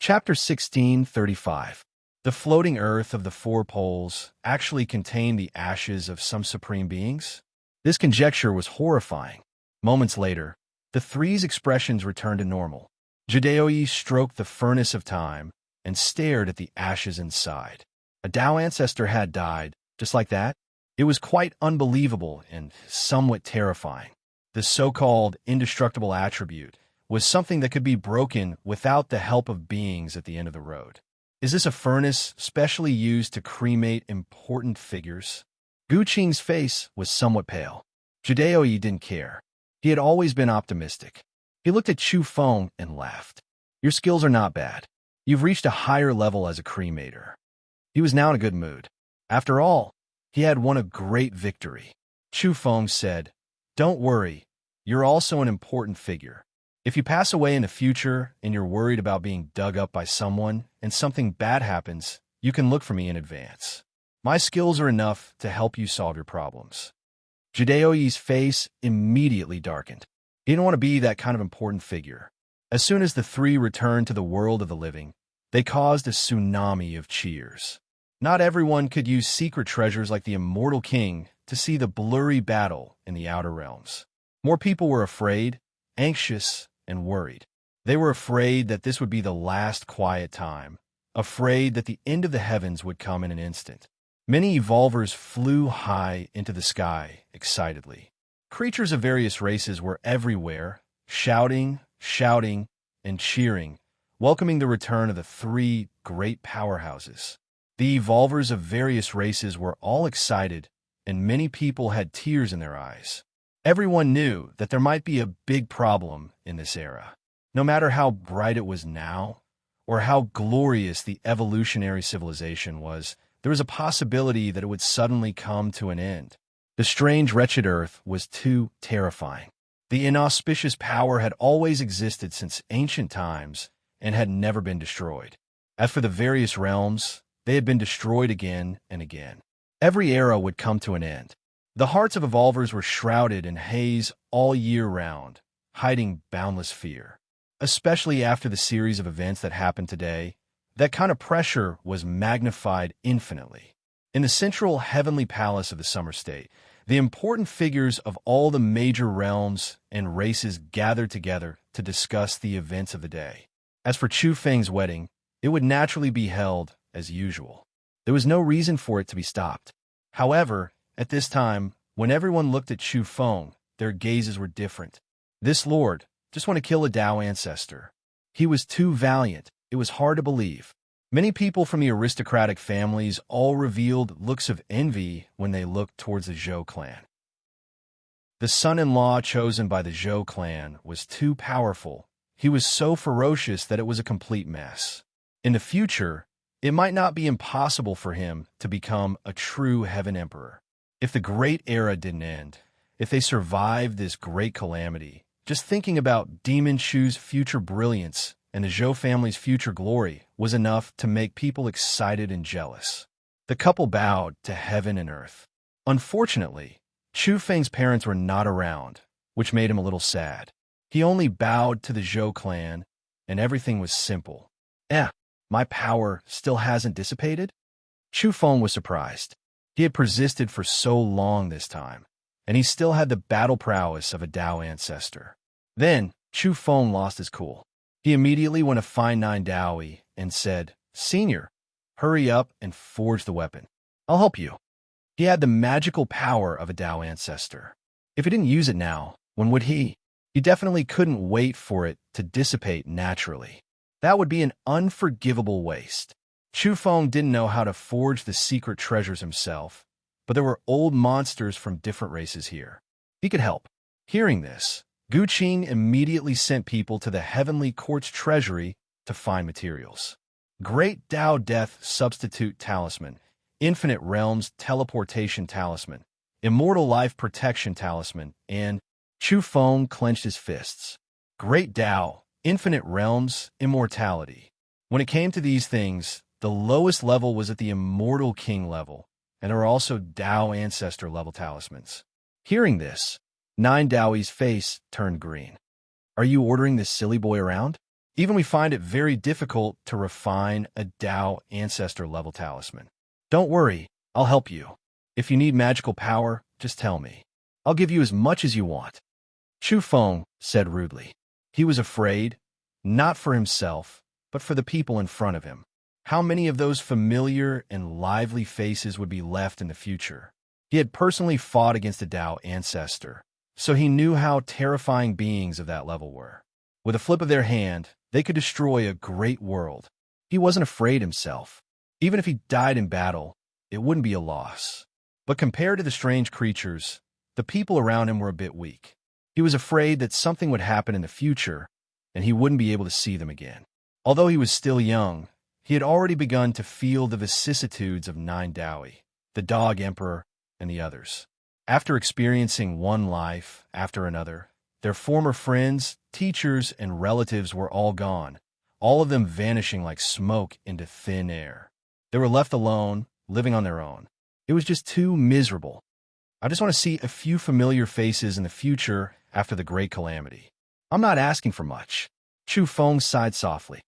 Chapter 16:35. The floating earth of the four poles actually contained the ashes of some supreme beings? This conjecture was horrifying. Moments later, the three's expressions returned to normal. Judeoi stroked the furnace of time and stared at the ashes inside. A Tao ancestor had died, just like that? It was quite unbelievable and somewhat terrifying. The so-called indestructible attribute was something that could be broken without the help of beings at the end of the road. Is this a furnace specially used to cremate important figures? Gu Qing's face was somewhat pale. Judeoi didn't care. He had always been optimistic. He looked at Chu Feng and laughed. Your skills are not bad. You've reached a higher level as a cremator. He was now in a good mood. After all, he had won a great victory. Chu Feng said, "Don't worry, you're also an important figure. If you pass away in the future and you're worried about being dug up by someone and something bad happens, you can look for me in advance. My skills are enough to help you solve your problems." Judeoi's face immediately darkened. He didn't want to be that kind of important figure. As soon as the three returned to the world of the living, they caused a tsunami of cheers. Not everyone could use secret treasures like the Immortal King to see the blurry battle in the outer realms. More people were afraid, anxious, and worried. They were afraid that this would be the last quiet time, afraid that the end of the heavens would come in an instant. Many evolvers flew high into the sky excitedly. Creatures of various races were everywhere, shouting, and cheering, welcoming the return of the three great powerhouses. The evolvers of various races were all excited, and many people had tears in their eyes. Everyone knew that there might be a big problem in this era. No matter how bright it was now, or how glorious the evolutionary civilization was, there was a possibility that it would suddenly come to an end. The strange, wretched earth was too terrifying. The inauspicious power had always existed since ancient times and had never been destroyed. As for the various realms, they had been destroyed again and again. Every era would come to an end. The hearts of evolvers were shrouded in haze all year round, hiding boundless fear. Especially after the series of events that happened today, that kind of pressure was magnified infinitely. In the central heavenly palace of the Summer State, the important figures of all the major realms and races gathered together to discuss the events of the day. As for Chu Feng's wedding, it would naturally be held as usual. There was no reason for it to be stopped. However, at this time, when everyone looked at Chu Feng, their gazes were different. This lord just wanted to kill a Tao ancestor. He was too valiant. It was hard to believe. Many people from the aristocratic families all revealed looks of envy when they looked towards the Zhou clan. The son-in-law chosen by the Zhou clan was too powerful. He was so ferocious that it was a complete mess. In the future, it might not be impossible for him to become a true heaven emperor. If the great era didn't end, if they survived this great calamity, just thinking about Demon Chu's future brilliance and the Zhou family's future glory was enough to make people excited and jealous. The couple bowed to heaven and earth. Unfortunately, Chu Feng's parents were not around, which made him a little sad. He only bowed to the Zhou clan, and everything was simple. My power still hasn't dissipated? Chu Feng was surprised. He had persisted for so long this time, and he still had the battle prowess of a Tao ancestor. Then, Chu Feng lost his cool. He immediately went to find Nine Daoi and said, "Senior, hurry up and forge the weapon. I'll help you." He had the magical power of a Tao ancestor. If he didn't use it now, when would he? He definitely couldn't wait for it to dissipate naturally. That would be an unforgivable waste. Chu Feng didn't know how to forge the secret treasures himself, but there were old monsters from different races here. He could help. Hearing this, Gu Qing immediately sent people to the Heavenly Court's treasury to find materials. Great Tao Death Substitute Talisman, Infinite Realms Teleportation Talisman, Immortal Life Protection Talisman, and Chu Feng clenched his fists. Great Tao, Infinite Realms, Immortality. When it came to these things, the lowest level was at the Immortal King level, and there were also Tao Ancestor level talismans. Hearing this, Nine Daoi's face turned green. "Are you ordering this silly boy around?" Even we find it very difficult to refine a Tao ancestor level talisman. Don't worry, I'll help you. If you need magical power, just tell me. I'll give you as much as you want. Chu Feng said rudely. He was afraid, not for himself, but for the people in front of him. How many of those familiar and lively faces would be left in the future? He had personally fought against a Tao ancestor, so he knew how terrifying beings of that level were. With a flip of their hand, they could destroy a great world. He wasn't afraid himself. Even if he died in battle, it wouldn't be a loss. But compared to the strange creatures, the people around him were a bit weak. He was afraid that something would happen in the future, and he wouldn't be able to see them again. Although he was still young, he had already begun to feel the vicissitudes of Nine Daoi, the Dog Emperor, and the others. After experiencing one life after another, their former friends, teachers, and relatives were all gone, all of them vanishing like smoke into thin air. They were left alone, living on their own. It was just too miserable. I just want to see a few familiar faces in the future after the great calamity. I'm not asking for much. Chu Feng sighed softly.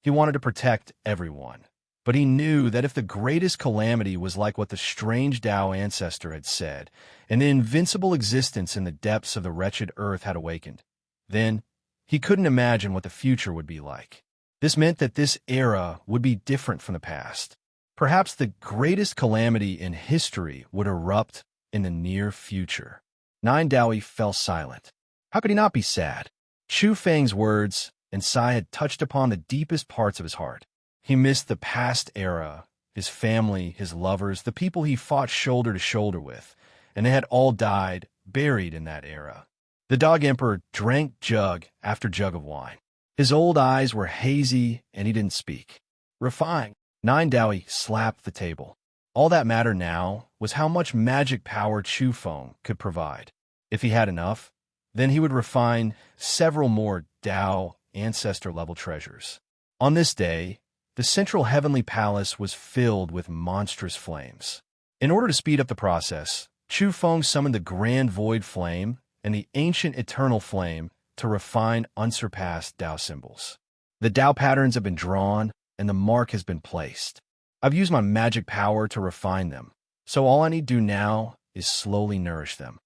He wanted to protect everyone, but he knew that if the greatest calamity was like what the strange Tao ancestor had said, and the invincible existence in the depths of the wretched earth had awakened, then he couldn't imagine what the future would be like. This meant that this era would be different from the past. Perhaps the greatest calamity in history would erupt in the near future. Nine Daoi fell silent. How could he not be sad? Chu Feng's words and sigh had touched upon the deepest parts of his heart. He missed the past era, his family, his lovers, the people he fought shoulder to shoulder with, and they had all died, buried in that era. The Dog Emperor drank jug after jug of wine. His old eyes were hazy, and he didn't speak. Refined. Nine Daoi slapped the table. All that mattered now was how much magic power Chu Feng could provide. If he had enough, then he would refine several more Tao ancestor-level treasures. On this day, the central heavenly palace was filled with monstrous flames. In order to speed up the process, Chu Feng summoned the Grand Void Flame and the Ancient Eternal Flame to refine unsurpassed Tao symbols. The Tao patterns have been drawn, and the mark has been placed. I've used my magic power to refine them, so all I need to do now is slowly nourish them.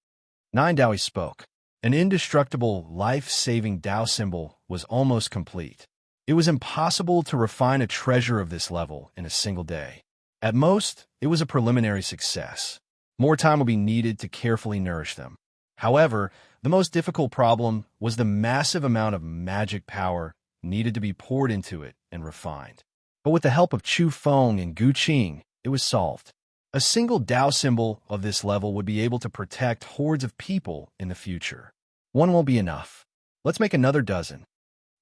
Nine Daoi spoke. An indestructible, life-saving Tao symbol was almost complete. It was impossible to refine a treasure of this level in a single day. At most, it was a preliminary success. More time would be needed to carefully nourish them. However, the most difficult problem was the massive amount of magic power needed to be poured into it and refined. But with the help of Chu Feng and Gu Qing, it was solved. A single Tao symbol of this level would be able to protect hordes of people in the future. One won't be enough. Let's make another dozen.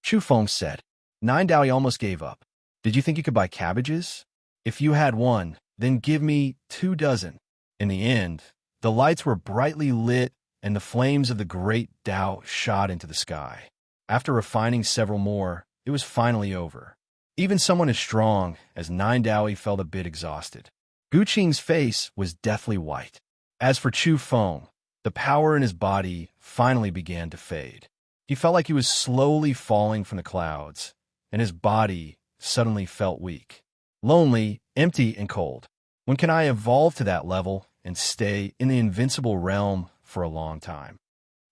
Chu Feng said. Nine Daoi almost gave up. Did you think you could buy cabbages? If you had one, then give me 2 dozen. In the end, the lights were brightly lit and the flames of the great Tao shot into the sky. After refining several more, it was finally over. Even someone as strong as Nine Daoi felt a bit exhausted. Gu Qing's face was deathly white. As for Chu Feng, the power in his body finally began to fade. He felt like he was slowly falling from the clouds, and his body suddenly felt weak. Lonely, empty, and cold. When can I evolve to that level and stay in the invincible realm for a long time?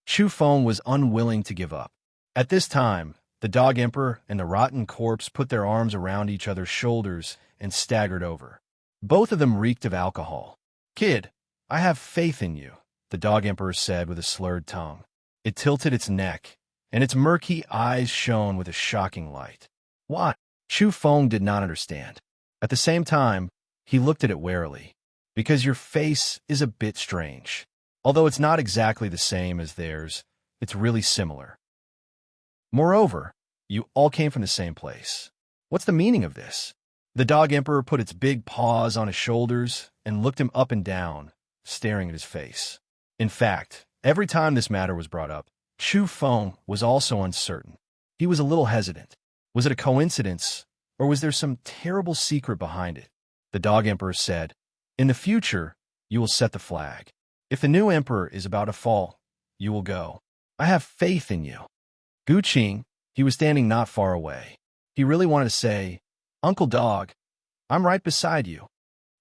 Chu Feng was unwilling to give up. At this time, the Dog Emperor and the rotten corpse put their arms around each other's shoulders and staggered over. Both of them reeked of alcohol. Kid, I have faith in you, the Dog Emperor said with a slurred tongue. It tilted its neck, and its murky eyes shone with a shocking light. What? Chu Feng did not understand. At the same time, he looked at it warily. Because your face is a bit strange. Although it's not exactly the same as theirs, it's really similar. Moreover, you all came from the same place. What's the meaning of this? The Dog Emperor put its big paws on his shoulders and looked him up and down, staring at his face. In fact, every time this matter was brought up, Chu Feng was also uncertain. He was a little hesitant. Was it a coincidence, or was there some terrible secret behind it? The Dog Emperor said, In the future, you will set the flag. If the new emperor is about to fall, you will go. I have faith in you. Gu Qing, He was standing not far away. He really wanted to say, "Uncle Dog, I'm right beside you."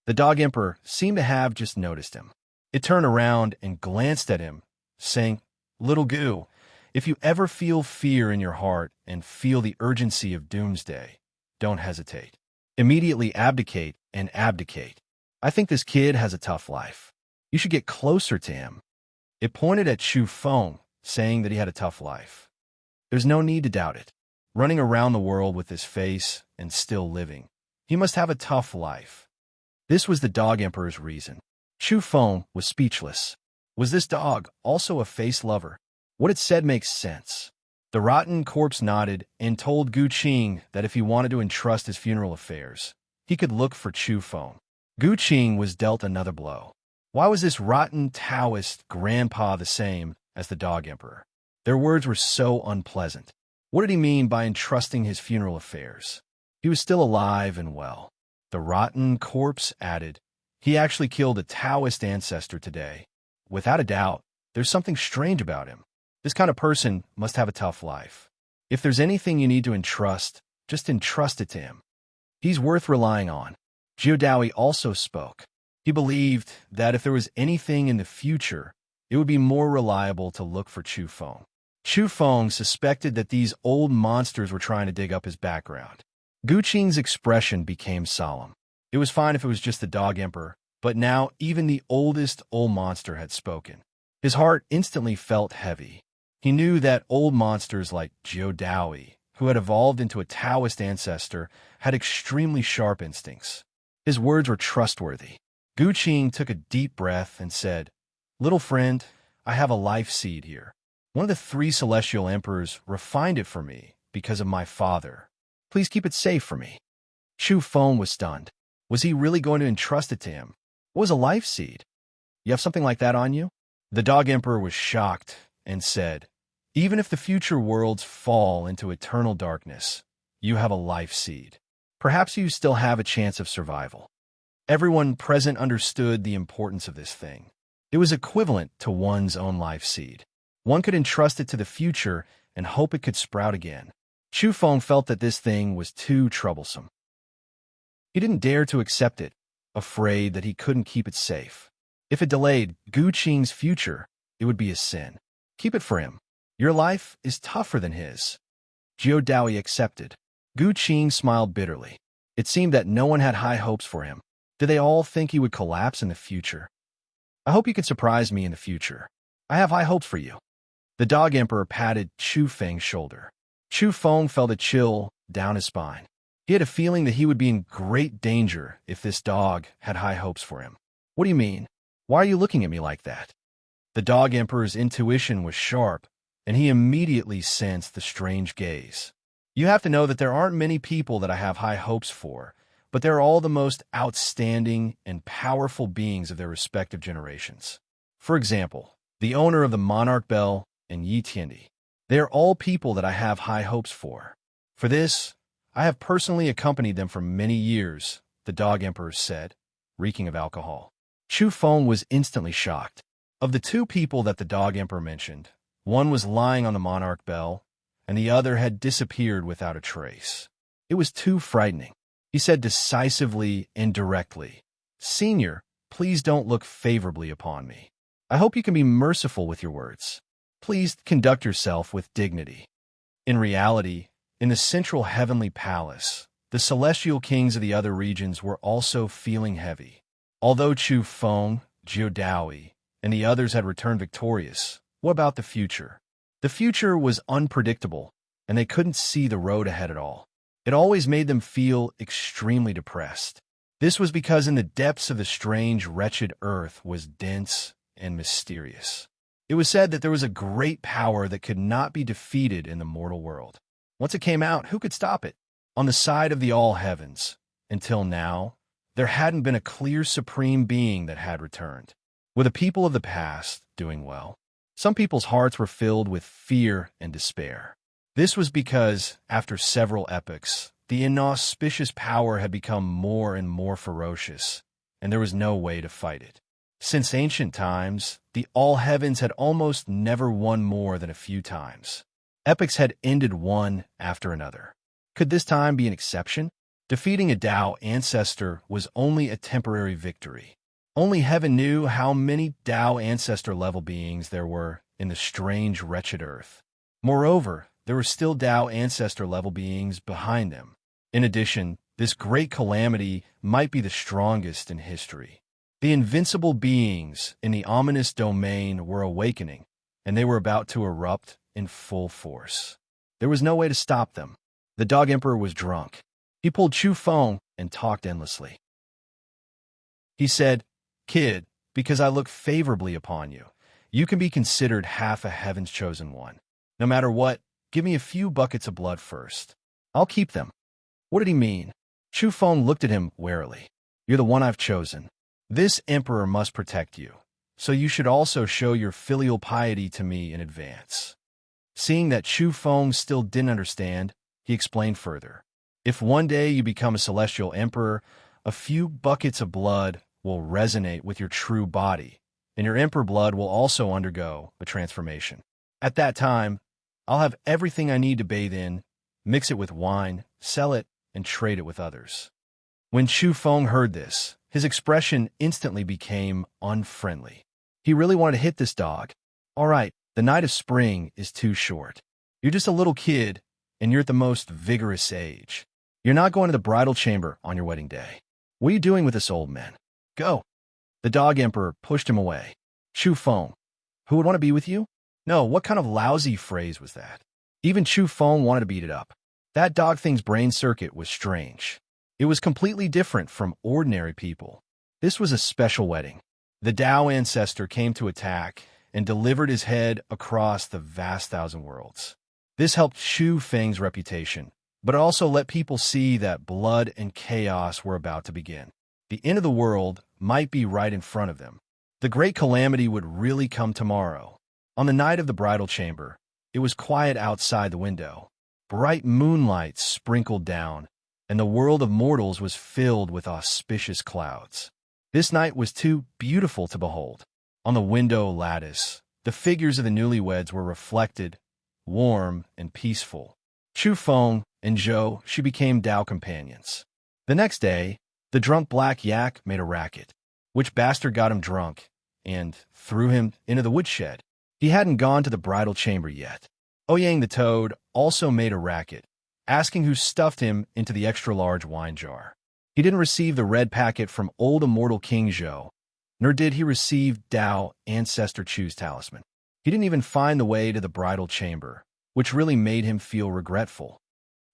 The Dog Emperor seemed to have just noticed him. It turned around and glanced at him, saying, "Little Goo, if you ever feel fear in your heart and feel the urgency of doomsday, don't hesitate. Immediately abdicate and abdicate. I think this kid has a tough life. You should get closer to him." It pointed at Chu Feng, saying that he had a tough life. There's no need to doubt it. Running around the world with this face and still living, he must have a tough life. This was the Dog Emperor's reason. Chu Feng was speechless. Was this dog also a face lover? What it said makes sense. The rotten corpse nodded and told Gu Qing that if he wanted to entrust his funeral affairs, he could look for Chu Feng. Gu Qing was dealt another blow. Why was this rotten Taoist grandpa the same as the Dog Emperor? Their words were so unpleasant. What did he mean by entrusting his funeral affairs? He was still alive and well. The rotten corpse added, "He actually killed a Taoist ancestor today. Without a doubt, there's something strange about him. This kind of person must have a tough life. If there's anything you need to entrust, just entrust it to him. He's worth relying on." Jiudawi also spoke. He believed that if there was anything in the future, it would be more reliable to look for Chu Feng. Chu Feng suspected that these old monsters were trying to dig up his background. Gu Qing's expression became solemn. It was fine if it was just the Dog Emperor, but now even the oldest old monster had spoken. His heart instantly felt heavy. He knew that old monsters like Jiudawi, who had evolved into a Taoist ancestor, had extremely sharp instincts. His words were trustworthy. Gu Qing took a deep breath and said, "Little friend, I have a life seed here. One of the 3 celestial emperors refined it for me because of my father. Please keep it safe for me." Chu Feng was stunned. Was he really going to entrust it to him? What was a life seed? You have something like that on you? The Dog Emperor was shocked and said, "Even if the future worlds fall into eternal darkness, you have a life seed. Perhaps you still have a chance of survival." Everyone present understood the importance of this thing. It was equivalent to one's own life seed. One could entrust it to the future and hope it could sprout again. Chu Feng felt that this thing was too troublesome. He didn't dare to accept it, afraid that he couldn't keep it safe. If it delayed Gu Qing's future, it would be a sin. Keep it for him. Your life is tougher than his. Jiudawi accepted. Gu Qing smiled bitterly. It seemed that no one had high hopes for him. Did they all think he would collapse in the future? I hope you can surprise me in the future. I have high hopes for you. The Dog Emperor patted Chu Feng's shoulder. Chu Feng felt a chill down his spine. He had a feeling that he would be in great danger if this dog had high hopes for him. What do you mean? Why are you looking at me like that? The Dog Emperor's intuition was sharp, and he immediately sensed the strange gaze. You have to know that there aren't many people that I have high hopes for, but they're all the most outstanding and powerful beings of their respective generations. For example, the owner of the Monarch Bell and Yi Tiandi. They are all people that I have high hopes for. For this, I have personally accompanied them for many years, the Dog Emperor said, reeking of alcohol. Chu Feng was instantly shocked. Of the 2 people that the Dog Emperor mentioned, one was lying on the Monarch Bell, and the other had disappeared without a trace. It was too frightening. He said decisively and directly, "Senior, please don't look favorably upon me. I hope you can be merciful with your words. Please conduct yourself with dignity." In reality, in the central heavenly palace, the celestial kings of the other regions were also feeling heavy. Although Chu Feng, Jiudawi, and the others had returned victorious, what about the future? The future was unpredictable, and they couldn't see the road ahead at all. It always made them feel extremely depressed. This was because in the depths of the strange, wretched earth was dense and mysterious. It was said that there was a great power that could not be defeated in the mortal world. Once it came out, who could stop it? On the side of the all heavens, until now, there hadn't been a clear supreme being that had returned. Were the people of the past doing well? Some people's hearts were filled with fear and despair. This was because, after several epochs, the inauspicious power had become more and more ferocious, and there was no way to fight it. Since ancient times, the all heavens had almost never won more than a few times. Epics had ended one after another. Could this time be an exception? Defeating a Tao ancestor was only a temporary victory. Only heaven knew how many Tao ancestor-level beings there were in the strange, wretched earth. Moreover, there were still Tao ancestor-level beings behind them. In addition, this great calamity might be the strongest in history. The invincible beings in the ominous domain were awakening, and they were about to erupt in full force. There was no way to stop them. The Dog Emperor was drunk. He pulled Chu Feng and talked endlessly. He said, "Kid, because I look favorably upon you, you can be considered half a heaven's chosen one. No matter what, give me a few buckets of blood first. I'll keep them." What did he mean? Chu Feng looked at him warily. "You're the one I've chosen. This emperor must protect you, so you should also show your filial piety to me in advance." Seeing that Chu Feng still didn't understand, he explained further. "If one day you become a celestial emperor, a few buckets of blood will resonate with your true body, and your emperor blood will also undergo a transformation. At that time, I'll have everything I need to bathe in, mix it with wine, sell it, and trade it with others." When Chu Feng heard this, his expression instantly became unfriendly. He really wanted to hit this dog. "All right, the night of spring is too short. You're just a little kid, and you're at the most vigorous age. You're not going to the bridal chamber on your wedding day. What are you doing with this old man? Go." The Dog Emperor pushed him away. "Chu Feng, who would want to be with you? No, what kind of lousy phrase was that?" Even Chu Feng wanted to beat it up. That dog thing's brain circuit was strange. It was completely different from ordinary people. This was a special wedding. The Tao ancestor came to attack and delivered his head across the vast thousand worlds. This helped Chu Feng's reputation, but it also let people see that blood and chaos were about to begin. The end of the world might be right in front of them. The great calamity would really come tomorrow. On the night of the bridal chamber, it was quiet outside the window. Bright moonlight sprinkled down, and the world of mortals was filled with auspicious clouds. This night was too beautiful to behold. On the window lattice, the figures of the newlyweds were reflected, warm and peaceful. Chu Feng and Zhou, she became Tao companions. The next day, the drunk black yak made a racket. Which bastard got him drunk and threw him into the woodshed? He hadn't gone to the bridal chamber yet. Ouyang the toad also made a racket, asking who stuffed him into the extra-large wine jar. He didn't receive the red packet from old immortal King Zhou, nor did he receive Tao Ancestor Chu's talisman. He didn't even find the way to the bridal chamber, which really made him feel regretful.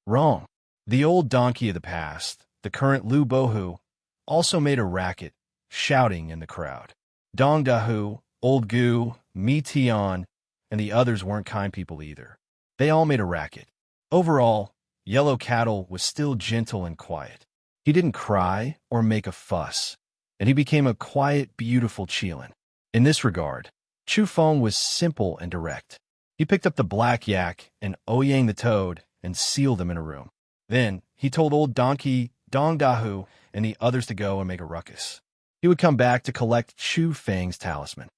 Wrong. The old donkey of the past, the current Lu Bohu, also made a racket, shouting in the crowd. Dong Dahu, Old Gu, Mi Tian, and the others weren't kind people either. They all made a racket. Overall, Yellow Cattle was still gentle and quiet. He didn't cry or make a fuss, and he became a quiet, beautiful Qilin. In this regard, Chu Feng was simple and direct. He picked up the black yak and Ouyang the toad and sealed them in a room. Then, he told old donkey Dong Dahu and the others to go and make a ruckus. He would come back to collect Chu Feng's talisman.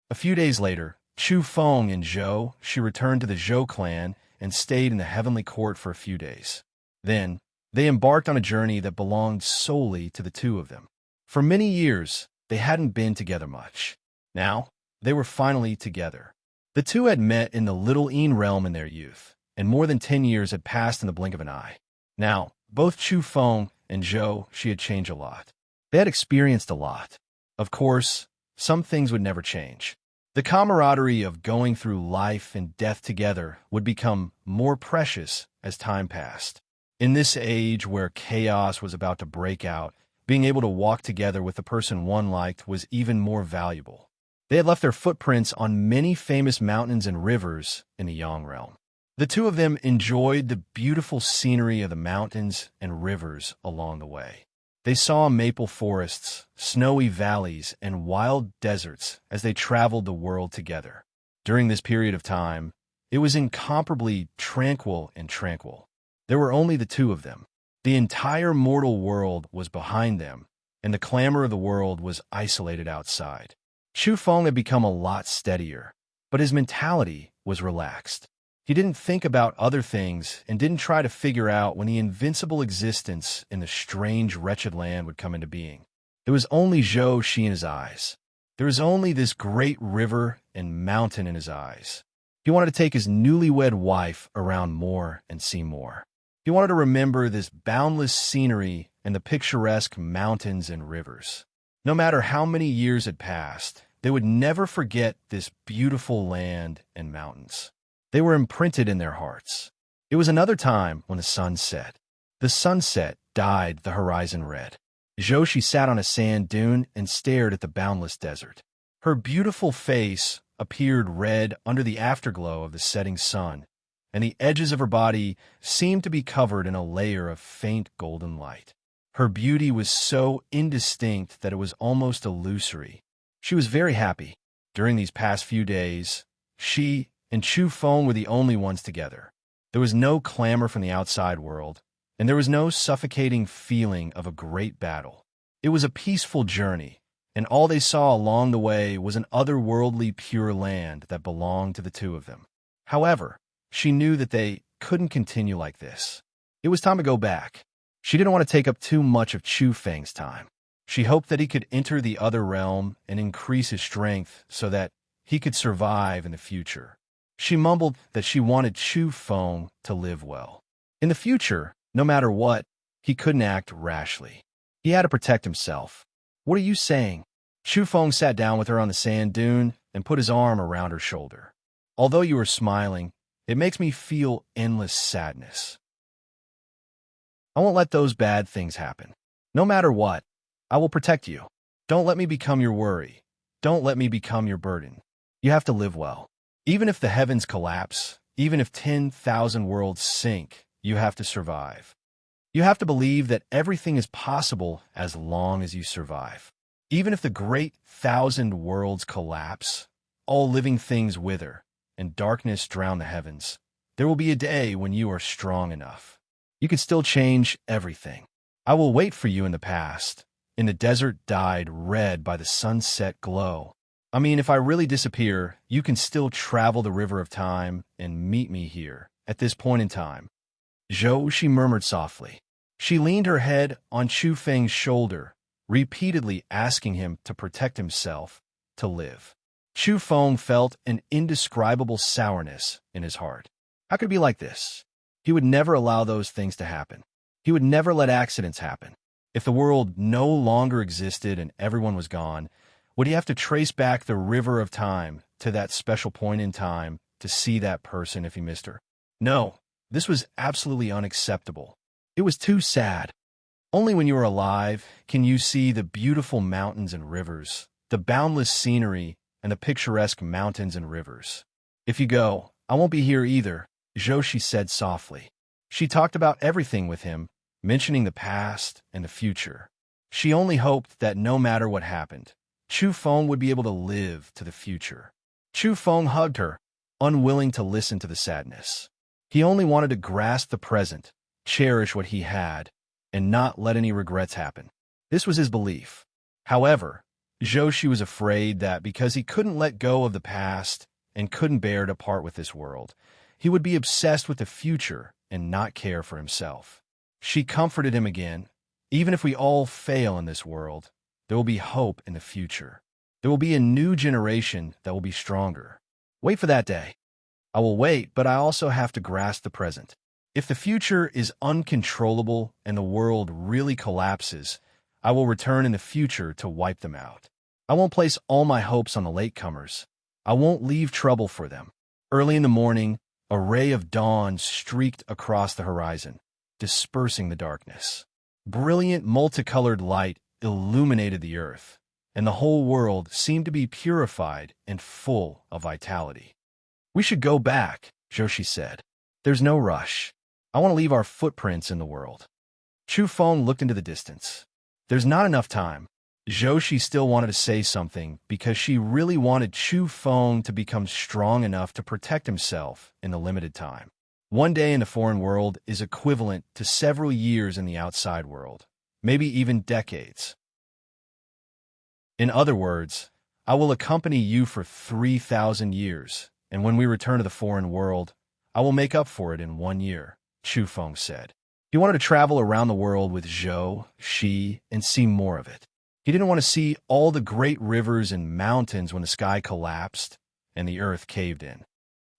A few days later, Chu Feng and Zhou, she returned to the Zhou clan and stayed in the heavenly court for a few days. Then, they embarked on a journey that belonged solely to the two of them. For many years, they hadn't been together much. Now, they were finally together. The two had met in the Little Een realm in their youth, and more than 10 years had passed in the blink of an eye. Now, both Chu Feng and Zhou, she had changed a lot. They had experienced a lot. Of course, some things would never change. The camaraderie of going through life and death together would become more precious as time passed. In this age where chaos was about to break out, being able to walk together with the person one liked was even more valuable. They had left their footprints on many famous mountains and rivers in the Yang realm. The two of them enjoyed the beautiful scenery of the mountains and rivers along the way. They saw maple forests, snowy valleys, and wild deserts as they traveled the world together. During this period of time, it was incomparably tranquil and tranquil. There were only the two of them. The entire mortal world was behind them, and the clamor of the world was isolated outside. Chu Feng had become a lot steadier. but his mentality was relaxed. He didn't think about other things and didn't try to figure out when the invincible existence in the strange, wretched land would come into being. There was only Zhou Shi in his eyes. There was only this great river and mountain in his eyes. He wanted to take his newlywed wife around more and see more. He wanted to remember this boundless scenery and the picturesque mountains and rivers. No matter how many years had passed, they would never forget this beautiful land and mountains. They were imprinted in their hearts. It was another time when the sun set. The sunset dyed the horizon red. Zhou Shi sat on a sand dune and stared at the boundless desert. Her beautiful face appeared red under the afterglow of the setting sun, and the edges of her body seemed to be covered in a layer of faint golden light. Her beauty was so indistinct that it was almost illusory. She was very happy. During these past few days, she and Chu Feng were the only ones together. There was no clamor from the outside world, and there was no suffocating feeling of a great battle. It was a peaceful journey, and all they saw along the way was an otherworldly pure land that belonged to the two of them. However, she knew that they couldn't continue like this. It was time to go back. She didn't want to take up too much of Chu Feng's time. She hoped that he could enter the other realm and increase his strength so that he could survive in the future. She mumbled that she wanted Chu Feng to live well. In the future, no matter what, he couldn't act rashly. He had to protect himself. What are you saying? Chu Feng sat down with her on the sand dune and put his arm around her shoulder. Although you are smiling, it makes me feel endless sadness. I won't let those bad things happen. No matter what, I will protect you. Don't let me become your worry. Don't let me become your burden. You have to live well. Even if the heavens collapse, even if 10,000 worlds sink, you have to survive. You have to believe that everything is possible as long as you survive. Even if the great 1,000 worlds collapse, all living things wither, and darkness drown the heavens, there will be a day when you are strong enough. You can still change everything. I will wait for you in the past, in the desert dyed red by the sunset glow. I mean, if I really disappear, you can still travel the river of time and meet me here, at this point in time. Zhou, she murmured softly. She leaned her head on Chu Feng's shoulder, repeatedly asking him to protect himself, to live. Chu Feng felt an indescribable sourness in his heart. How could it be like this? He would never allow those things to happen. He would never let accidents happen. If the world no longer existed and everyone was gone, would he have to trace back the river of time to that special point in time to see that person if he missed her? No, this was absolutely unacceptable. It was too sad. Only when you are alive can you see the beautiful mountains and rivers, the boundless scenery, and the picturesque mountains and rivers. If you go, I won't be here either, Zhou Shi said softly. She talked about everything with him, mentioning the past and the future. She only hoped that no matter what happened, Chu Feng would be able to live to the future. Chu Feng hugged her, unwilling to listen to the sadness. He only wanted to grasp the present, cherish what he had, and not let any regrets happen. This was his belief. However, Zhou Shi was afraid that because he couldn't let go of the past and couldn't bear to part with this world, he would be obsessed with the future and not care for himself. She comforted him again. Even if we all fail in this world, there will be hope in the future. There will be a new generation that will be stronger. Wait for that day. I will wait, but I also have to grasp the present. If the future is uncontrollable and the world really collapses, I will return in the future to wipe them out. I won't place all my hopes on the latecomers. I won't leave trouble for them. Early in the morning, a ray of dawn streaked across the horizon, dispersing the darkness. Brilliant, multicolored light illuminated the earth, and the whole world seemed to be purified and full of vitality. We should go back, Zhou Shi said. There's no rush. I want to leave our footprints in the world. Chu Feng looked into the distance. There's not enough time. Zhou Shi still wanted to say something because she really wanted Chu Feng to become strong enough to protect himself in the limited time. One day in the foreign world is equivalent to several years in the outside world, maybe even decades. In other words, I will accompany you for 3,000 years, and when we return to the foreign world, I will make up for it in 1 year, Chu Feng said. He wanted to travel around the world with Zhou, Shi, and see more of it. He didn't want to see all the great rivers and mountains when the sky collapsed and the earth caved in.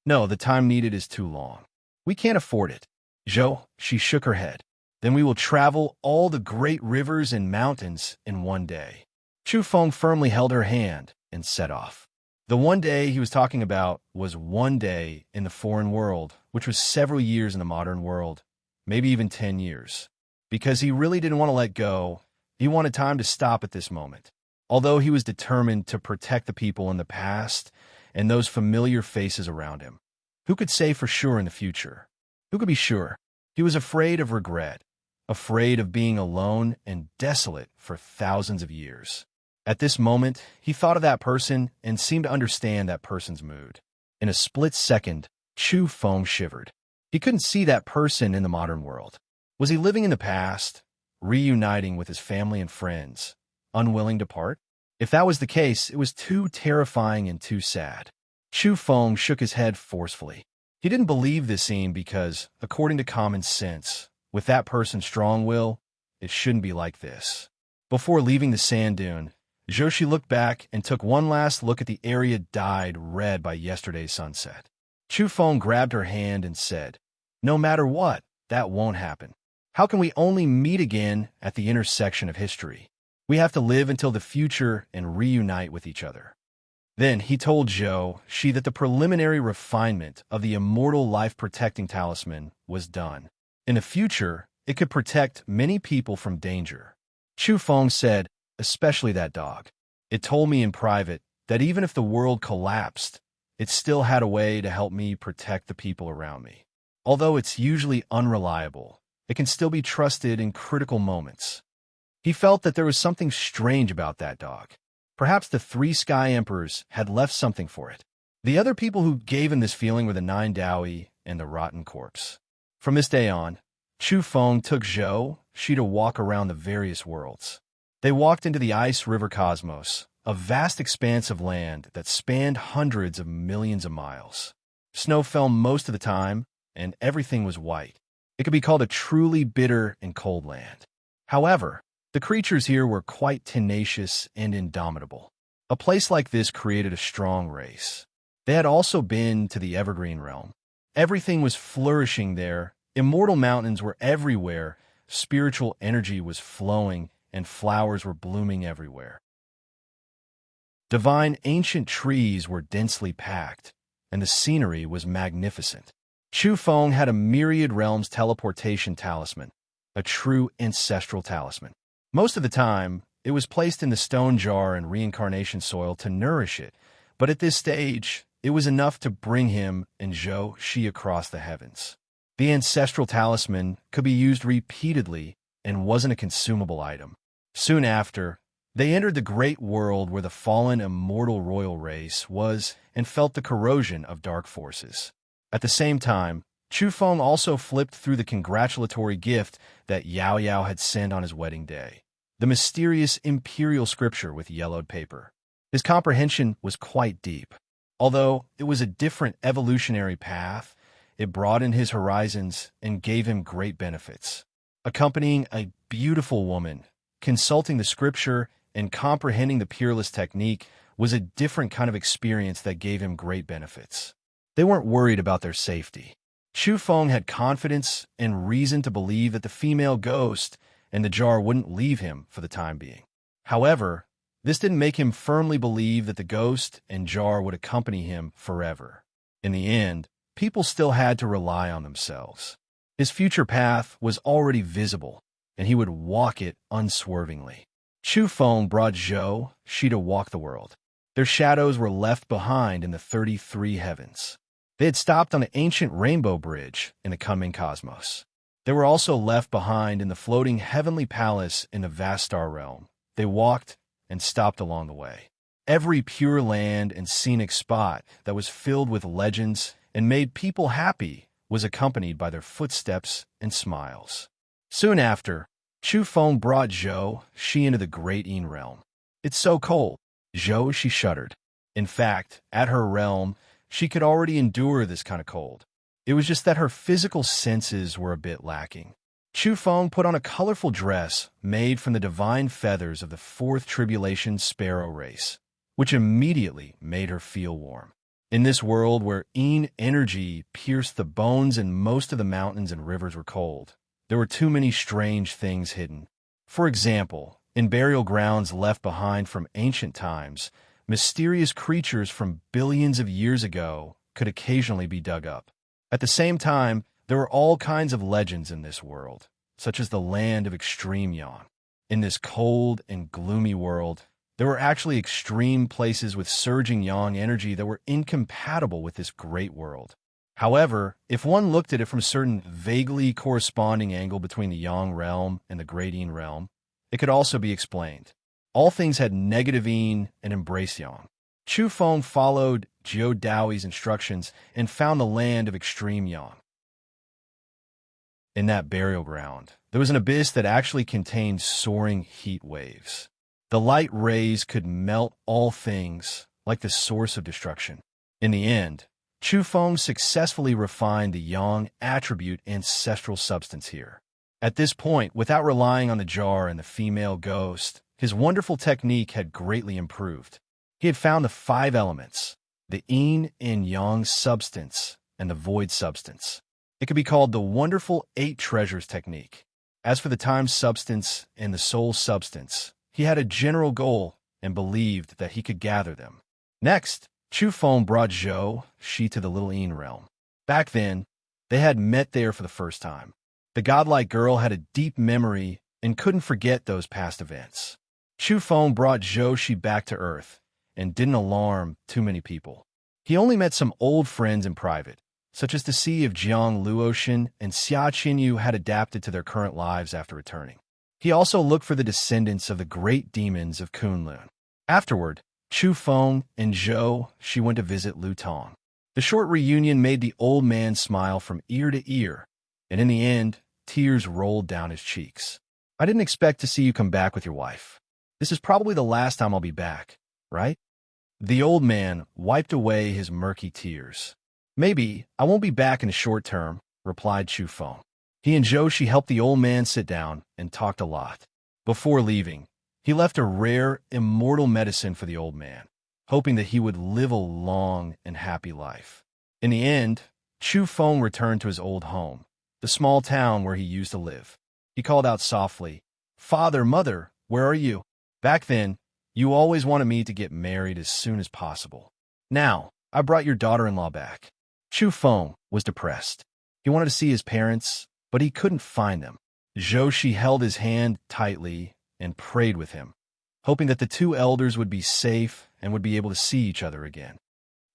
No, the time needed is too long. We can't afford it. Zhou, she shook her head. Then we will travel all the great rivers and mountains in 1 day. Chu Feng firmly held her hand and set off. The 1 day he was talking about was 1 day in the foreign world, which was several years in the modern world, maybe even 10 years. Because he really didn't want to let go, he wanted time to stop at this moment. Although he was determined to protect the people in the past and those familiar faces around him. Who could say for sure in the future? Who could be sure? He was afraid of regret, afraid of being alone and desolate for thousands of years. At this moment, he thought of that person and seemed to understand that person's mood. In a split second, Chu Feng shivered. He couldn't see that person in the modern world. Was he living in the past, reuniting with his family and friends, unwilling to part? If that was the case, it was too terrifying and too sad. Chu Feng shook his head forcefully. He didn't believe this scene because, according to common sense, with that person's strong will, it shouldn't be like this. Before leaving the sand dune, Zhou looked back and took one last look at the area dyed red by yesterday's sunset. Chu Feng grabbed her hand and said, "No matter what, that won't happen. How can we only meet again at the intersection of history? We have to live until the future and reunite with each other." Then he told Zhou that the preliminary refinement of the immortal life-protecting talisman was done. In the future, it could protect many people from danger. Chu Feng said, "Especially that dog. It told me in private that even if the world collapsed, it still had a way to help me protect the people around me. Although it's usually unreliable, it can still be trusted in critical moments." He felt that there was something strange about that dog. Perhaps the 3 Sky Emperors had left something for it. The other people who gave him this feeling were the 9 Dowie and the rotten corpse. From this day on, Chu Feng took Zhou to walk around the various worlds. They walked into the ice river cosmos, a vast expanse of land that spanned hundreds of millions of miles. Snow fell most of the time, and everything was white. It could be called a truly bitter and cold land. However, the creatures here were quite tenacious and indomitable. A place like this created a strong race. They had also been to the Evergreen realm. Everything was flourishing there. Immortal mountains were everywhere. Spiritual energy was flowing, and flowers were blooming everywhere. Divine ancient trees were densely packed, and the scenery was magnificent. Chu Feng had a myriad realms teleportation talisman, a true ancestral talisman. Most of the time, it was placed in the stone jar and reincarnation soil to nourish it, but at this stage, it was enough to bring him and Zhou across the heavens. The ancestral talisman could be used repeatedly and wasn't a consumable item. Soon after, they entered the great world where the fallen immortal royal race was and felt the corrosion of dark forces. At the same time, Chu Feng also flipped through the congratulatory gift that Yao Yao had sent on his wedding day, the mysterious imperial scripture with yellowed paper. His comprehension was quite deep. Although it was a different evolutionary path, it broadened his horizons and gave him great benefits. Accompanying a beautiful woman, consulting the scripture, and comprehending the peerless technique was a different kind of experience that gave him great benefits. They weren't worried about their safety. Chu Feng had confidence and reason to believe that the female ghost and the jar wouldn't leave him for the time being. However, this didn't make him firmly believe that the ghost and jar would accompany him forever. In the end, people still had to rely on themselves. His future path was already visible, and he would walk it unswervingly. Chu Feng brought Zhou to walk the world. Their shadows were left behind in the 33 heavens. They had stopped on the ancient rainbow bridge in the Kunming cosmos. They were also left behind in the floating heavenly palace in the vast star realm. They walked and stopped along the way. Every pure land and scenic spot that was filled with legends and made people happy was accompanied by their footsteps and smiles. Soon after, Chu Feng brought Zhou into the Great Yin realm. "It's so cold. Zhou, she shuddered. In fact, at her realm, she could already endure this kind of cold. It was just that her physical senses were a bit lacking. Chu Feng put on a colorful dress made from the divine feathers of the fourth tribulation sparrow race, which immediately made her feel warm. In this world where Yin energy pierced the bones and most of the mountains and rivers were cold, there were too many strange things hidden. For example, in burial grounds left behind from ancient times, mysterious creatures from billions of years ago could occasionally be dug up. At the same time, there were all kinds of legends in this world, such as the land of extreme yang. In this cold and gloomy world, there were actually extreme places with surging yang energy that were incompatible with this great world. However, if one looked at it from a certain vaguely corresponding angle between the yang realm and the great yin realm, it could also be explained. All things had negative yin and embraced yang. Chu Feng followed Jiu Daoi's instructions and found the land of extreme yang. In that burial ground, there was an abyss that actually contained soaring heat waves. The light rays could melt all things, like the source of destruction. In the end, Chu Feng successfully refined the yang attribute ancestral substance here. At this point, without relying on the jar and the female ghost, his wonderful technique had greatly improved. He had found the 5 elements, the yin and yang substance and the void substance. It could be called the wonderful 8 treasures technique. As for the time substance and the soul substance, he had a general goal and believed that he could gather them. Next, Chu Feng brought Zhou, she to the little yin realm. Back then, they had met there for the first time. The godlike girl had a deep memory and couldn't forget those past events. Chu Feng brought Zhou Shi back to Earth and didn't alarm too many people. He only met some old friends in private, such as to see if Jiang Luoshan and Xia Qinyu had adapted to their current lives after returning. He also looked for the descendants of the great demons of Kunlun. Afterward, Chu Feng and Zhou Shi went to visit Lu Tong. The short reunion made the old man smile from ear to ear, and in the end, tears rolled down his cheeks. I didn't expect to see you come back with your wife. This is probably the last time I'll be back, right? The old man wiped away his murky tears. Maybe I won't be back in the short term, replied Chu Feng. He and Zhou Shi helped the old man sit down and talked a lot. Before leaving, he left a rare, immortal medicine for the old man, hoping that he would live a long and happy life. In the end, Chu Feng returned to his old home, the small town where he used to live. He called out softly, "Father, Mother, where are you? Back then, you always wanted me to get married as soon as possible. Now, I brought your daughter-in-law back." Chu Feng was depressed. He wanted to see his parents, but he couldn't find them. Zhou Shi held his hand tightly and prayed with him, hoping that the 2 elders would be safe and would be able to see each other again.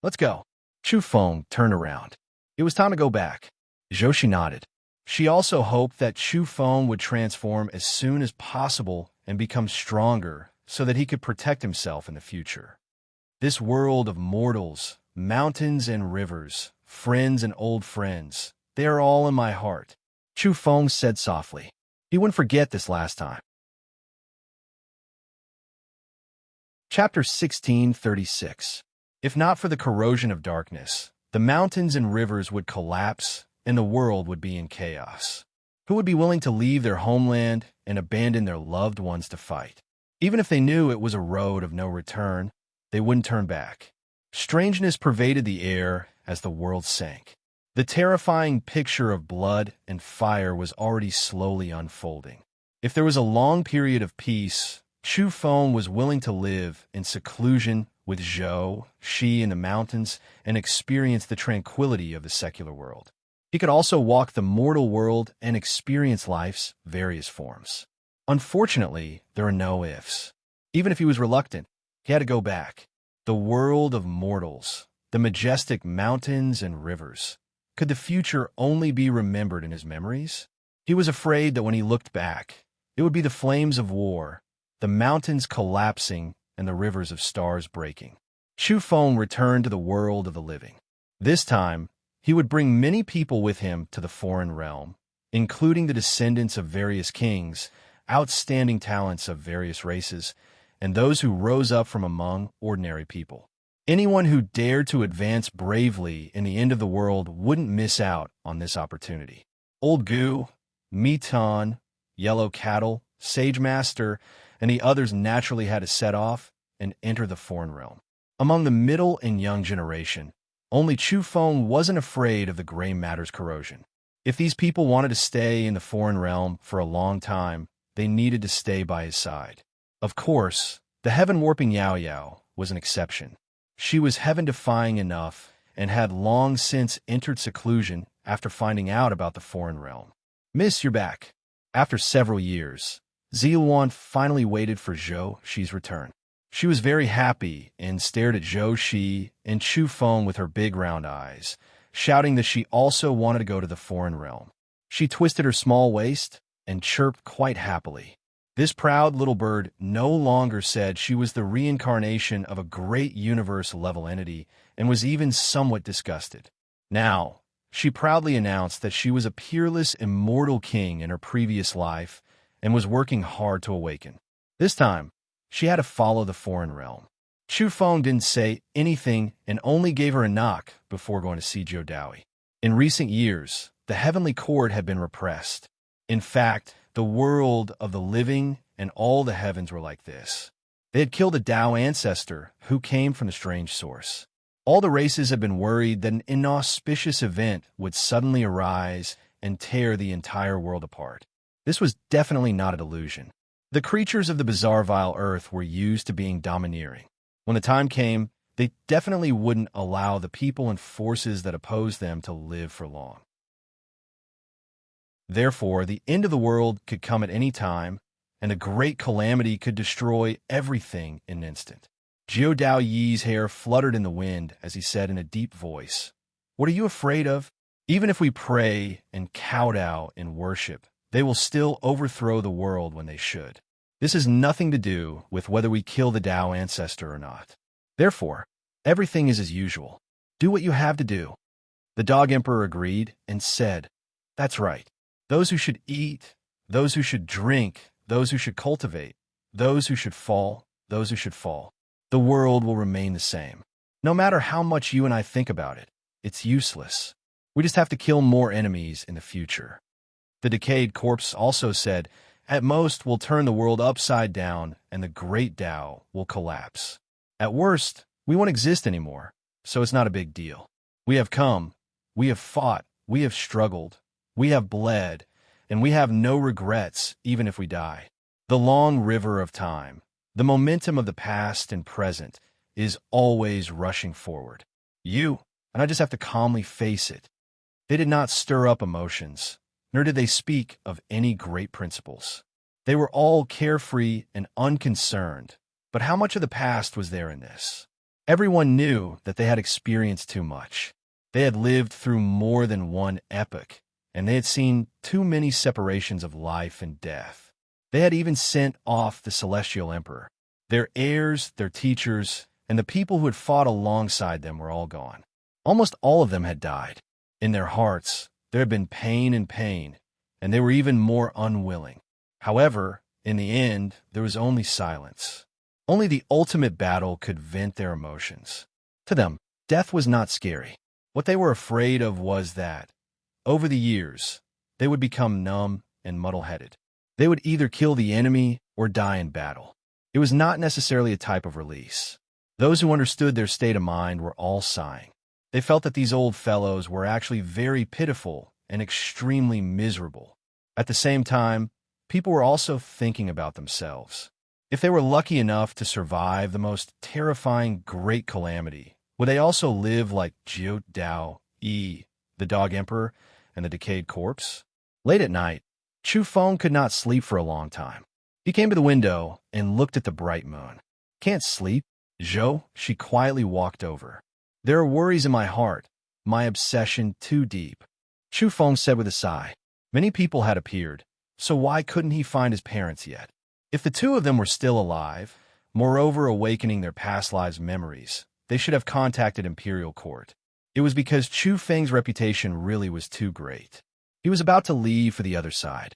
"Let's go." Chu Feng turned around. It was time to go back. Zhou Shi nodded. She also hoped that Chu Feng would transform as soon as possible and become stronger so that he could protect himself in the future. This world of mortals, mountains and rivers, friends and old friends, they are all in my heart, Chu Feng said softly. He wouldn't forget this last time. Chapter 1636. If not for the corrosion of darkness, the mountains and rivers would collapse and the world would be in chaos. Who would be willing to leave their homeland and abandon their loved ones to fight? Even if they knew it was a road of no return, they wouldn't turn back. Strangeness pervaded the air as the world sank. The terrifying picture of blood and fire was already slowly unfolding. If there was a long period of peace, Chu Feng was willing to live in seclusion with Zhou Shi in the mountains and experience the tranquility of the secular world. He could also walk the mortal world and experience life's various forms. Unfortunately, there are no ifs. Even if he was reluctant, he had to go back. The world of mortals, the majestic mountains and rivers. Could the future only be remembered in his memories? He was afraid that when he looked back, it would be the flames of war, the mountains collapsing, and the rivers of stars breaking. Chu Feng returned to the world of the living. This time, he would bring many people with him to the foreign realm, including the descendants of various kings, outstanding talents of various races, and those who rose up from among ordinary people. Anyone who dared to advance bravely in the end of the world wouldn't miss out on this opportunity. Old Goo, Meton, Yellow Cattle, Sage Master, and the others naturally had to set off and enter the foreign realm. Among the middle and young generation, only Chu Feng wasn't afraid of the gray matter's corrosion. If these people wanted to stay in the foreign realm for a long time, they needed to stay by his side. Of course, the heaven-warping Yao Yao was an exception. She was heaven-defying enough and had long since entered seclusion after finding out about the foreign realm. "Miss, you're back." After several years, Ziluan finally waited for Zhou Shi's return. She was very happy and stared at Zhou Shi and Chu Feng with her big round eyes, shouting that she also wanted to go to the foreign realm. She twisted her small waist and chirped quite happily. This proud little bird no longer said she was the reincarnation of a great universe-level entity and was even somewhat disgusted. Now, she proudly announced that she was a peerless, immortal king in her previous life and was working hard to awaken. This time, she had to follow the foreign realm. Chu Feng didn't say anything and only gave her a knock before going to see Zhou Daoi. In recent years, the heavenly court had been repressed. In fact, the world of the living and all the heavens were like this. They had killed a Tao ancestor who came from the strange source. All the races had been worried that an inauspicious event would suddenly arise and tear the entire world apart. This was definitely not a delusion. The creatures of the bizarre vile earth were used to being domineering. When the time came, they definitely wouldn't allow the people and forces that opposed them to live for long. Therefore, the end of the world could come at any time, and a great calamity could destroy everything in an instant. Zhou Dao Yi's hair fluttered in the wind as he said in a deep voice, "What are you afraid of? Even if we pray and kowtow in worship, they will still overthrow the world when they should. This has nothing to do with whether we kill the Tao ancestor or not. Therefore, everything is as usual. Do what you have to do." The Dog Emperor agreed and said, "That's right. Those who should eat, those who should drink, those who should cultivate, those who should fall, those who should fall. The world will remain the same. No matter how much you and I think about it, it's useless. We just have to kill more enemies in the future." The decayed corpse also said, "At most, we'll turn the world upside down and the great Tao will collapse. At worst, we won't exist anymore, so it's not a big deal. We have come, we have fought, we have struggled, we have bled, and we have no regrets even if we die. The long river of time, the momentum of the past and present, is always rushing forward. You and I just have to calmly face it." They did not stir up emotions, nor did they speak of any great principles. They were all carefree and unconcerned, but how much of the past was there in this? Everyone knew that they had experienced too much. They had lived through more than one epoch, and they had seen too many separations of life and death. They had even sent off the Celestial Emperor. Their heirs, their teachers, and the people who had fought alongside them were all gone. Almost all of them had died. In their hearts, there had been pain, and they were even more unwilling. However, in the end, there was only silence. Only the ultimate battle could vent their emotions. To them, death was not scary. What they were afraid of was that, over the years, they would become numb and muddle-headed. They would either kill the enemy or die in battle. It was not necessarily a type of release. Those who understood their state of mind were all sighing. They felt that these old fellows were actually very pitiful and extremely miserable. At the same time, people were also thinking about themselves. If they were lucky enough to survive the most terrifying great calamity, would they also live like Zhou Dao Yi, the Dog Emperor, and the decayed corpse? Late at night, Chu Feng could not sleep for a long time. He came to the window and looked at the bright moon. "Can't sleep, Zhou?" She quietly walked over. "There are worries in my heart, my obsession too deep." Chu Feng said with a sigh. Many people had appeared, so why couldn't he find his parents yet? If the two of them were still alive, moreover awakening their past lives' memories, they should have contacted Imperial Court. It was because Chu Feng's reputation really was too great. He was about to leave for the other side.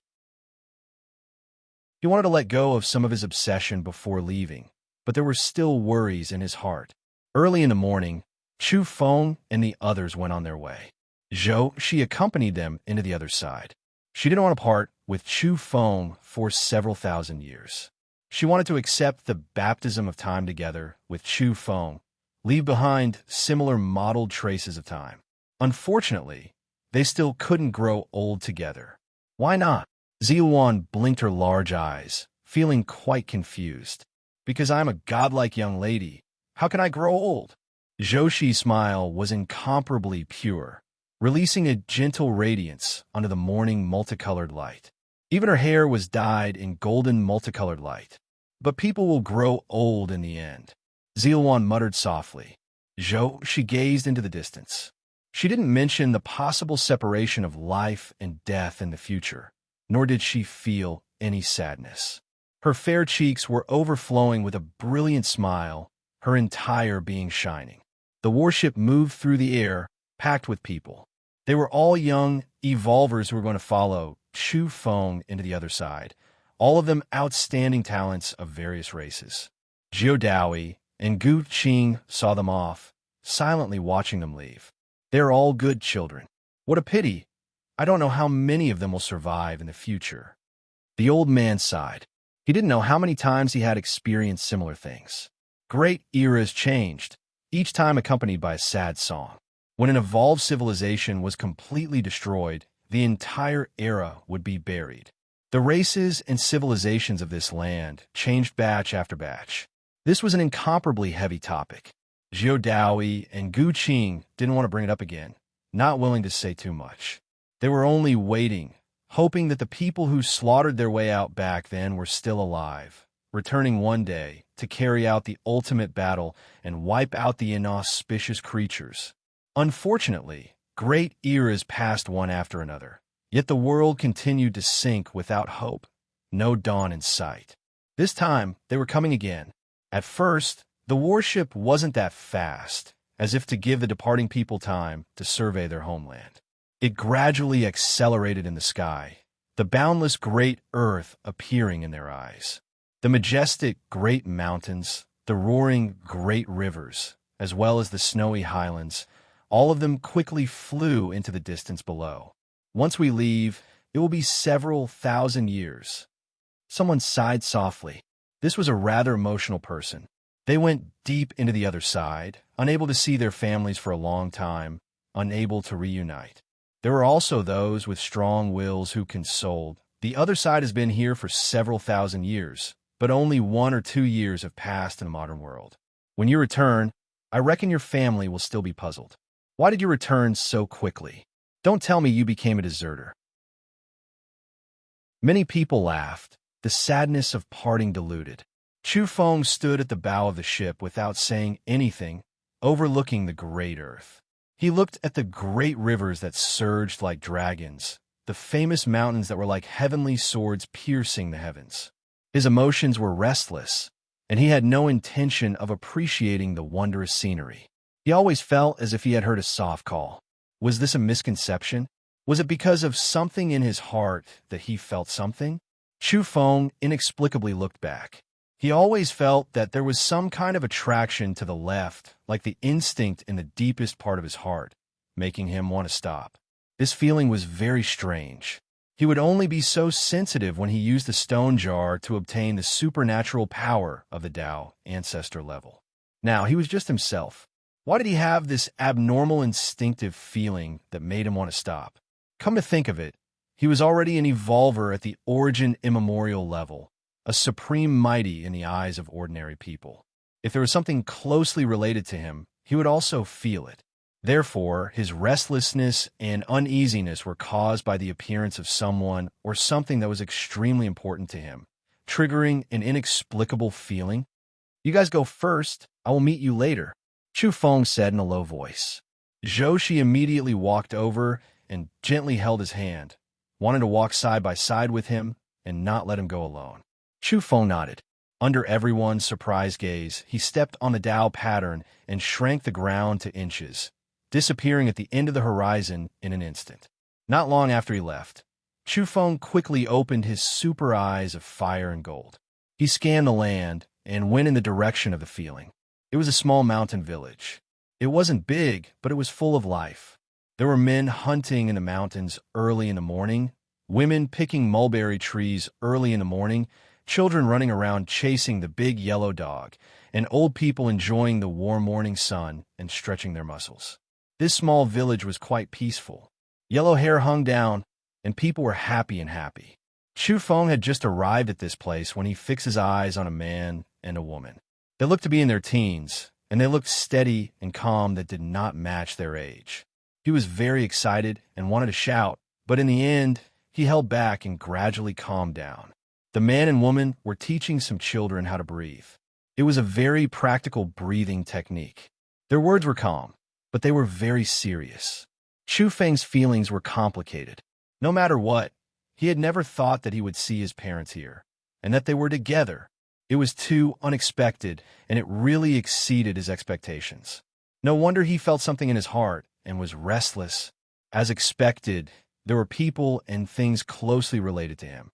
He wanted to let go of some of his obsession before leaving, but there were still worries in his heart. Early in the morning, Chu Feng and the others went on their way. She accompanied them into the other side. She didn't want to part with Chu Feng for several thousand years. She wanted to accept the baptism of time together with Chu Feng, leave behind similar mottled traces of time. Unfortunately, they still couldn't grow old together. Why not? Ziluan blinked her large eyes, feeling quite confused. Because I'm a godlike young lady, how can I grow old? Zhoushi's smile was incomparably pure, releasing a gentle radiance under the morning multicolored light. Even her hair was dyed in golden multicolored light. But people will grow old in the end. Ziluan muttered softly. She gazed into the distance. She didn't mention the possible separation of life and death in the future, nor did she feel any sadness. Her fair cheeks were overflowing with a brilliant smile, her entire being shining. The warship moved through the air, packed with people. They were all young evolvers who were going to follow Chu Feng into the other side, all of them outstanding talents of various races. Jiu Daoi and Gu Qing saw them off, silently watching them leave. They're all good children. What a pity. I don't know how many of them will survive in the future. The old man sighed. He didn't know how many times he had experienced similar things. Great eras changed, each time accompanied by a sad song. When an evolved civilization was completely destroyed, the entire era would be buried. The races and civilizations of this land changed batch after batch. This was an incomparably heavy topic. Jiu Daoi and Gu Qing didn't want to bring it up again, not willing to say too much. They were only waiting, hoping that the people who slaughtered their way out back then were still alive, returning one day to carry out the ultimate battle and wipe out the inauspicious creatures. Unfortunately, great eras passed one after another, yet the world continued to sink without hope, no dawn in sight. This time, they were coming again. At first, the warship wasn't that fast, as if to give the departing people time to survey their homeland. It gradually accelerated in the sky, the boundless great earth appearing in their eyes. The majestic great mountains, the roaring great rivers, as well as the snowy highlands, all of them quickly flew into the distance below. Once we leave, it will be several thousand years. Someone sighed softly. This was a rather emotional person. They went deep into the other side, unable to see their families for a long time, unable to reunite. There were also those with strong wills who consoled. The other side has been here for several thousand years, but only 1 or 2 years have passed in the modern world. When you return, I reckon your family will still be puzzled. Why did you return so quickly? Don't tell me you became a deserter. Many people laughed, the sadness of parting diluted. Chu Feng stood at the bow of the ship without saying anything, overlooking the great earth. He looked at the great rivers that surged like dragons, the famous mountains that were like heavenly swords piercing the heavens. His emotions were restless, and he had no intention of appreciating the wondrous scenery. He always felt as if he had heard a soft call. Was this a misconception? Was it because of something in his heart that he felt something? Chu Feng inexplicably looked back. He always felt that there was some kind of attraction to the left, like the instinct in the deepest part of his heart, making him want to stop. This feeling was very strange. He would only be so sensitive when he used the stone jar to obtain the supernatural power of the Tao ancestor level. Now, he was just himself. Why did he have this abnormal instinctive feeling that made him want to stop? Come to think of it, he was already an evolver at the origin immemorial level, a supreme mighty in the eyes of ordinary people. If there was something closely related to him, he would also feel it. Therefore, his restlessness and uneasiness were caused by the appearance of someone or something that was extremely important to him, triggering an inexplicable feeling. You guys go first. I will meet you later, Chu Feng said in a low voice. Zhoshi immediately walked over and gently held his hand, wanted to walk side by side with him and not let him go alone. Chu Feng nodded. Under everyone's surprised gaze, he stepped on the Tao pattern and shrank the ground to inches, disappearing at the end of the horizon in an instant. Not long after he left, Chu Feng quickly opened his super eyes of fire and gold. He scanned the land and went in the direction of the feeling. It was a small mountain village. It wasn't big, but it was full of life. There were men hunting in the mountains early in the morning, women picking mulberry trees early in the morning, children running around chasing the big yellow dog, and old people enjoying the warm morning sun and stretching their muscles. This small village was quite peaceful. Yellow hair hung down, and people were happy. Chu Feng had just arrived at this place when he fixed his eyes on a man and a woman. They looked to be in their teens, and they looked steady and calm that did not match their age. He was very excited and wanted to shout, but in the end, he held back and gradually calmed down. The man and woman were teaching some children how to breathe. It was a very practical breathing technique. Their words were calm, but they were very serious. Chu Feng's feelings were complicated. No matter what, he had never thought that he would see his parents here, and that they were together. It was too unexpected, and it really exceeded his expectations. No wonder he felt something in his heart and was restless. As expected, there were people and things closely related to him.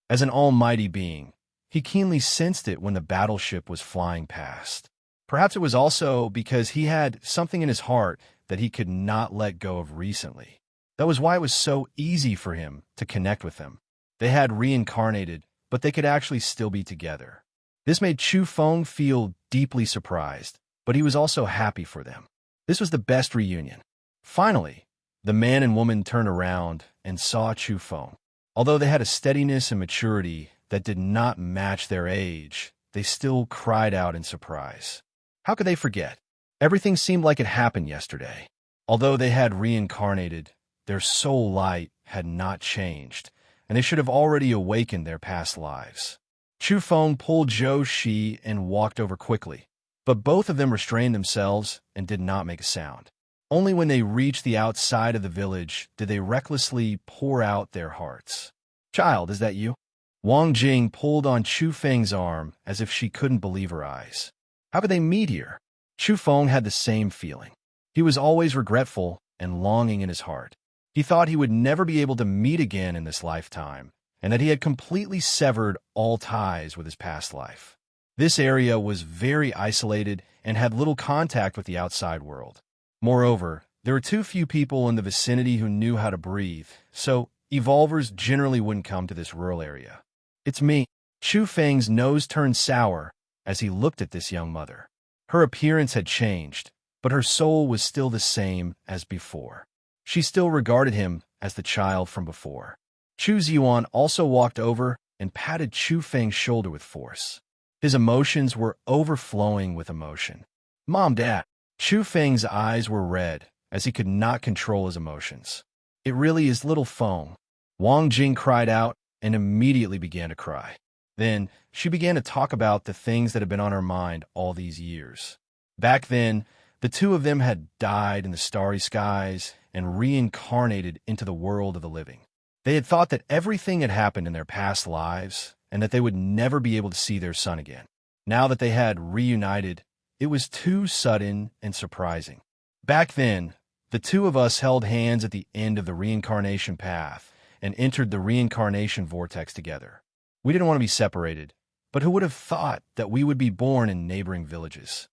As an almighty being, he keenly sensed it when the battleship was flying past. Perhaps it was also because he had something in his heart that he could not let go of recently. That was why it was so easy for him to connect with them. They had reincarnated, but they could actually still be together. This made Chu Feng feel deeply surprised, but he was also happy for them. This was the best reunion. Finally, the man and woman turned around and saw Chu Feng. Although they had a steadiness and maturity that did not match their age, they still cried out in surprise. How could they forget? Everything seemed like it happened yesterday. Although they had reincarnated, their soul light had not changed, and they should have already awakened their past lives. Chu Feng pulled Zhou Shi and walked over quickly, but both of them restrained themselves and did not make a sound. Only when they reached the outside of the village did they recklessly pour out their hearts. "Child, is that you?" Wang Jing pulled on Chu Feng's arm as if she couldn't believe her eyes. How could they meet here? Chu Feng had the same feeling. He was always regretful and longing in his heart. He thought he would never be able to meet again in this lifetime, and that he had completely severed all ties with his past life. This area was very isolated and had little contact with the outside world. Moreover, there were too few people in the vicinity who knew how to breathe, so evolvers generally wouldn't come to this rural area. "It's me." Chu Feng's nose turned sour as he looked at this young mother. Her appearance had changed, but her soul was still the same as before. She still regarded him as the child from before. Chu Ziyuan also walked over and patted Chu Feng's shoulder with force. His emotions were overflowing with emotion. "Mom, Dad." Chu Feng's eyes were red as he could not control his emotions. "It really is little Feng." Wang Jing cried out and immediately began to cry. Then she began to talk about the things that had been on her mind all these years. Back then, the two of them had died in the starry skies and reincarnated into the world of the living. They had thought that everything had happened in their past lives and that they would never be able to see their son again. Now that they had reunited, it was too sudden and surprising. Back then, the two of us held hands at the end of the reincarnation path and entered the reincarnation vortex together. We didn't want to be separated, but who would have thought that we would be born in neighboring villages?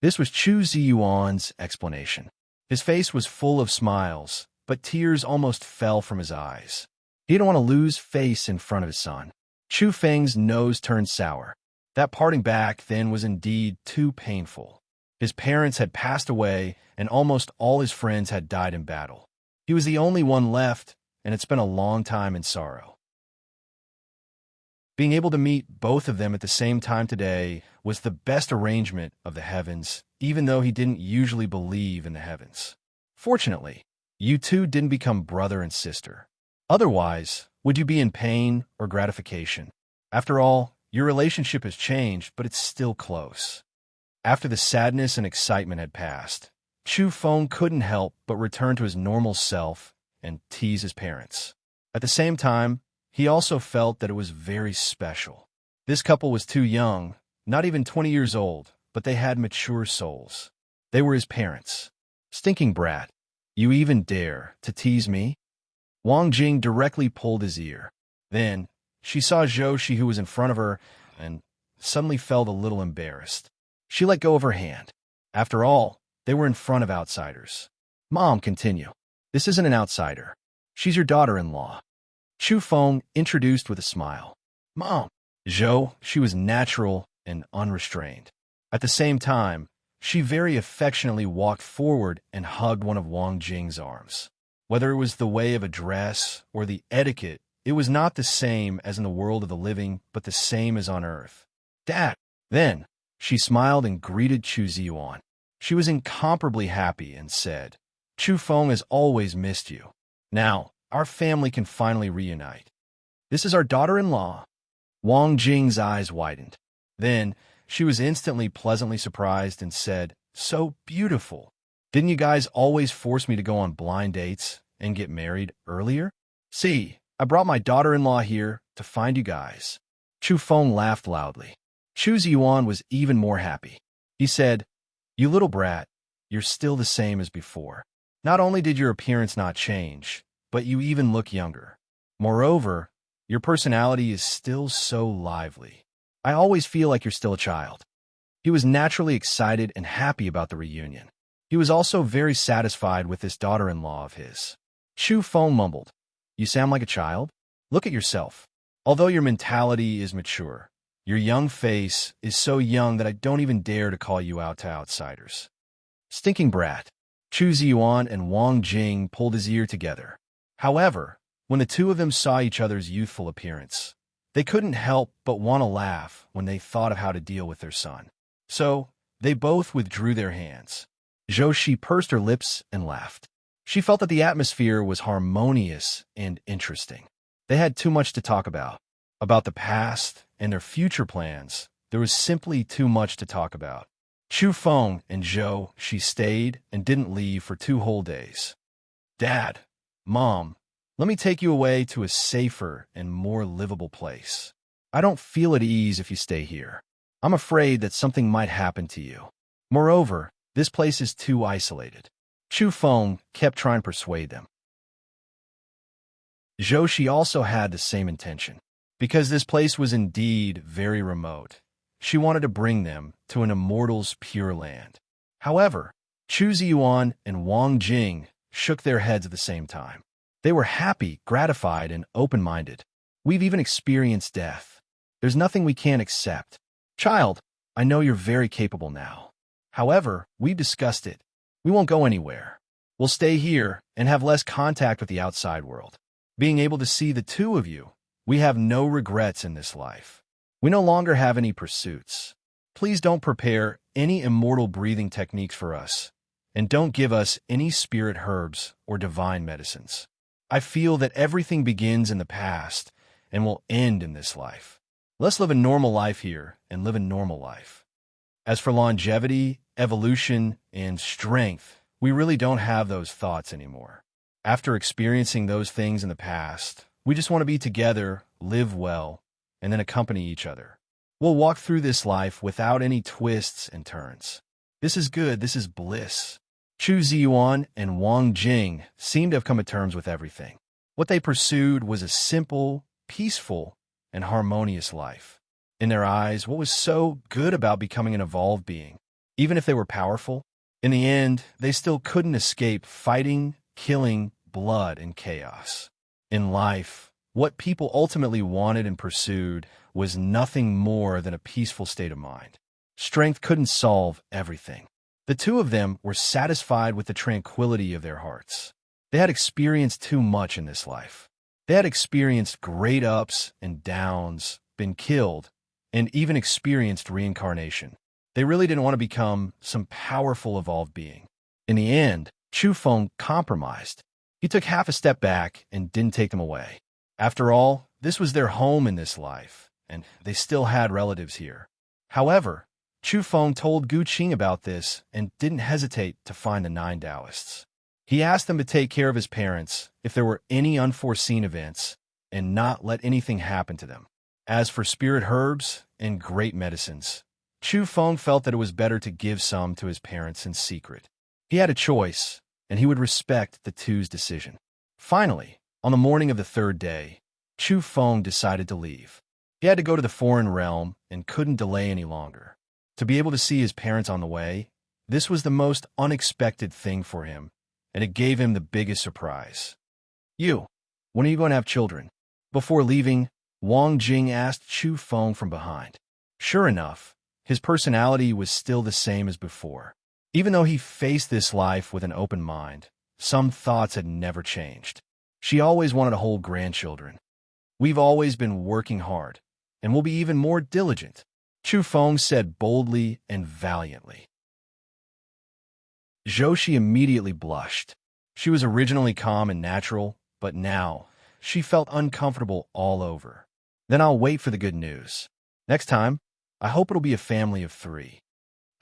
This was Chu Ziyuan's explanation. His face was full of smiles, but tears almost fell from his eyes. He didn't want to lose face in front of his son. Chu Feng's nose turned sour. That parting back then was indeed too painful. His parents had passed away, and almost all his friends had died in battle. He was the only one left, and had spent a long time in sorrow. Being able to meet both of them at the same time today was the best arrangement of the heavens, even though he didn't usually believe in the heavens. Fortunately, you two didn't become brother and sister. Otherwise, would you be in pain or gratification? After all, your relationship has changed, but it's still close. After the sadness and excitement had passed, Chu Feng couldn't help but return to his normal self and tease his parents. At the same time, he also felt that it was very special. This couple was too young, not even 20 years old, but they had mature souls. They were his parents. "Stinking brat, you even dare to tease me?" Wang Jing directly pulled his ear. Then, she saw Zhou, who was in front of her, and suddenly felt a little embarrassed. She let go of her hand. After all, they were in front of outsiders. Mom, continue. This isn't an outsider. She's your daughter-in-law. Chu Feng introduced with a smile. Mom. Zhou, she was natural and unrestrained. At the same time, she very affectionately walked forward and hugged one of Wang Jing's arms. Whether it was the way of a dress or the etiquette, it was not the same as in the world of the living, but the same as on Earth. Dad. Then, she smiled and greeted Chu Ziyuan. She was incomparably happy and said, Chu Feng has always missed you. Now, our family can finally reunite. This is our daughter-in-law. Wang Jing's eyes widened. Then, she was instantly pleasantly surprised and said, So beautiful. Didn't you guys always force me to go on blind dates and get married earlier? See, I brought my daughter-in-law here to find you guys. Chu Feng laughed loudly. Chu Ziyuan was even more happy. He said, You little brat, you're still the same as before. Not only did your appearance not change, but you even look younger. Moreover, your personality is still so lively. I always feel like you're still a child. He was naturally excited and happy about the reunion. He was also very satisfied with this daughter-in-law of his. Chu Feng mumbled, You sound like a child? Look at yourself. Although your mentality is mature, your young face is so young that I don't even dare to call you out to outsiders. Stinking brat. Chu Ziyuan and Wang Jing pulled his ear together. However, when the two of them saw each other's youthful appearance, they couldn't help but want to laugh when they thought of how to deal with their son. So, they both withdrew their hands. Zhou pursed her lips and laughed. She felt that the atmosphere was harmonious and interesting. They had too much to talk about. About the past and their future plans, there was simply too much to talk about. Chu Feng and Zhou, she stayed and didn't leave for 2 whole days. Dad, Mom, let me take you away to a safer and more livable place. I don't feel at ease if you stay here. I'm afraid that something might happen to you. Moreover, this place is too isolated. Chu Feng kept trying to persuade them. Zhou, she also had the same intention. Because this place was indeed very remote, she wanted to bring them to an immortal's pure land. However, Chu Ziyuan and Wang Jing shook their heads at the same time. They were happy, gratified, and open-minded. We've even experienced death. There's nothing we can't accept. Child, I know you're very capable now. However, we've discussed it. We won't go anywhere. We'll stay here and have less contact with the outside world. Being able to see the two of you, we have no regrets in this life. We no longer have any pursuits. Please don't prepare any immortal breathing techniques for us, and don't give us any spirit herbs or divine medicines. I feel that everything begins in the past and will end in this life. Let's live a normal life here and live a normal life. As for longevity, evolution, and strength, we really don't have those thoughts anymore. After experiencing those things in the past, we just want to be together, live well, and then accompany each other. We'll walk through this life without any twists and turns. This is good, this is bliss. Chu Ziyuan and Wang Jing seemed to have come to terms with everything. What they pursued was a simple, peaceful, and harmonious life. In their eyes, what was so good about becoming an evolved being? Even if they were powerful, in the end, they still couldn't escape fighting, killing, blood, and chaos. In life, what people ultimately wanted and pursued was nothing more than a peaceful state of mind. Strength couldn't solve everything. The two of them were satisfied with the tranquility of their hearts. They had experienced too much in this life. They had experienced great ups and downs, been killed, and even experienced reincarnation. They really didn't want to become some powerful evolved being. In the end, Chu Feng compromised. He took half a step back and didn't take them away. After all, this was their home in this life, and they still had relatives here. However, Chu Feng told Gu Qing about this and didn't hesitate to find the 9 Taoists. He asked them to take care of his parents if there were any unforeseen events and not let anything happen to them. As for spirit herbs and great medicines, Chu Feng felt that it was better to give some to his parents in secret. He had a choice, and he would respect the two's decision. Finally, On the morning of the third day, Chu Feng decided to leave. He had to go to the foreign realm and couldn't delay any longer. To be able to see his parents on the way, this was the most unexpected thing for him, and it gave him the biggest surprise. You, when are you going to have children? Before leaving, Wang Jing asked Chu Feng from behind. Sure enough, his personality was still the same as before. Even though he faced this life with an open mind, some thoughts had never changed. She always wanted to hold grandchildren. We've always been working hard, and we'll be even more diligent, Chu Feng said boldly and valiantly. Zhou immediately blushed. She was originally calm and natural, but now she felt uncomfortable all over. Then I'll wait for the good news. Next time, I hope it'll be a family of 3.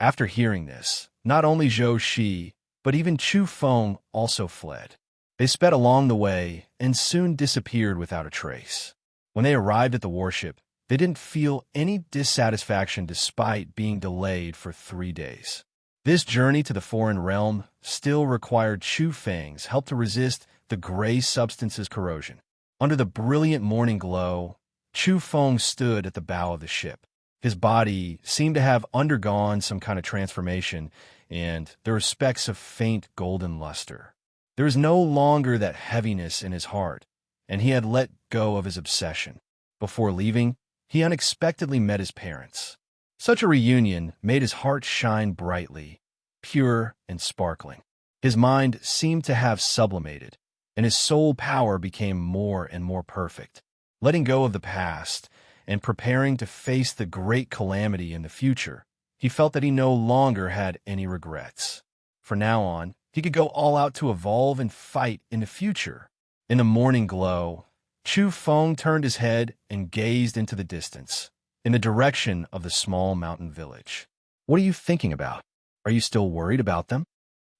After hearing this, not only Zhou, but even Chu Feng also fled. They sped along the way and soon disappeared without a trace. When they arrived at the warship, they didn't feel any dissatisfaction despite being delayed for 3 days. This journey to the foreign realm still required Chu Feng's help to resist the gray substance's corrosion. Under the brilliant morning glow, Chu Feng stood at the bow of the ship. His body seemed to have undergone some kind of transformation, and there were specks of faint golden luster. There was no longer that heaviness in his heart, and he had let go of his obsession. Before leaving, he unexpectedly met his parents. Such a reunion made his heart shine brightly, pure and sparkling. His mind seemed to have sublimated, and his soul power became more and more perfect. Letting go of the past and preparing to face the great calamity in the future, he felt that he no longer had any regrets. From now on, he could go all out to evolve and fight in the future. In the morning glow, Chu Feng turned his head and gazed into the distance, in the direction of the small mountain village. What are you thinking about? Are you still worried about them?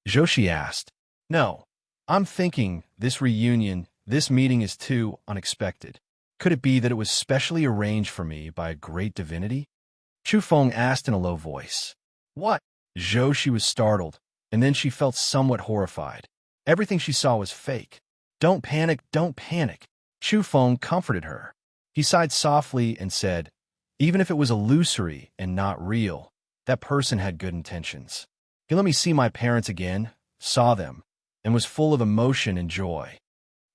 Zhou asked. No, I'm thinking this reunion, this meeting is too unexpected. Could it be that it was specially arranged for me by a great divinity? Chu Feng asked in a low voice. What? Zhou was startled, and then she felt somewhat horrified. Everything she saw was fake. Don't panic, don't panic. Chu Feng comforted her. He sighed softly and said, even if it was illusory and not real, that person had good intentions. He let me see my parents again, saw them, and was full of emotion and joy.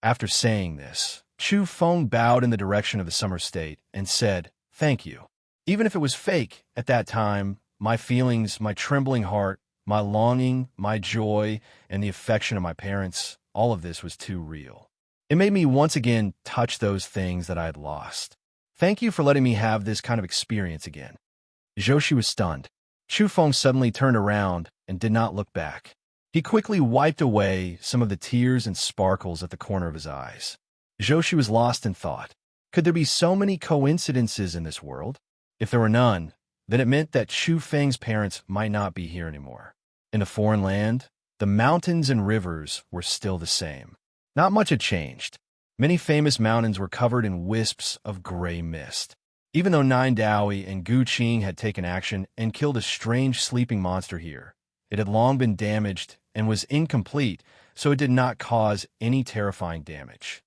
After saying this, Chu Feng bowed in the direction of the summer state and said, thank you. Even if it was fake, at that time, my feelings, my trembling heart, my longing, my joy, and the affection of my parents, all of this was too real. It made me once again touch those things that I had lost. Thank you for letting me have this kind of experience again. Zhou was stunned. Chu Feng suddenly turned around and did not look back. He quickly wiped away some of the tears and sparkles at the corner of his eyes. Zhou was lost in thought. Could there be so many coincidences in this world? If there were none, then it meant that Chu Feng's parents might not be here anymore. In the foreign land, the mountains and rivers were still the same. Not much had changed. Many famous mountains were covered in wisps of gray mist. Even though Nine Dowie and Gu Qing had taken action and killed a strange sleeping monster here, it had long been damaged and was incomplete, so it did not cause any terrifying damage.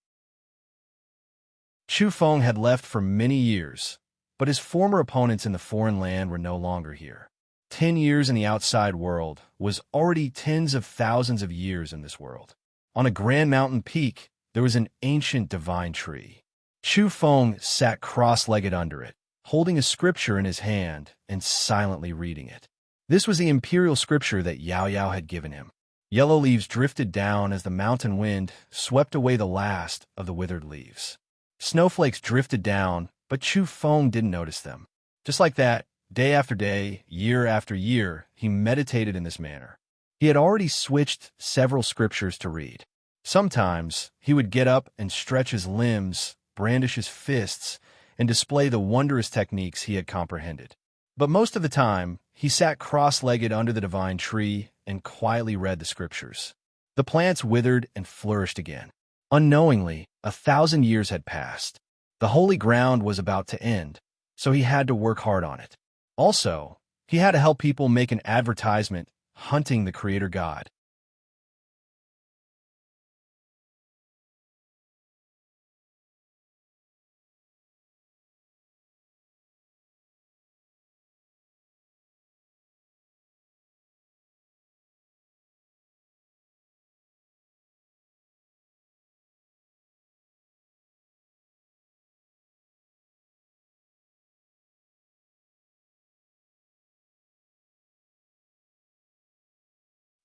Chu Feng had left for many years, but his former opponents in the foreign land were no longer here. 10 years in the outside world was already tens of thousands of years in this world. On a grand mountain peak, there was an ancient divine tree. Chu Feng sat cross-legged under it, holding a scripture in his hand and silently reading it. This was the imperial scripture that Yao Yao had given him. Yellow leaves drifted down as the mountain wind swept away the last of the withered leaves. Snowflakes drifted down, but Chu Feng didn't notice them. Just like that, day after day, year after year, he meditated in this manner. He had already switched several scriptures to read. Sometimes he would get up and stretch his limbs, brandish his fists, and display the wondrous techniques he had comprehended. But most of the time, he sat cross-legged under the divine tree and quietly read the scriptures. The plants withered and flourished again. Unknowingly, 1,000 years had passed. The holy ground was about to end, so he had to work hard on it. Also, he had to help people make an advertisement hunting the Creator God.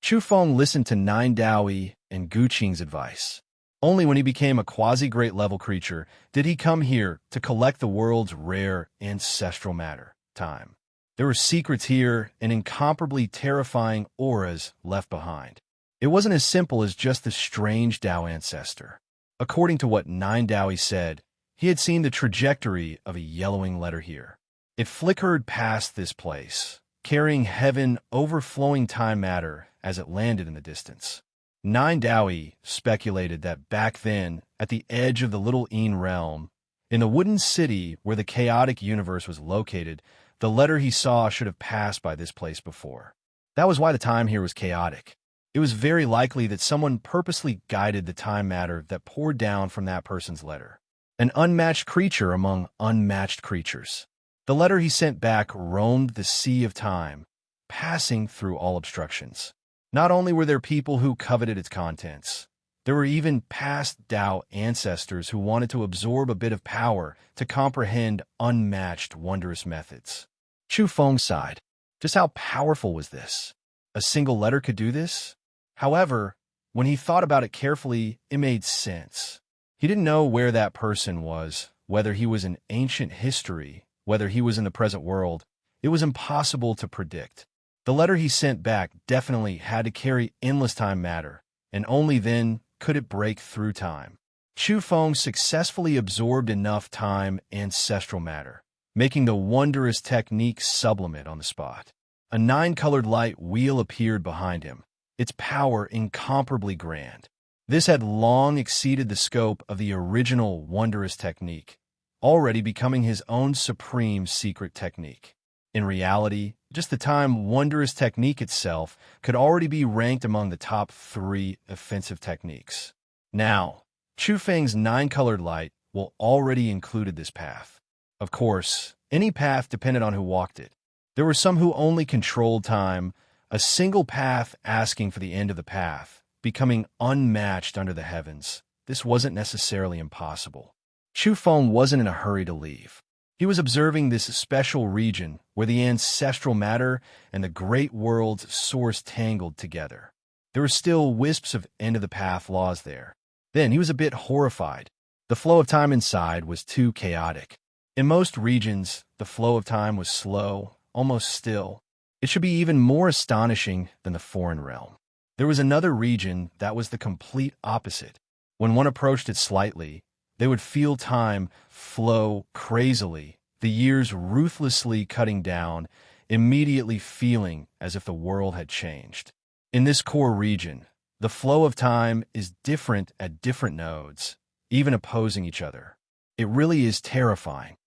Chu Feng listened to Nine Daoi and Gu Qing's advice. Only when he became a quasi-great level creature did he come here to collect the world's rare ancestral matter, time. There were secrets here and incomparably terrifying auras left behind. It wasn't as simple as just the strange Dao ancestor. According to what Nine Daoi said, he had seen the trajectory of a yellowing letter here. It flickered past this place, carrying heaven overflowing time matter as it landed in the distance. Nine Daoi speculated that back then, at the edge of the Little Een realm, in the wooden city where the chaotic universe was located, the letter he saw should have passed by this place before. That was why the time here was chaotic. It was very likely that someone purposely guided the time matter that poured down from that person's letter. An unmatched creature among unmatched creatures. The letter he sent back roamed the sea of time, passing through all obstructions. Not only were there people who coveted its contents, there were even past Dao ancestors who wanted to absorb a bit of power to comprehend unmatched, wondrous methods. Chu Feng sighed. Just how powerful was this? A single letter could do this? However, when he thought about it carefully, it made sense. He didn't know where that person was, whether he was in ancient history, whether he was in the present world. It was impossible to predict. The letter he sent back definitely had to carry endless time matter, and only then could it break through time. Chu Feng successfully absorbed enough time ancestral matter, making the wondrous technique sublimate on the spot. A nine-colored light wheel appeared behind him, its power incomparably grand. This had long exceeded the scope of the original wondrous technique, already becoming his own supreme secret technique. In reality, just the time wondrous technique itself could already be ranked among the top 3 offensive techniques. Now, Chu Feng's nine-colored light will already included this path. Of course, any path depended on who walked it. There were some who only controlled time, a single path asking for the end of the path, becoming unmatched under the heavens. This wasn't necessarily impossible. Chu Feng wasn't in a hurry to leave. He was observing this special region where the ancestral matter and the great world's source tangled together. There were still wisps of end-of-the-path laws there. Then he was a bit horrified. The flow of time inside was too chaotic. In most regions, the flow of time was slow, almost still. It should be even more astonishing than the foreign realm. There was another region that was the complete opposite. When one approached it slightly, they would feel time flow crazily, the years ruthlessly cutting down, immediately feeling as if the world had changed. In this core region, the flow of time is different at different nodes, even opposing each other. It really is terrifying.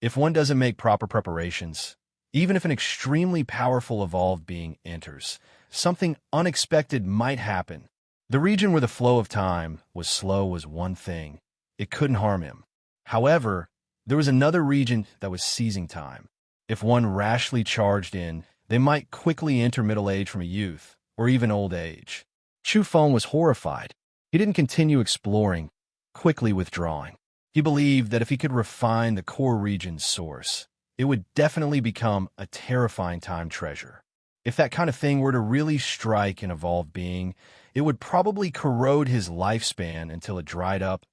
If one doesn't make proper preparations, even if an extremely powerful evolved being enters, something unexpected might happen. The region where the flow of time was slow was one thing. It couldn't harm him. However, there was another region that was seizing time. If one rashly charged in, they might quickly enter middle age from a youth, or even old age. Chu Feng was horrified. He didn't continue exploring, quickly withdrawing. He believed that if he could refine the core region's source, it would definitely become a terrifying time treasure. If that kind of thing were to really strike an evolved being, it would probably corrode his lifespan until it dried up,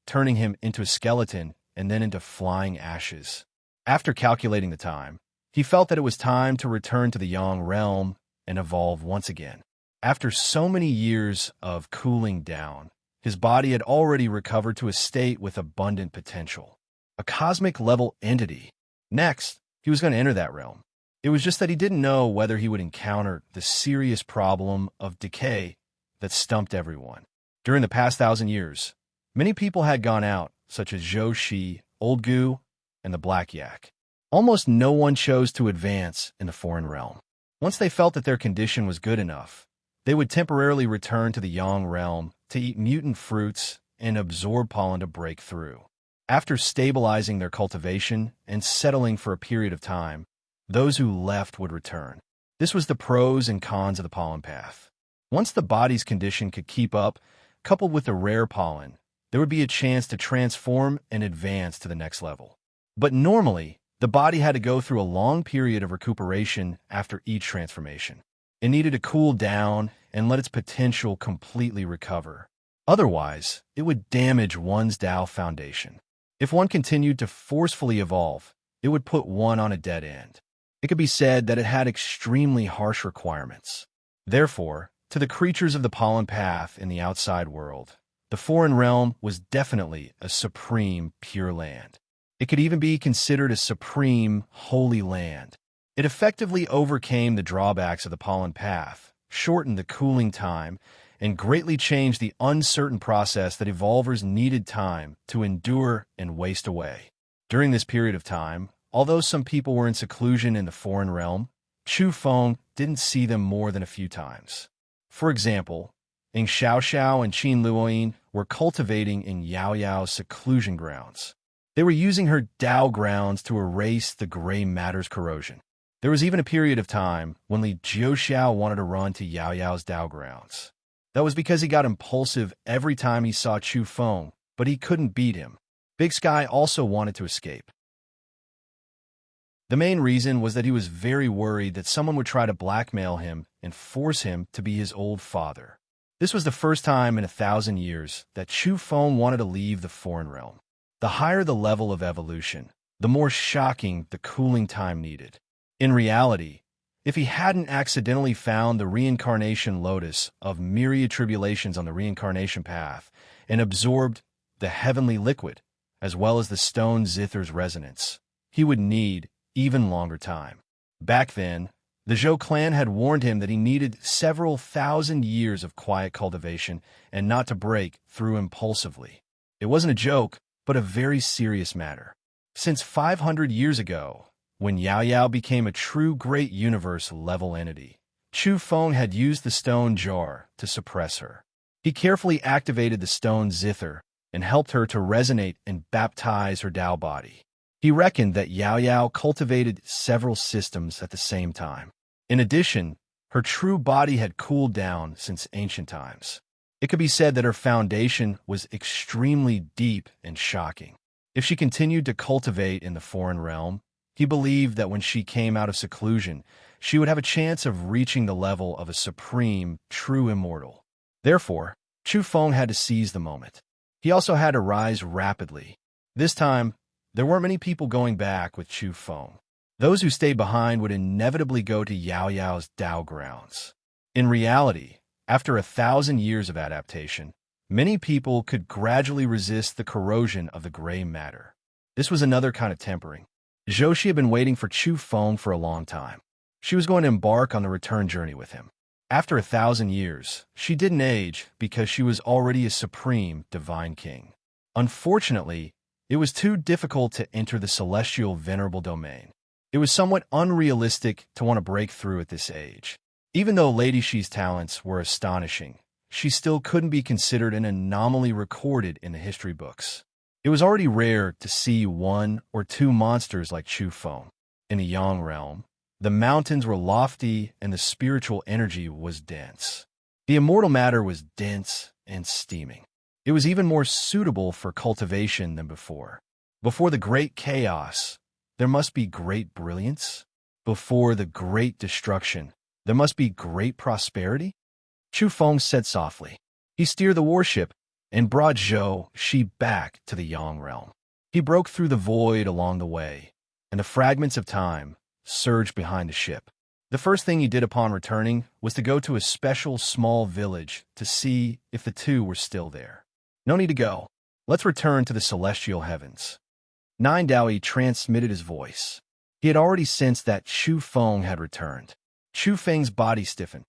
turning him into a skeleton and then into flying ashes. After calculating the time, he felt that it was time to return to the Yang realm and evolve once again. After so many years of cooling down, his body had already recovered to a state with abundant potential. A cosmic-level entity. Next, he was going to enter that realm. It was just that he didn't know whether he would encounter the serious problem of decay that stumped everyone. During the past 1,000 years, many people had gone out, such as Zhou Shi, Old Gu, and the Black Yak. Almost no one chose to advance in the foreign realm. Once they felt that their condition was good enough, they would temporarily return to the Yang realm to eat mutant fruits and absorb pollen to break through. After stabilizing their cultivation and settling for a period of time, those who left would return. This was the pros and cons of the pollen path. Once the body's condition could keep up, coupled with the rare pollen, there would be a chance to transform and advance to the next level. But normally, The body had to go through a long period of recuperation after each transformation. It needed to cool down and let its potential completely recover. Otherwise, it would damage one's Tao foundation. If one continued to forcefully evolve, it would put one on a dead end. It could be said that it had extremely harsh requirements. Therefore, to the creatures of the pollen path in the outside world, the foreign realm was definitely a supreme, pure land. It could even be considered a supreme, holy land. It effectively overcame the drawbacks of the pollen path, shortened the cooling time, and greatly changed the uncertain process that evolvers needed time to endure and waste away. During this period of time, although some people were in seclusion in the foreign realm, Chu Feng didn't see them more than a few times. For example, Ing Xiaoxiao and Qin Luoyin were cultivating in Yao Yao's seclusion grounds. They were using her Tao grounds to erase the gray matter's corrosion. There was even a period of time when Li Jiuxiao wanted to run to Yao Yao's Tao grounds. That was because he got impulsive every time he saw Chu Feng, but he couldn't beat him. Big Sky also wanted to escape. The main reason was that he was very worried that someone would try to blackmail him and force him to be his old father. This was the first time in 1,000 years that Chu Feng wanted to leave the foreign realm. The higher the level of evolution, the more shocking the cooling time needed. In reality, if he hadn't accidentally found the reincarnation lotus of myriad tribulations on the reincarnation path and absorbed the heavenly liquid, as well as the stone zither's resonance, he would need even longer time. Back then, the Zhou clan had warned him that he needed several thousand years of quiet cultivation and not to break through impulsively. It wasn't a joke, but a very serious matter. Since 500 years ago, when Yao Yao became a true great universe-level entity, Chu Feng had used the stone jar to suppress her. He carefully activated the stone zither and helped her to resonate and baptize her Tao body. He reckoned that Yao Yao cultivated several systems at the same time. In addition, her true body had cooled down since ancient times. It could be said that her foundation was extremely deep and shocking. If she continued to cultivate in the foreign realm, he believed that when she came out of seclusion, she would have a chance of reaching the level of a supreme, true immortal. Therefore, Chu Feng had to seize the moment. He also had to rise rapidly. This time, there weren't many people going back with Chu Feng. Those who stayed behind would inevitably go to Yao Yao's Tao grounds. In reality, after 1,000 years of adaptation, many people could gradually resist the corrosion of the gray matter. This was another kind of tempering. Zhou had been waiting for Chu Feng for a long time. She was going to embark on the return journey with him. After 1,000 years, she didn't age because she was already a supreme divine king. Unfortunately, it was too difficult to enter the celestial venerable domain. It was somewhat unrealistic to want to break through at this age. Even though Lady Shi's talents were astonishing, she still couldn't be considered an anomaly recorded in the history books. It was already rare to see one or two monsters like Chu Feng. In the Yang realm, the mountains were lofty and the spiritual energy was dense. The immortal matter was dense and steaming. It was even more suitable for cultivation than before. Before the great chaos, there must be great brilliance. Before the great destruction, there must be great prosperity. Chu Feng said softly. He steered the warship and brought Zhou Shi back to the Yang realm. He broke through the void along the way, and the fragments of time surged behind the ship. The first thing he did upon returning was to go to a special small village to see if the two were still there. No need to go. Let's return to the celestial heavens. Nine Daoi transmitted his voice. He had already sensed that Chu Feng had returned. Chu Feng's body stiffened.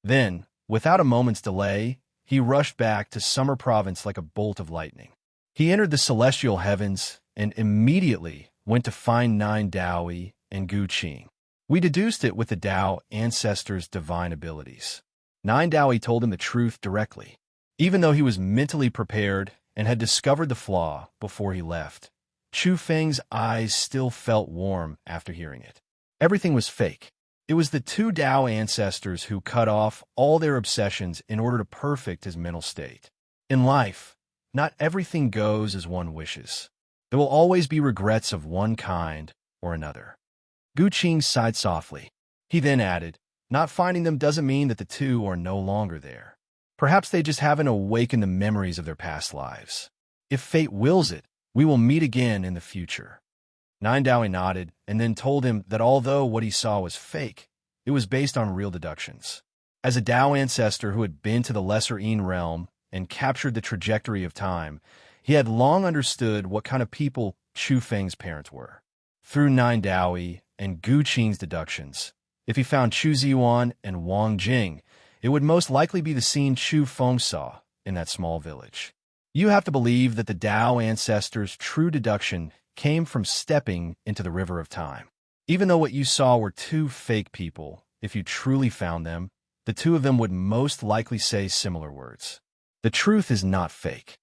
Then, without a moment's delay, he rushed back to Summer Province like a bolt of lightning. He entered the celestial heavens and immediately went to find Nine Daoi and Gu Qing. We deduced it with the Tao ancestors' divine abilities. Nine Daoi told him the truth directly. Even though he was mentally prepared and had discovered the flaw before he left, Chu Feng's eyes still felt warm after hearing it. Everything was fake. It was the two Tao ancestors who cut off all their obsessions in order to perfect his mental state. In life, not everything goes as one wishes. There will always be regrets of one kind or another. Gu Qing sighed softly. He then added, not finding them doesn't mean that the two are no longer there. Perhaps they just haven't awakened the memories of their past lives. If fate wills it, we will meet again in the future. Nine Dowie nodded and then told him that although what he saw was fake, it was based on real deductions. As a Dao ancestor who had been to the Lesser Een realm and captured the trajectory of time, he had long understood what kind of people Chu Feng's parents were. Through Nine Dowie and Gu Qing's deductions, if he found Chu Ziyuan and Wang Jing, it would most likely be the scene Chu Feng saw in that small village. You have to believe that the Dao ancestors' true deduction came from stepping into the river of time. Even though what you saw were two fake people, if you truly found them, the two of them would most likely say similar words. The truth is not fake.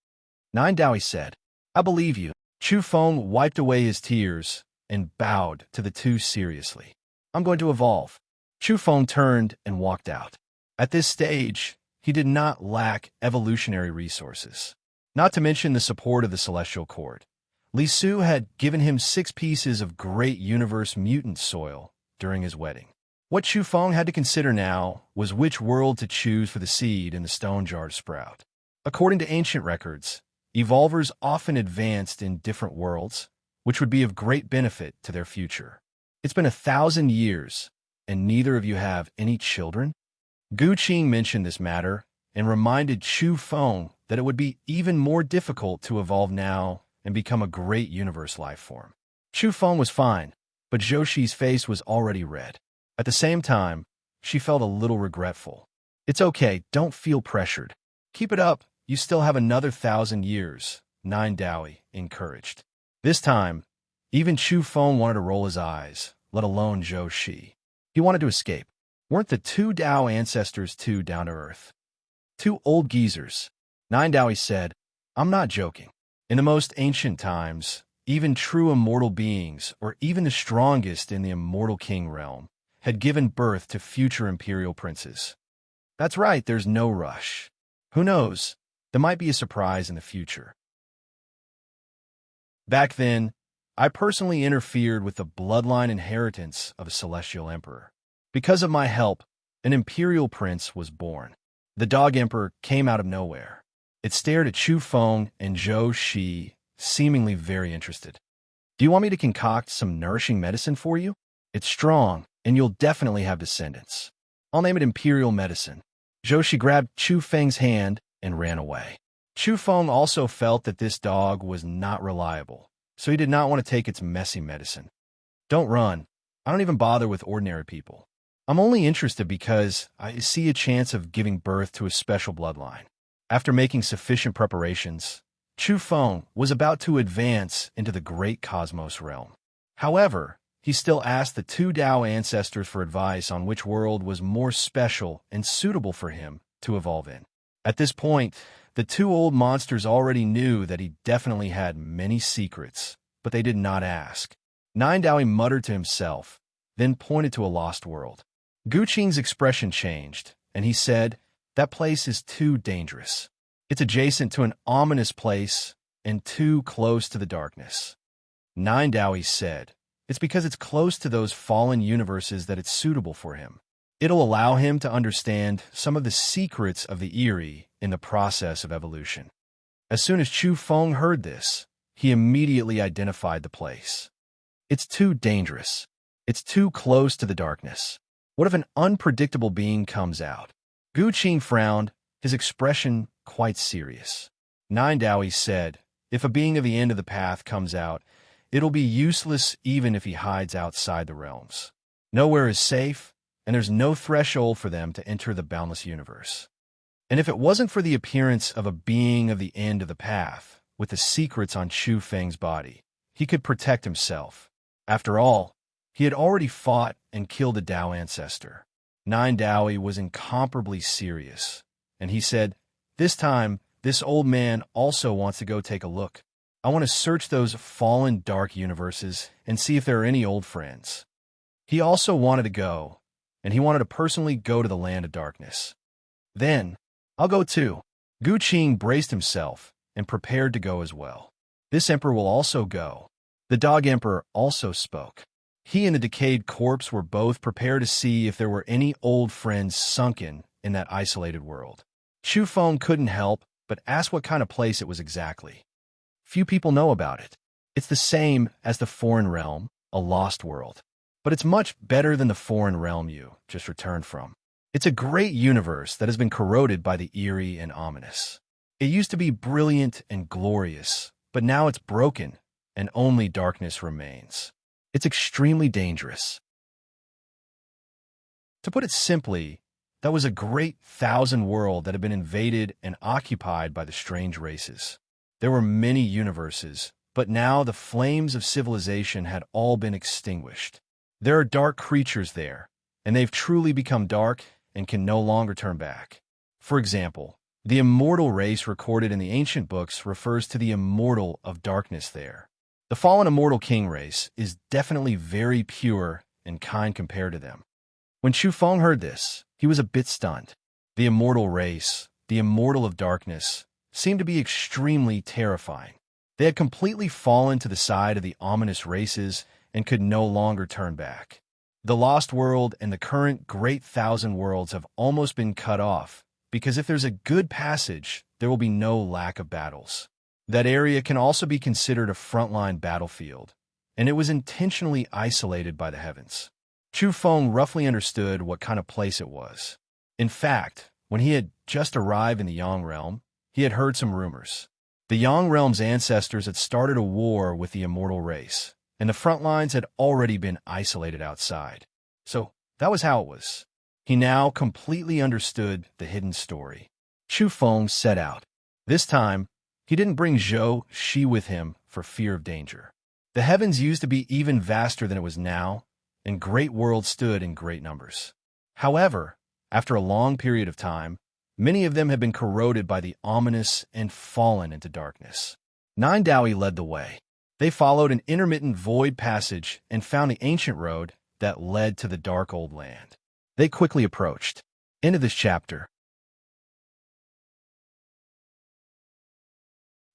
Nine Dowie said, I believe you. Chu Feng wiped away his tears and bowed to the two seriously. I'm going to evolve. Chu Feng turned and walked out. At this stage, he did not lack evolutionary resources. Not to mention the support of the Celestial Court. Li Su had given him 6 pieces of great universe mutant soil during his wedding. What Chu Feng had to consider now was which world to choose for the seed in the stone jar to sprout. According to ancient records, evolvers often advanced in different worlds, which would be of great benefit to their future. It's been 1,000 years, and neither of you have any children? Gu Qing mentioned this matter and reminded Chu Feng that it would be even more difficult to evolve now and become a great universe life form. Chu Feng was fine, but Zhou Shi's face was already red. At the same time, she felt a little regretful. It's okay, don't feel pressured. Keep it up, you still have another 1,000 years, Nine Dowie encouraged. This time, even Chu Feng wanted to roll his eyes, let alone Zhou Shi. He wanted to escape. Weren't the two Dao ancestors too down to earth? Two old geezers. Nine Dowie said, I'm not joking. In the most ancient times, even true immortal beings, or even the strongest in the immortal king realm, had given birth to future imperial princes. That's right, there's no rush. Who knows? There might be a surprise in the future. Back then, I personally interfered with the bloodline inheritance of a celestial emperor. Because of my help, an imperial prince was born. The dog emperor came out of nowhere. It stared at Chu Feng and Zhou Shi, seemingly very interested. Do you want me to concoct some nourishing medicine for you? It's strong, and you'll definitely have descendants. I'll name it Imperial Medicine. Zhou Shi grabbed Chu Feng's hand and ran away. Chu Feng also felt that this dog was not reliable, so he did not want to take its messy medicine. Don't run. I don't even bother with ordinary people. I'm only interested because I see a chance of giving birth to a special bloodline. After making sufficient preparations, Chu Feng was about to advance into the great cosmos realm. However, he still asked the two Dao ancestors for advice on which world was more special and suitable for him to evolve in. At this point, the two old monsters already knew that he definitely had many secrets, but they did not ask. Nine Dowie muttered to himself, then pointed to a lost world. Gu Qing's expression changed, and he said, that place is too dangerous. It's adjacent to an ominous place and too close to the darkness. Nine Dowie said, it's because it's close to those fallen universes that it's suitable for him. It'll allow him to understand some of the secrets of the Eerie in the process of evolution. As soon as Chu Feng heard this, he immediately identified the place. It's too dangerous. It's too close to the darkness. What if an unpredictable being comes out? Gu Qing frowned, his expression quite serious. Nine Dowie said, if a being of the end of the path comes out, it'll be useless even if he hides outside the realms. Nowhere is safe, and there's no threshold for them to enter the boundless universe. And if it wasn't for the appearance of a being of the end of the path, with the secrets on Chu Feng's body, he could protect himself. After all, he had already fought and killed a Dao ancestor. Nine Dowie was incomparably serious, and he said, this time, this old man also wants to go take a look. I want to search those fallen dark universes and see if there are any old friends. He also wanted to go, and he wanted to personally go to the land of darkness. Then, I'll go too. Gu Qing braced himself and prepared to go as well. This emperor will also go. The dog emperor also spoke. He and the decayed corpse were both prepared to see if there were any old friends sunken in that isolated world. Chu Feng couldn't help but ask what kind of place it was exactly. Few people know about it. It's the same as the foreign realm, a lost world. But it's much better than the foreign realm you just returned from. It's a great universe that has been corroded by the eerie and ominous. It used to be brilliant and glorious, but now it's broken, and only darkness remains. It's extremely dangerous. To put it simply, that was a great thousand world that had been invaded and occupied by the strange races. There were many universes, but now the flames of civilization had all been extinguished. There are dark creatures there, and they've truly become dark and can no longer turn back. For example, the immortal race recorded in the ancient books refers to the immortal of darkness there. The fallen immortal king race is definitely very pure and kind compared to them. When Chu Feng heard this, he was a bit stunned. The immortal race, the immortal of darkness, seemed to be extremely terrifying. They had completely fallen to the side of the ominous races and could no longer turn back. The Lost World and the current Great Thousand Worlds have almost been cut off, because if there's a good passage, there will be no lack of battles. That area can also be considered a frontline battlefield, and it was intentionally isolated by the heavens. Chu Feng roughly understood what kind of place it was. In fact, when he had just arrived in the Yang realm, he had heard some rumors. The Yang realm's ancestors had started a war with the immortal race, and the front lines had already been isolated outside. So that was how it was. He now completely understood the hidden story. Chu Feng set out. This time, he didn't bring Zhou Shi with him for fear of danger. The heavens used to be even vaster than it was now, and great worlds stood in great numbers. However, after a long period of time, many of them had been corroded by the ominous and fallen into darkness. Nine Daoi led the way. They followed an intermittent void passage and found the ancient road that led to the dark old land. They quickly approached. End of this chapter.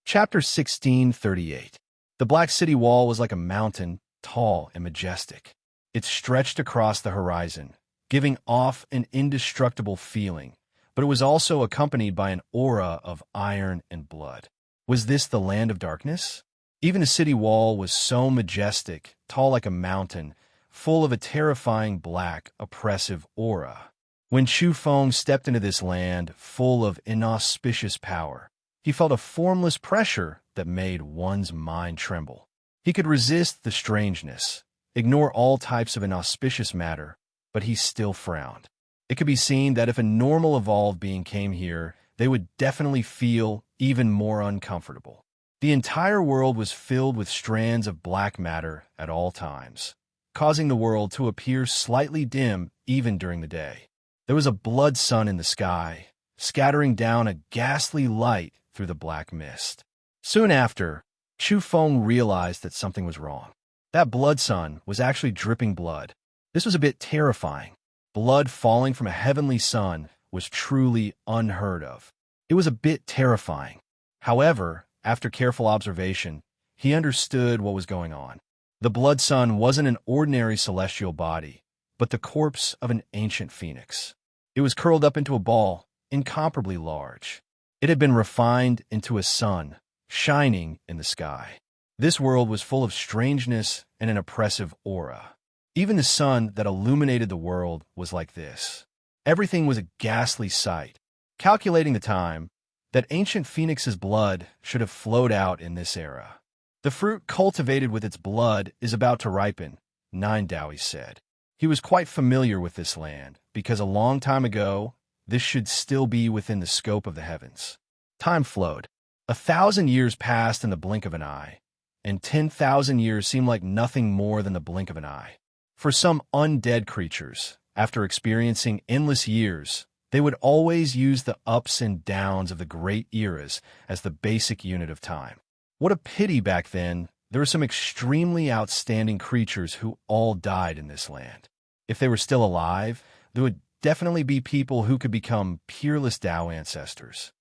Chapter 1638. The Black City Wall was like a mountain, tall and majestic. It stretched across the horizon, giving off an indestructible feeling, but it was also accompanied by an aura of iron and blood. Was this the land of darkness? Even the city wall was so majestic, tall like a mountain, full of a terrifying black, oppressive aura. When Chu Feng stepped into this land full of inauspicious power, he felt a formless pressure that made one's mind tremble. He could resist the strangeness, ignore all types of inauspicious matter, but he still frowned. It could be seen that if a normal evolved being came here, they would definitely feel even more uncomfortable. The entire world was filled with strands of black matter at all times, causing the world to appear slightly dim even during the day. There was a blood sun in the sky, scattering down a ghastly light through the black mist. Soon after, Chu Feng realized that something was wrong. That blood sun was actually dripping blood. This was a bit terrifying. Blood falling from a heavenly sun was truly unheard of. It was a bit terrifying. However, after careful observation, he understood what was going on. The blood sun wasn't an ordinary celestial body, but the corpse of an ancient phoenix. It was curled up into a ball, incomparably large. It had been refined into a sun, shining in the sky. This world was full of strangeness and an oppressive aura. Even the sun that illuminated the world was like this. Everything was a ghastly sight. Calculating the time, that ancient phoenix's blood should have flowed out in this era. The fruit cultivated with its blood is about to ripen, Nine Daoi said. He was quite familiar with this land, because a long time ago, this should still be within the scope of the heavens. Time flowed. 1,000 years passed in the blink of an eye, and 10,000 years seemed like nothing more than the blink of an eye. For some undead creatures, after experiencing endless years, they would always use the ups and downs of the great eras as the basic unit of time. What a pity back then, there were some extremely outstanding creatures who all died in this land. If they were still alive, there would definitely be people who could become peerless Dao ancestors.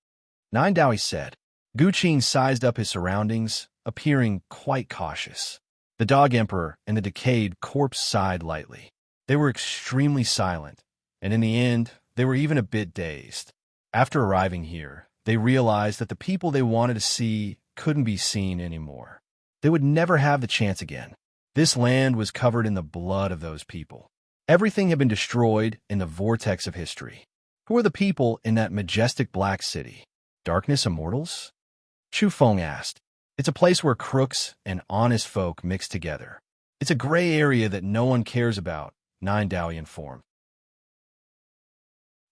Nine Daoi said. Gu Qin sized up his surroundings, appearing quite cautious. The Dog Emperor and the decayed corpse sighed lightly. They were extremely silent, and in the end, they were even a bit dazed. After arriving here, they realized that the people they wanted to see couldn't be seen anymore. They would never have the chance again. This land was covered in the blood of those people. Everything had been destroyed in the vortex of history. Who are the people in that majestic black city? Darkness immortals? Chu Feng asked. It's a place where crooks and honest folk mix together. It's a gray area that no one cares about, Nine Dao informed.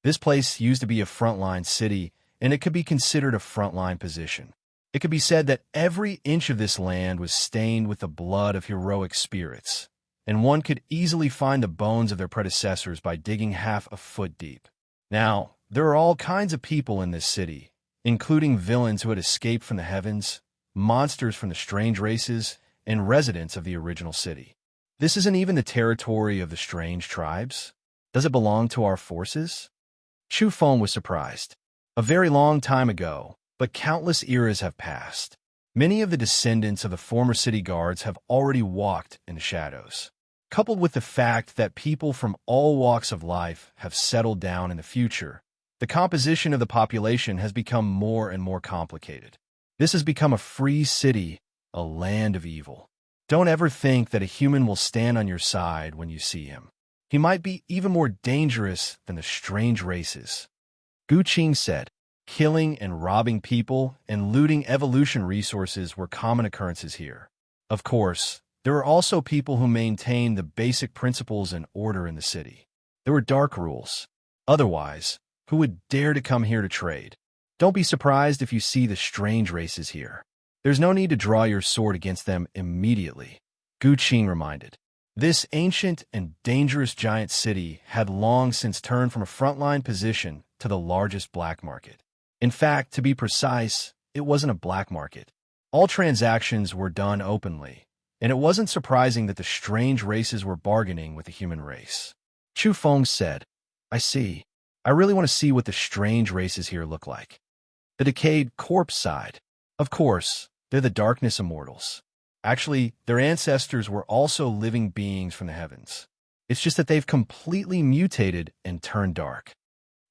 This place used to be a frontline city, and it could be considered a frontline position. It could be said that every inch of this land was stained with the blood of heroic spirits, and one could easily find the bones of their predecessors by digging half a foot deep. Now, there are all kinds of people in this city, including villains who had escaped from the heavens, monsters from the strange races, and residents of the original city. This isn't even the territory of the strange tribes. Does it belong to our forces? Chu Feng was surprised. A very long time ago, but countless eras have passed. Many of the descendants of the former city guards have already walked in the shadows. Coupled with the fact that people from all walks of life have settled down in the future, the composition of the population has become more and more complicated. This has become a free city, a land of evil. Don't ever think that a human will stand on your side when you see him. He might be even more dangerous than the strange races. Gu Qing said, killing and robbing people and looting evolution resources were common occurrences here. Of course, there were also people who maintained the basic principles and order in the city. There were dark rules. Otherwise, who would dare to come here to trade? Don't be surprised if you see the strange races here. There's no need to draw your sword against them immediately, Gu Qing reminded. This ancient and dangerous giant city had long since turned from a frontline position to the largest black market. In fact, to be precise, it wasn't a black market. All transactions were done openly, and it wasn't surprising that the strange races were bargaining with the human race. Chu Feng said, I see. I really want to see what the strange races here look like. The decayed corpse sighed. Of course, they're the darkness immortals. Actually, their ancestors were also living beings from the heavens. It's just that they've completely mutated and turned dark.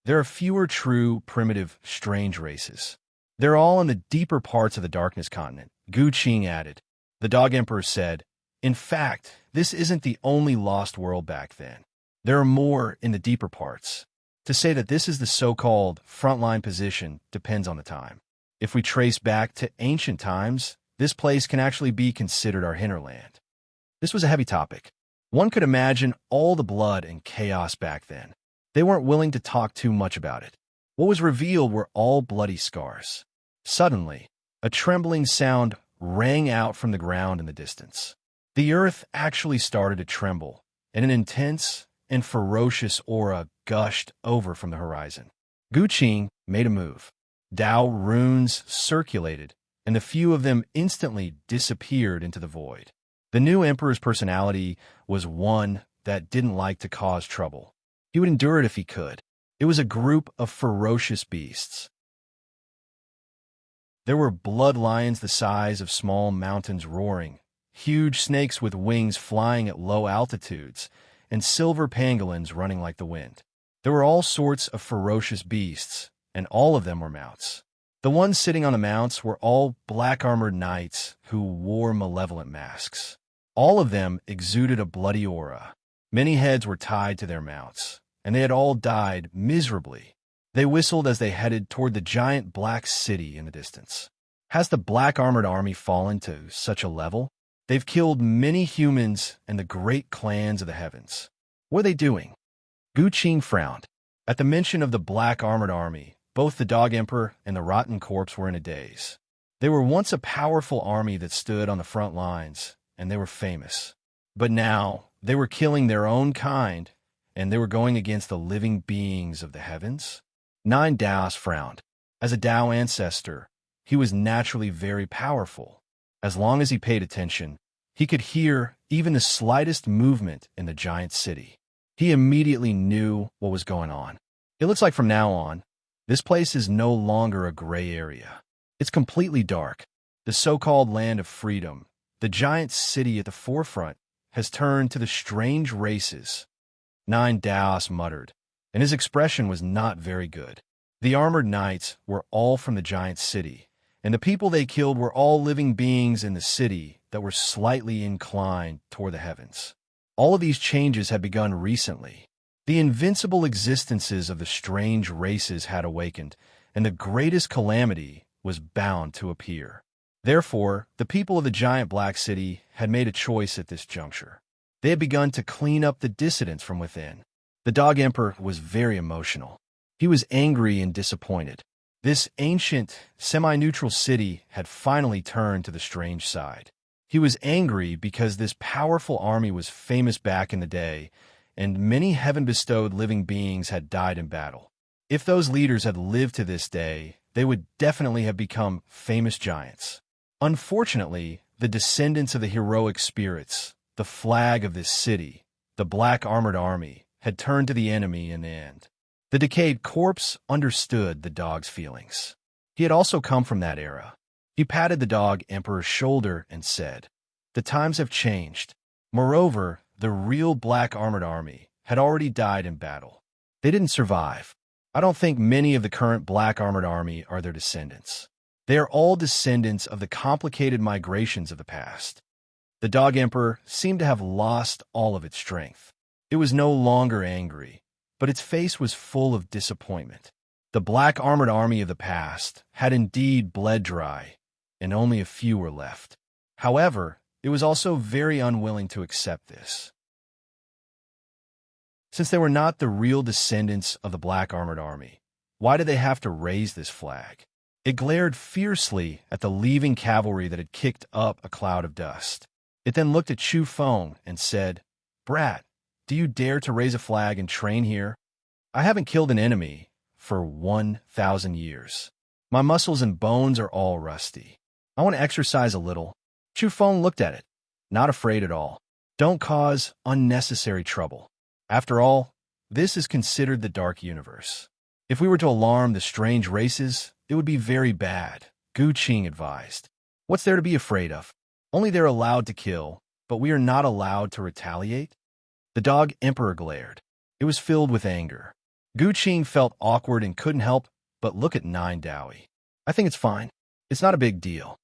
There are fewer true, primitive, strange races. They're all in the deeper parts of the darkness continent, Gu Qing added. The Dog Emperor said, in fact, this isn't the only lost world back then. There are more in the deeper parts. To say that this is the so-called frontline position depends on the time. If we trace back to ancient times, this place can actually be considered our hinterland. This was a heavy topic. One could imagine all the blood and chaos back then. They weren't willing to talk too much about it. What was revealed were all bloody scars. Suddenly, a trembling sound rang out from the ground in the distance. The earth actually started to tremble, and an intense and ferocious aura gushed over from the horizon. Gu Qing made a move. Dao runes circulated, and the few of them instantly disappeared into the void. The new emperor's personality was one that didn't like to cause trouble. He would endure it if he could. It was a group of ferocious beasts. There were blood lions the size of small mountains roaring, huge snakes with wings flying at low altitudes, and silver pangolins running like the wind. There were all sorts of ferocious beasts, and all of them were mounts. The ones sitting on the mounts were all black-armored knights who wore malevolent masks. All of them exuded a bloody aura. Many heads were tied to their mounts, and they had all died miserably. They whistled as they headed toward the giant black city in the distance. Has the black-armored army fallen to such a level? They've killed many humans and the great clans of the heavens. What are they doing? Gu Qing frowned. At the mention of the black-armored army, both the Dog Emperor and the rotten corpse were in a daze. They were once a powerful army that stood on the front lines, and they were famous. But now, they were killing their own kind, and they were going against the living beings of the heavens? Nine Daos frowned. As a Dao ancestor, he was naturally very powerful. As long as he paid attention, he could hear even the slightest movement in the giant city. He immediately knew what was going on. It looks like from now on, this place is no longer a gray area. It's completely dark. The so-called land of freedom, the giant city at the forefront, has turned to the strange races. Nine Daos muttered, and his expression was not very good. The armored knights were all from the giant city, and the people they killed were all living beings in the city that were slightly inclined toward the heavens. All of these changes had begun recently. The invincible existences of the strange races had awakened, and the greatest calamity was bound to appear. Therefore, the people of the giant black city had made a choice at this juncture. They had begun to clean up the dissidents from within. The Dog Emperor was very emotional. He was angry and disappointed. This ancient, semi-neutral city had finally turned to the strange side. He was angry because this powerful army was famous back in the day, and many heaven-bestowed living beings had died in battle. If those leaders had lived to this day, they would definitely have become famous giants. Unfortunately, the descendants of the heroic spirits, the flag of this city, the black armored army, had turned to the enemy in the end. The decayed corpse understood the dog's feelings. He had also come from that era. He patted the Dog Emperor's shoulder and said, "The times have changed. Moreover, the real black armored army had already died in battle. They didn't survive. I don't think many of the current black armored army are their descendants. They are all descendants of the complicated migrations of the past." The Dog Emperor seemed to have lost all of its strength. It was no longer angry, but its face was full of disappointment. The black armored army of the past had indeed bled dry, and only a few were left. However, it was also very unwilling to accept this. Since they were not the real descendants of the black armored army, why did they have to raise this flag? It glared fiercely at the leaving cavalry that had kicked up a cloud of dust. It then looked at Chu Feng and said, "Brat, do you dare to raise a flag and train here? I haven't killed an enemy for 1,000 years. My muscles and bones are all rusty. I want to exercise a little." Chu Feng looked at it, not afraid at all. Don't cause unnecessary trouble. After all, this is considered the Dark Universe. If we were to alarm the strange races, it would be very bad, Gu Qing advised. What's there to be afraid of? Only they're allowed to kill, but we are not allowed to retaliate? The Dog Emperor glared. It was filled with anger. Gu Qing felt awkward and couldn't help but look at Nine Dowie. "I think it's fine. It's not a big deal."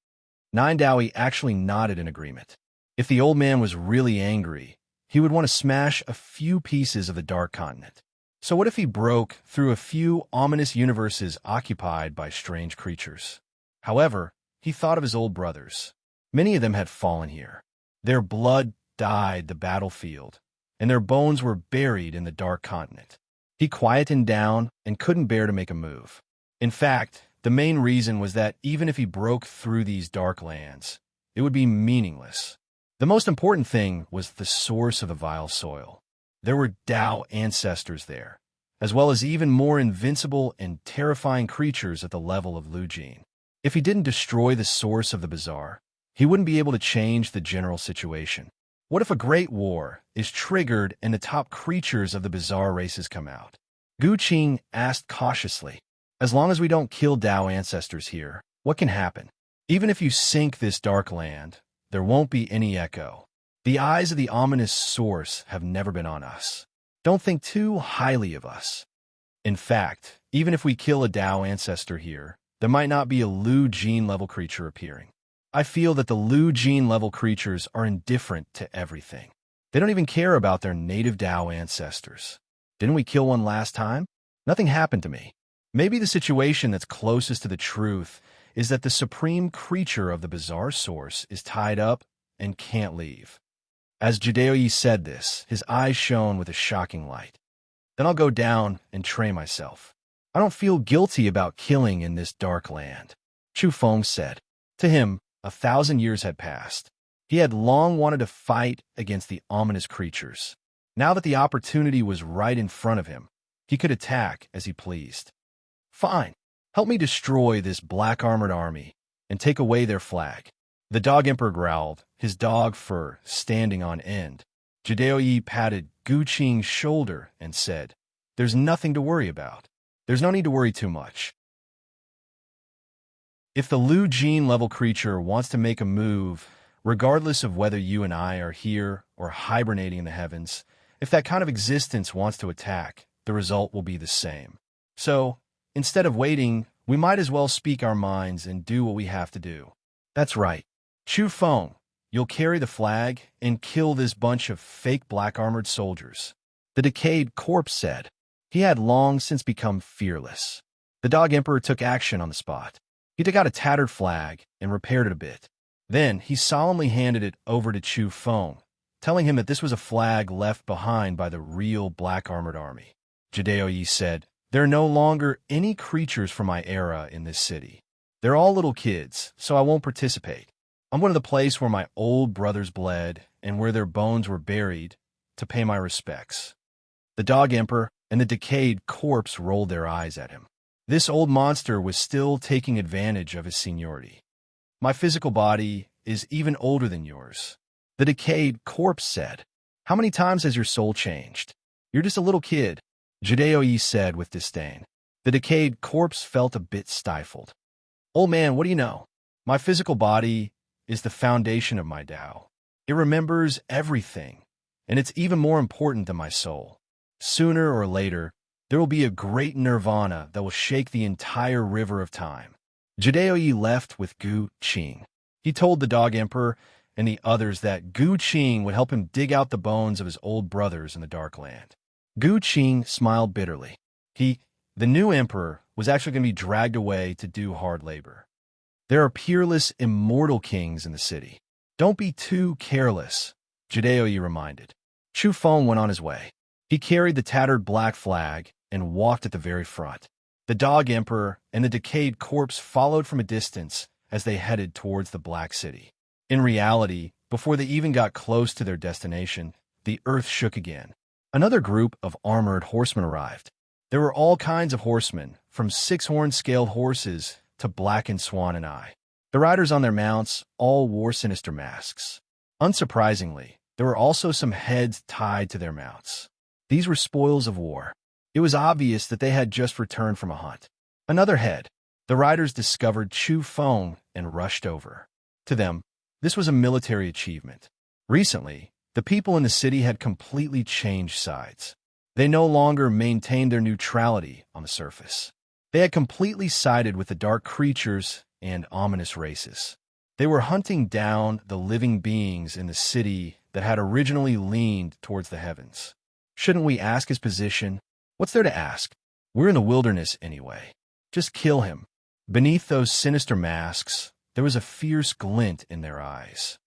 Nine Dowie actually nodded in agreement. If the old man was really angry, he would want to smash a few pieces of the Dark Continent. So what if he broke through a few ominous universes occupied by strange creatures? However, he thought of his old brothers. Many of them had fallen here. Their blood dyed the battlefield, and their bones were buried in the Dark Continent. He quieted down and couldn't bear to make a move. In fact, the main reason was that even if he broke through these dark lands, it would be meaningless. The most important thing was the source of the vile soil. There were Tao ancestors there, as well as even more invincible and terrifying creatures at the level of Lu Jin. If he didn't destroy the source of the bazaar, he wouldn't be able to change the general situation. What if a great war is triggered and the top creatures of the bizarre races come out? Gu Qing asked cautiously. As long as we don't kill Tao ancestors here, what can happen? Even if you sink this dark land, there won't be any echo. The eyes of the ominous source have never been on us. Don't think too highly of us. In fact, even if we kill a Tao ancestor here, there might not be a Lu Jin level creature appearing. I feel that the Lu Jin level creatures are indifferent to everything. They don't even care about their native Tao ancestors. Didn't we kill one last time? Nothing happened to me. Maybe the situation that's closest to the truth is that the supreme creature of the bizarre source is tied up and can't leave. As Jideo said this, his eyes shone with a shocking light. Then I'll go down and train myself. I don't feel guilty about killing in this dark land, Chu Feng said. To him, 1,000 years had passed. He had long wanted to fight against the ominous creatures. Now that the opportunity was right in front of him, he could attack as he pleased. Fine, help me destroy this black armored army and take away their flag. The Dog Emperor growled, his dog fur standing on end. Jideo patted Gu Qing's shoulder and said, "There's nothing to worry about. There's no need to worry too much. If the Lu Jin level creature wants to make a move, regardless of whether you and I are here or hibernating in the heavens, if that kind of existence wants to attack, the result will be the same. So, instead of waiting, we might as well speak our minds and do what we have to do. That's right. Chu Feng, you'll carry the flag and kill this bunch of fake black-armored soldiers. The decayed corpse said. He had long since become fearless. The Dog Emperor took action on the spot. He took out a tattered flag and repaired it a bit. Then he solemnly handed it over to Chu Feng, telling him that this was a flag left behind by the real black-armored army. Jidao Yi said, "There are no longer any creatures from my era in this city. They're all little kids, so I won't participate. I'm going to the place where my old brothers bled and where their bones were buried to pay my respects." The Dog Emperor and the decayed corpse rolled their eyes at him. This old monster was still taking advantage of his seniority. "My physical body is even older than yours," the decayed corpse said. "How many times has your soul changed? You're just a little kid," Jidao Yi said with disdain. The decayed corpse felt a bit stifled. "Old man, what do you know? My physical body is the foundation of my Tao. It remembers everything, and it's even more important than my soul. Sooner or later, there will be a great nirvana that will shake the entire river of time." Jidao Yi left with Gu Qing. He told the Dog Emperor and the others that Gu Qing would help him dig out the bones of his old brothers in the Dark Land. Gu Qing smiled bitterly. The new emperor, was actually going to be dragged away to do hard labor. There are peerless, immortal kings in the city. Don't be too careless, Jidao Yi reminded. Chu Feng went on his way. He carried the tattered black flag and walked at the very front. The Dog Emperor and the decayed corpse followed from a distance as they headed towards the Black City. In reality, before they even got close to their destination, the earth shook again. Another group of armored horsemen arrived. There were all kinds of horsemen, from six-horned scaled horses to blackened swan and eye. The riders on their mounts all wore sinister masks. Unsurprisingly, there were also some heads tied to their mounts. These were spoils of war. It was obvious that they had just returned from a hunt. Another head. The riders discovered Chu Feng and rushed over. To them, this was a military achievement. Recently, the people in the city had completely changed sides. They no longer maintained their neutrality on the surface. They had completely sided with the dark creatures and ominous races. They were hunting down the living beings in the city that had originally leaned towards the heavens. Shouldn't we ask his position? What's there to ask? We're in the wilderness anyway. Just kill him. Beneath those sinister masks, there was a fierce glint in their eyes.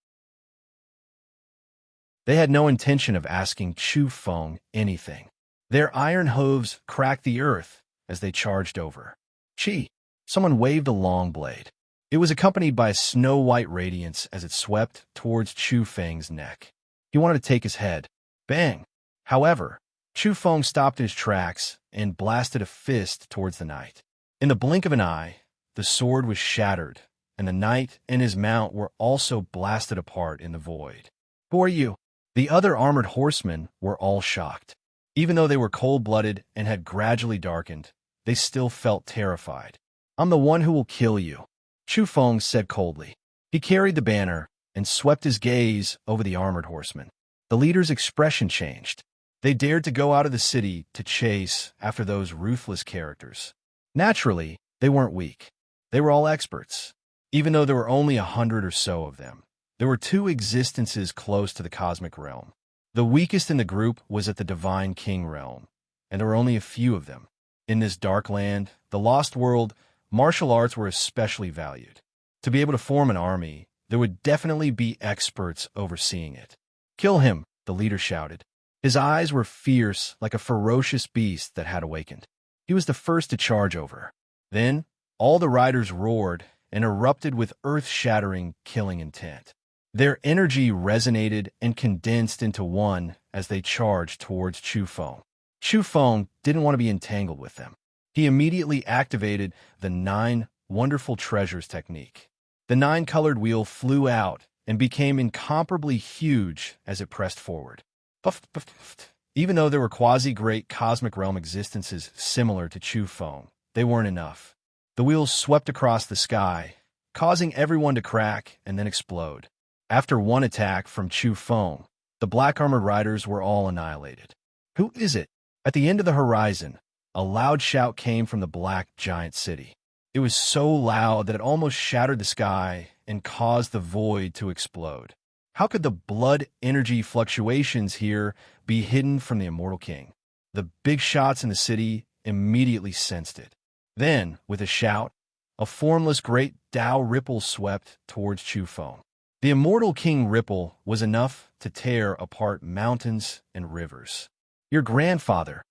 They had no intention of asking Chu Feng anything. Their iron hooves cracked the earth as they charged over. Chi! Someone waved a long blade. It was accompanied by a snow-white radiance as it swept towards Chu Feng's neck. He wanted to take his head. Bang! However, Chu Feng stopped in his tracks and blasted a fist towards the knight. In the blink of an eye, the sword was shattered, and the knight and his mount were also blasted apart in the void. "Who are you?" The other armored horsemen were all shocked. Even though they were cold-blooded and had gradually darkened, they still felt terrified. "I'm the one who will kill you," Chu Feng said coldly. He carried the banner and swept his gaze over the armored horsemen. The leader's expression changed. They dared to go out of the city to chase after those ruthless characters. Naturally, they weren't weak. They were all experts. Even though there were only 100 or so of them, there were two existences close to the cosmic realm. The weakest in the group was at the Divine King realm, and there were only a few of them. In this dark land, the Lost World, martial arts were especially valued. To be able to form an army, there would definitely be experts overseeing it. "Kill him," the leader shouted. His eyes were fierce like a ferocious beast that had awakened. He was the first to charge over. Then, all the riders roared and erupted with earth-shattering, killing intent. Their energy resonated and condensed into one as they charged towards Chu Feng. Chu Feng didn't want to be entangled with them. He immediately activated the 9 Wonderful Treasures technique. The 9-colored wheel flew out and became incomparably huge as it pressed forward. Puff, puff, puff. Even though there were quasi-great cosmic realm existences similar to Chu Feng, they weren't enough. The wheels swept across the sky, causing everyone to crack and then explode. After one attack from Chu Feng, the black armored riders were all annihilated. Who is it? At the end of the horizon, a loud shout came from the black giant city. It was so loud that it almost shattered the sky and caused the void to explode. How could the blood energy fluctuations here be hidden from the immortal king? The big shots in the city immediately sensed it. Then, with a shout, a formless great Tao ripple swept towards Chu Feng. The immortal king ripple was enough to tear apart mountains and rivers. Your grandfather.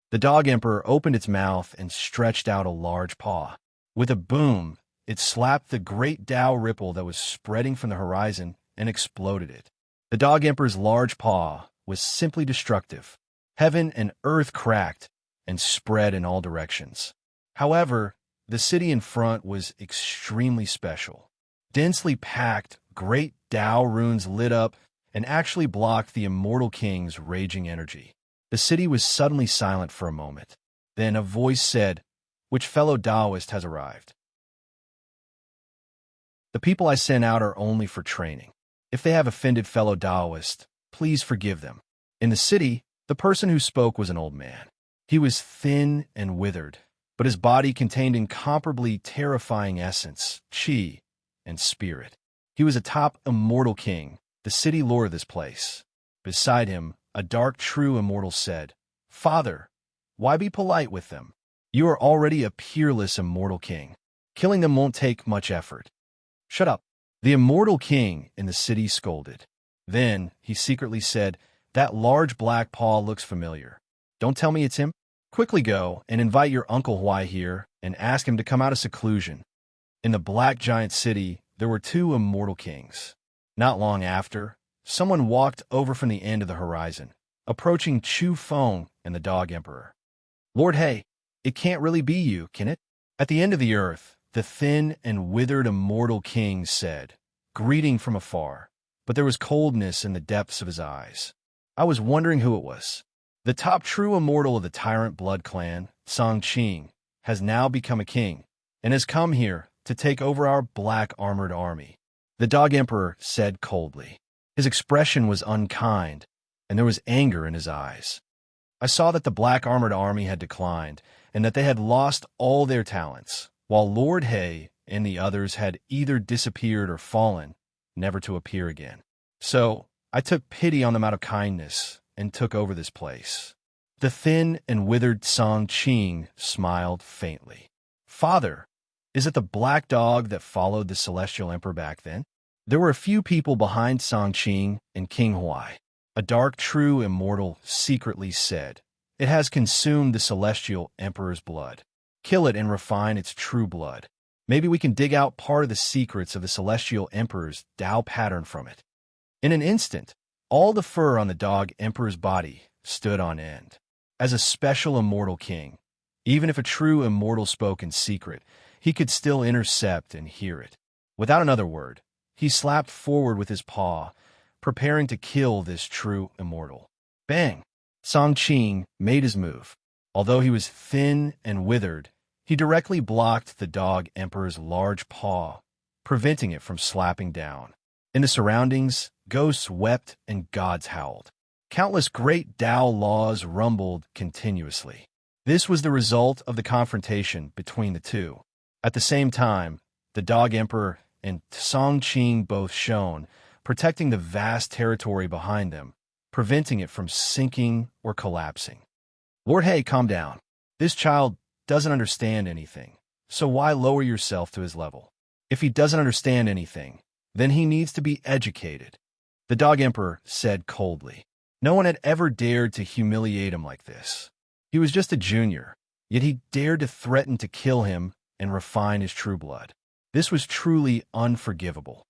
The dog emperor opened its mouth and stretched out a large paw. With a boom, it slapped the great Tao ripple that was spreading from the horizon and exploded it. The dog emperor's large paw was simply destructive. Heaven and earth cracked and spread in all directions. However, the city in front was extremely special. Densely packed, great Tao runes lit up and actually blocked the immortal king's raging energy. The city was suddenly silent for a moment. Then a voice said, "Which fellow Taoist has arrived?" "The people I sent out are only for training. If they have offended fellow Taoists, please forgive them." In the city, the person who spoke was an old man. He was thin and withered, but his body contained incomparably terrifying essence, qi, and spirit. He was a top immortal king, the city lord of this place. Beside him, a dark true immortal said, "Father, why be polite with them? You are already a peerless immortal king. Killing them won't take much effort." "Shut up." The immortal king in the city scolded. Then he secretly said, "That large black paw looks familiar. Don't tell me it's him? Quickly go and invite your Uncle Huai here and ask him to come out of seclusion." In the black giant city, there were two immortal kings. Not long after, someone walked over from the end of the horizon, approaching Chu Feng and the dog emperor. "Lord He, it can't really be you, can it?" At the end of the earth, the thin and withered immortal king said, greeting from afar, but there was coldness in the depths of his eyes. "I was wondering who it was. The top true immortal of the tyrant blood clan, Song Qing, has now become a king, and has come here to take over our black armored army." The dog emperor said coldly. His expression was unkind, and there was anger in his eyes. "I saw that the black armored army had declined, and that they had lost all their talents, while Lord He and the others had either disappeared or fallen, never to appear again. So I took pity on them out of kindness and took over this place." The thin and withered Song Qing smiled faintly. "Father, is it the black dog that followed the celestial emperor back then?" There were a few people behind Song Qing and King Huai. A dark true immortal secretly said, "It has consumed the celestial emperor's blood. Kill it and refine its true blood. Maybe we can dig out part of the secrets of the celestial emperor's Tao pattern from it." In an instant, all the fur on the dog emperor's body stood on end. As a special immortal king, even if a true immortal spoke in secret, he could still intercept and hear it. Without another word, he slapped forward with his paw, preparing to kill this true immortal. Bang! Song Qing made his move. Although he was thin and withered, he directly blocked the dog emperor's large paw, preventing it from slapping down. In the surroundings, ghosts wept and gods howled. Countless great Tao laws rumbled continuously. This was the result of the confrontation between the two. At the same time, the dog emperor and Song Qing both shone, protecting the vast territory behind them, preventing it from sinking or collapsing. "Lord He, calm down. This child doesn't understand anything, so why lower yourself to his level? If he doesn't understand anything, then he needs to be educated," the dog emperor said coldly. No one had ever dared to humiliate him like this. He was just a junior, yet he dared to threaten to kill him and refine his true blood. This was truly unforgivable.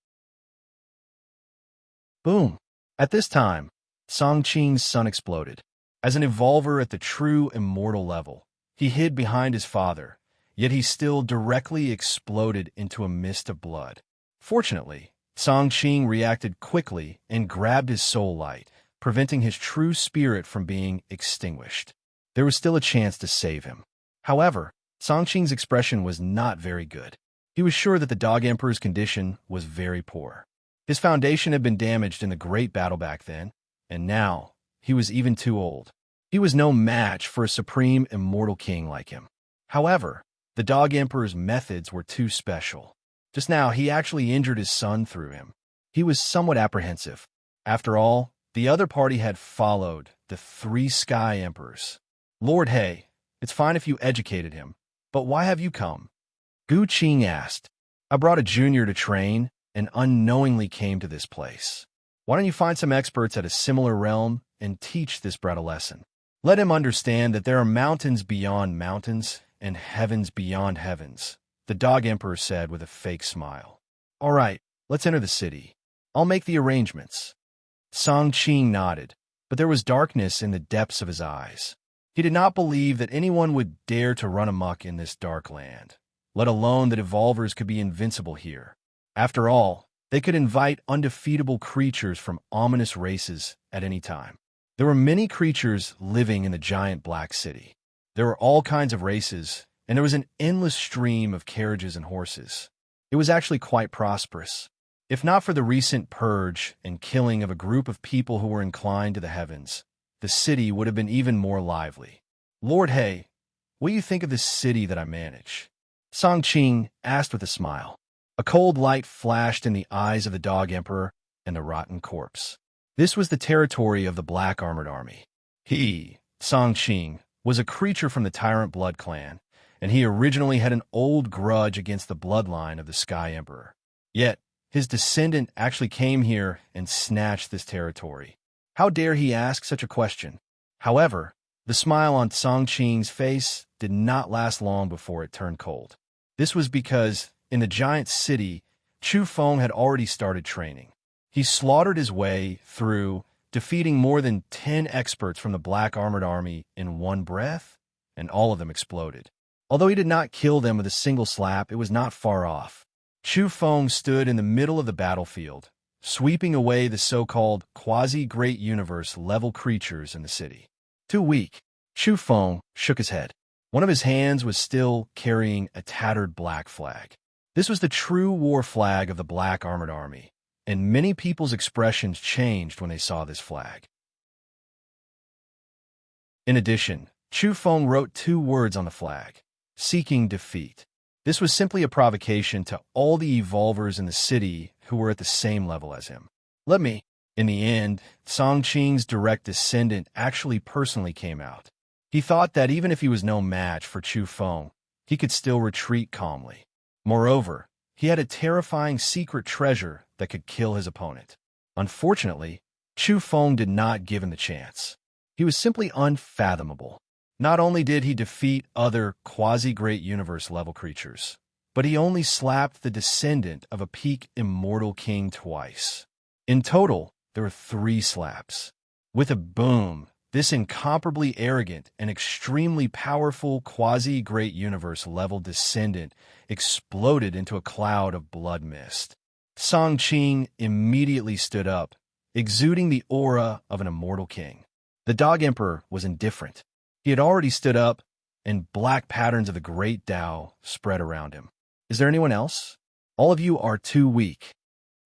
Boom! At this time, Song Qing's sun exploded. As an evolver at the true immortal level, he hid behind his father, yet he still directly exploded into a mist of blood. Fortunately, Song Qing reacted quickly and grabbed his soul light, preventing his true spirit from being extinguished. There was still a chance to save him. However, Songqing's expression was not very good. He was sure that the Dog Emperor's condition was very poor. His foundation had been damaged in the great battle back then, and now he was even too old. He was no match for a supreme immortal king like him. However, the Dog Emperor's methods were too special. Just now, he actually injured his son through him. He was somewhat apprehensive. After all, the other party had followed the 3 Sky Emperors. Lord He, it's fine if you educated him, but why have you come? Gu Qing asked. I brought a junior to train and unknowingly came to this place. Why don't you find some experts at a similar realm and teach this brat a lesson? Let him understand that there are mountains beyond mountains and heavens beyond heavens, the Dog Emperor said with a fake smile. All right, let's enter the city. I'll make the arrangements. Songqing nodded, but there was darkness in the depths of his eyes. He did not believe that anyone would dare to run amok in this dark land, let alone that evolvers could be invincible here. After all, they could invite undefeatable creatures from ominous races at any time. There were many creatures living in the giant black city. There were all kinds of races, and there was an endless stream of carriages and horses. It was actually quite prosperous. If not for the recent purge and killing of a group of people who were inclined to the heavens, the city would have been even more lively. Lord He, what do you think of this city that I manage? Songqing asked with a smile. A cold light flashed in the eyes of the Dog Emperor and the rotten corpse. This was the territory of the Black Armored Army. He, Songqing, was a creature from the Tyrant Blood clan, and he originally had an old grudge against the bloodline of the Sky Emperor. Yet, his descendant actually came here and snatched this territory. How dare he ask such a question? However, the smile on Songqing's face did not last long before it turned cold. This was because, in the giant city, Chu Feng had already started training. He slaughtered his way through, defeating more than 10 experts from the Black Armored Army in one breath, and all of them exploded. Although he did not kill them with a single slap, it was not far off. Chu Feng stood in the middle of the battlefield, sweeping away the so-called quasi-great universe level creatures in the city. Too weak, Chu Feng shook his head. One of his hands was still carrying a tattered black flag. This was the true war flag of the Black Armored Army, and many people's expressions changed when they saw this flag. In addition, Chu Feng wrote 2 words on the flag, seeking defeat. This was simply a provocation to all the evolvers in the city who were at the same level as him. In the end, Songqing's direct descendant actually personally came out. He thought that even if he was no match for Chu Feng, he could still retreat calmly. Moreover, he had a terrifying secret treasure that could kill his opponent. Unfortunately, Chu Feng did not give him the chance. He was simply unfathomable. Not only did he defeat other quasi-great universe level creatures, but he only slapped the descendant of a peak immortal king twice. In total, there were 3 slaps. With a boom, this incomparably arrogant and extremely powerful quasi-great universe level descendant exploded into a cloud of blood mist. Songqing immediately stood up, exuding the aura of an immortal king. The Dog Emperor was indifferent. He had already stood up, and black patterns of the great Tao spread around him. Is there anyone else? All of you are too weak.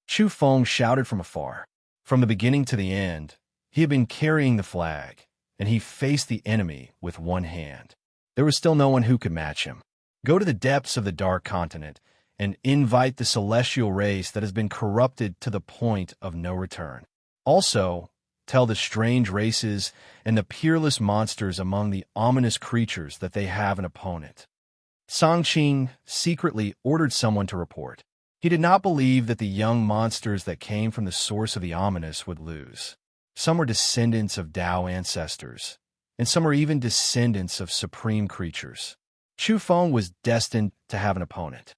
Chu Feng shouted from afar. From the beginning to the end, he had been carrying the flag, and he faced the enemy with one hand. There was still no one who could match him. Go to the depths of the Dark Continent and invite the celestial race that has been corrupted to the point of no return. Also, tell the strange races and the peerless monsters among the ominous creatures that they have an opponent. Songqing secretly ordered someone to report. He did not believe that the young monsters that came from the source of the ominous would lose. Some were descendants of Tao ancestors, and some were even descendants of supreme creatures. Chu Feng was destined to have an opponent.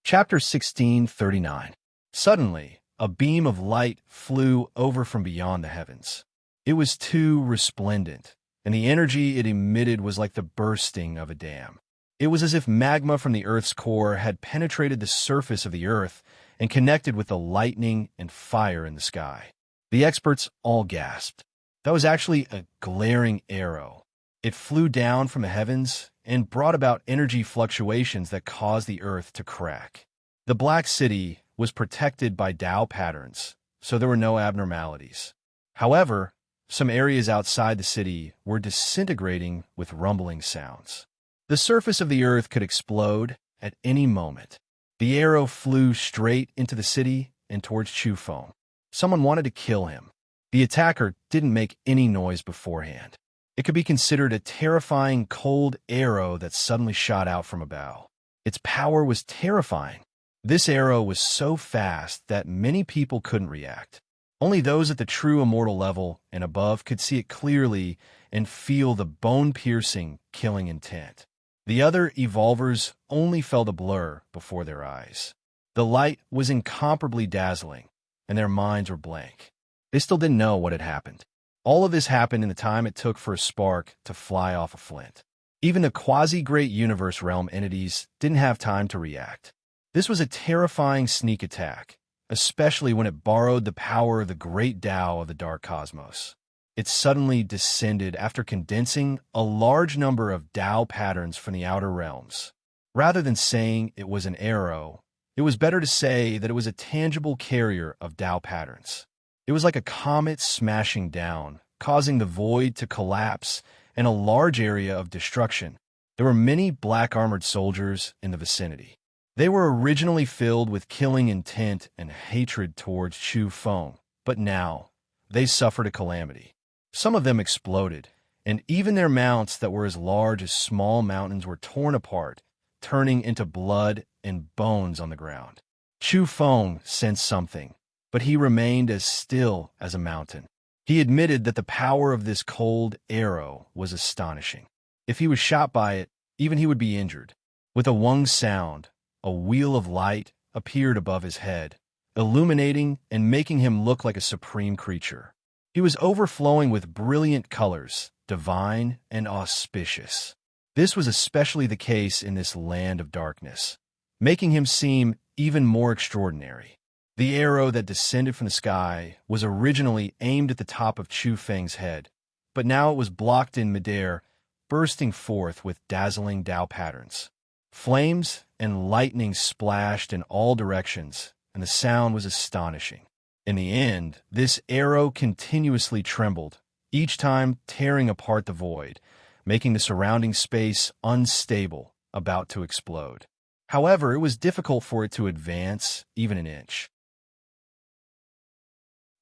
Chapter 1639. Suddenly, a beam of light flew over from beyond the heavens. It was too resplendent, and the energy it emitted was like the bursting of a dam. It was as if magma from the Earth's core had penetrated the surface of the Earth and connected with the lightning and fire in the sky. The experts all gasped. That was actually a glaring arrow. It flew down from the heavens and brought about energy fluctuations that caused the earth to crack. The Black City was protected by Tao patterns, so there were no abnormalities. However, some areas outside the city were disintegrating with rumbling sounds. The surface of the earth could explode at any moment. The arrow flew straight into the city and towards Chu Feng. Someone wanted to kill him. The attacker didn't make any noise beforehand. It could be considered a terrifying cold arrow that suddenly shot out from a bow. Its power was terrifying. This arrow was so fast that many people couldn't react. Only those at the true immortal level and above could see it clearly and feel the bone-piercing, killing intent. The other evolvers only felt a blur before their eyes. The light was incomparably dazzling, and their minds were blank. They still didn't know what had happened. All of this happened in the time it took for a spark to fly off a flint. Even the quasi-great universe realm entities didn't have time to react. This was a terrifying sneak attack, especially when it borrowed the power of the great Tao of the dark cosmos. It suddenly descended after condensing a large number of Tao patterns from the outer realms. Rather than saying it was an arrow, it was better to say that it was a tangible carrier of Tao patterns. It was like a comet smashing down, causing the void to collapse and a large area of destruction. There were many black-armored soldiers in the vicinity. They were originally filled with killing intent and hatred towards Chu Feng, but now they suffered a calamity. Some of them exploded, and even their mounts that were as large as small mountains were torn apart, turning into blood and bones on the ground. Chu Feng sensed something, but he remained as still as a mountain. He admitted that the power of this cold arrow was astonishing. If he was shot by it, even he would be injured. With a wung sound, a wheel of light appeared above his head, illuminating and making him look like a supreme creature. He was overflowing with brilliant colors, divine and auspicious. This was especially the case in this land of darkness, making him seem even more extraordinary. The arrow that descended from the sky was originally aimed at the top of Chu Feng's head, but now it was blocked in midair, bursting forth with dazzling Tao patterns. Flames and lightning splashed in all directions, and the sound was astonishing. In the end, this arrow continuously trembled, each time tearing apart the void, making the surrounding space unstable, about to explode. However, it was difficult for it to advance even an inch.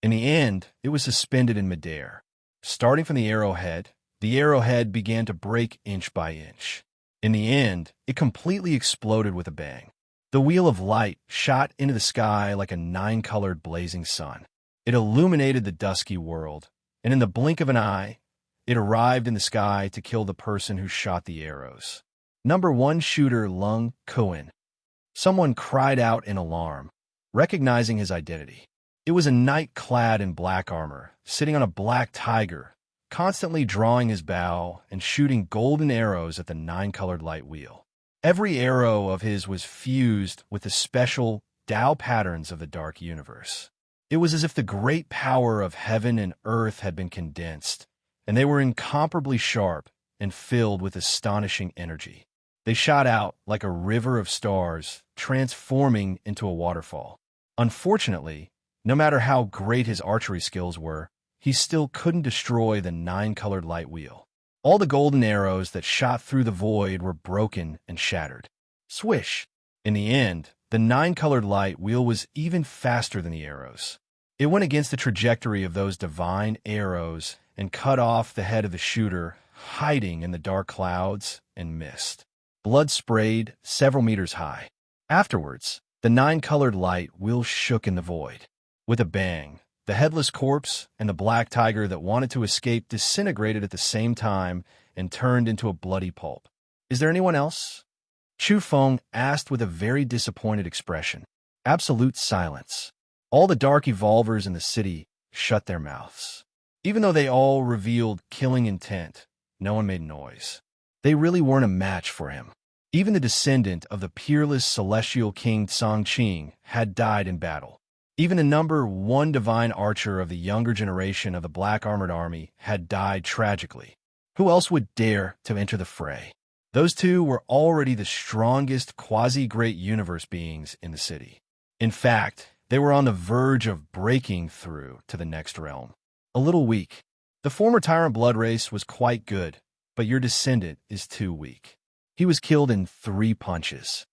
In the end, it was suspended in midair. Starting from the arrowhead began to break inch by inch. In the end, it completely exploded with a bang. The wheel of light shot into the sky like a nine-colored blazing sun. It illuminated the dusky world, and in the blink of an eye, it arrived in the sky to kill the person who shot the arrows. Number 1 shooter Lung Kuan. Someone cried out in alarm, recognizing his identity. It was a knight clad in black armor, sitting on a black tiger, constantly drawing his bow and shooting golden arrows at the nine-colored light wheel. Every arrow of his was fused with the special Tao patterns of the dark universe. It was as if the great power of heaven and earth had been condensed, and they were incomparably sharp and filled with astonishing energy. They shot out like a river of stars, transforming into a waterfall. Unfortunately, no matter how great his archery skills were, he still couldn't destroy the nine-colored light wheel. All the golden arrows that shot through the void were broken and shattered. Swish! In the end, the nine-colored light wheel was even faster than the arrows. It went against the trajectory of those divine arrows and cut off the head of the shooter, hiding in the dark clouds and mist. Blood sprayed several meters high. Afterwards, the nine-colored light wheel shook in the void. With a bang, the headless corpse and the black tiger that wanted to escape disintegrated at the same time and turned into a bloody pulp. "Is there anyone else?" Chu Feng asked with a very disappointed expression. Absolute silence. All the dark evolvers in the city shut their mouths. Even though they all revealed killing intent, no one made noise. They really weren't a match for him. Even the descendant of the peerless celestial king Song Qing had died in battle. Even the number one divine archer of the younger generation of the Black Armored Army had died tragically. Who else would dare to enter the fray? Those two were already the strongest quasi-great universe beings in the city. In fact, they were on the verge of breaking through to the next realm. A little weak. The former tyrant blood race was quite good, but your descendant is too weak. He was killed in 3 punches.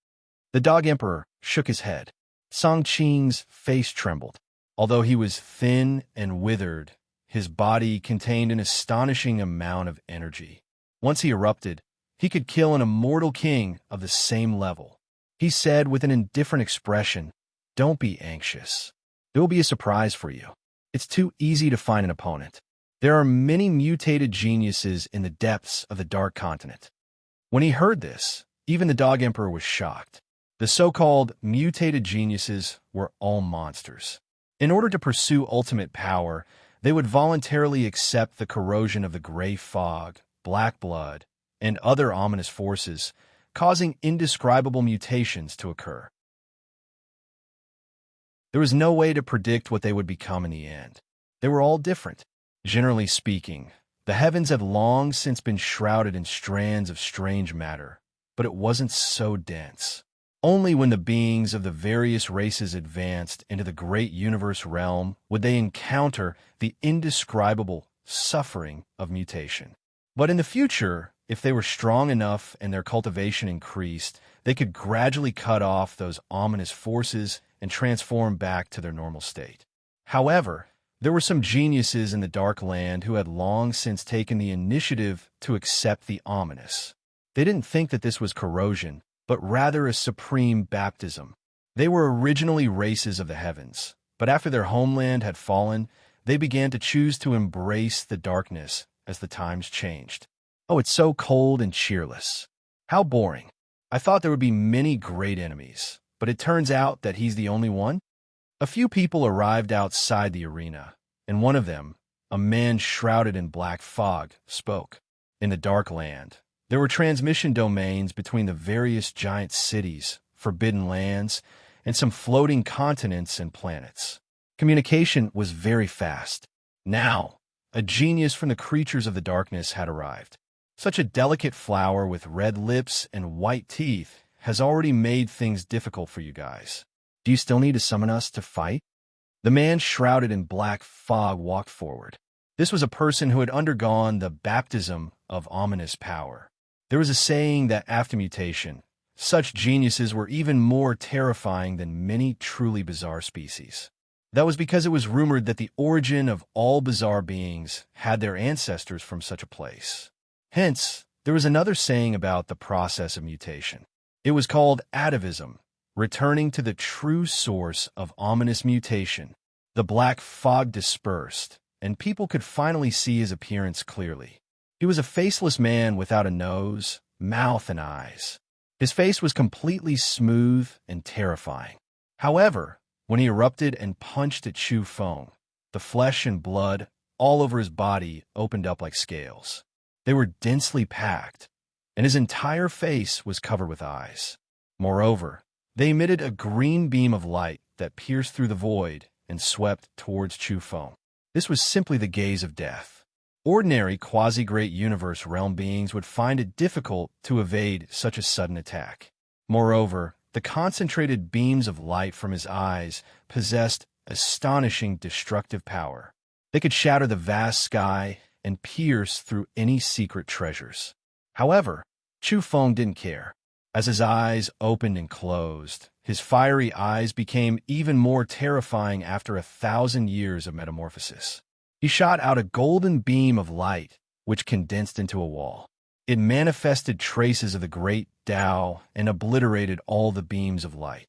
The Dog Emperor shook his head. Song Qing's face trembled. Although he was thin and withered, his body contained an astonishing amount of energy. Once he erupted, he could kill an immortal king of the same level. He said with an indifferent expression, "Don't be anxious. There will be a surprise for you. It's too easy to find an opponent. There are many mutated geniuses in the depths of the Dark Continent." When he heard this, even the Dog Emperor was shocked. The so-called mutated geniuses were all monsters. In order to pursue ultimate power, they would voluntarily accept the corrosion of the gray fog, black blood, and other ominous forces, causing indescribable mutations to occur. There was no way to predict what they would become in the end. They were all different. Generally speaking, the heavens had long since been shrouded in strands of strange matter, but it wasn't so dense. Only when the beings of the various races advanced into the great universe realm would they encounter the indescribable suffering of mutation. But in the future, if they were strong enough and their cultivation increased, they could gradually cut off those ominous forces and transform back to their normal state. However, there were some geniuses in the Dark Land who had long since taken the initiative to accept the ominous. They didn't think that this was corrosion, but rather a supreme baptism. They were originally races of the heavens, but after their homeland had fallen, they began to choose to embrace the darkness as the times changed. Oh, it's so cold and cheerless. How boring. I thought there would be many great enemies, but it turns out that he's the only one? A few people arrived outside the arena, and one of them, a man shrouded in black fog, spoke. In the Dark Land, there were transmission domains between the various giant cities, forbidden lands, and some floating continents and planets. Communication was very fast. Now, a genius from the creatures of the darkness had arrived. Such a delicate flower with red lips and white teeth has already made things difficult for you guys. Do you still need to summon us to fight? The man shrouded in black fog walked forward. This was a person who had undergone the baptism of ominous power. There was a saying that after mutation, such geniuses were even more terrifying than many truly bizarre species. That was because it was rumored that the origin of all bizarre beings had their ancestors from such a place. Hence, there was another saying about the process of mutation. It was called atavism, returning to the true source of ominous mutation. The black fog dispersed, and people could finally see his appearance clearly. He was a faceless man without a nose, mouth, and eyes. His face was completely smooth and terrifying. However, when he erupted and punched at Chu Feng, the flesh and blood all over his body opened up like scales. They were densely packed, and his entire face was covered with eyes. Moreover, they emitted a green beam of light that pierced through the void and swept towards Chu Feng. This was simply the gaze of death. Ordinary quasi-great universe realm beings would find it difficult to evade such a sudden attack. Moreover, the concentrated beams of light from his eyes possessed astonishing destructive power. They could shatter the vast sky and pierce through any secret treasures. However, Chu Feng didn't care. As his eyes opened and closed, his fiery eyes became even more terrifying after 1,000 years of metamorphosis. He shot out a golden beam of light, which condensed into a wall. It manifested traces of the great Tao and obliterated all the beams of light.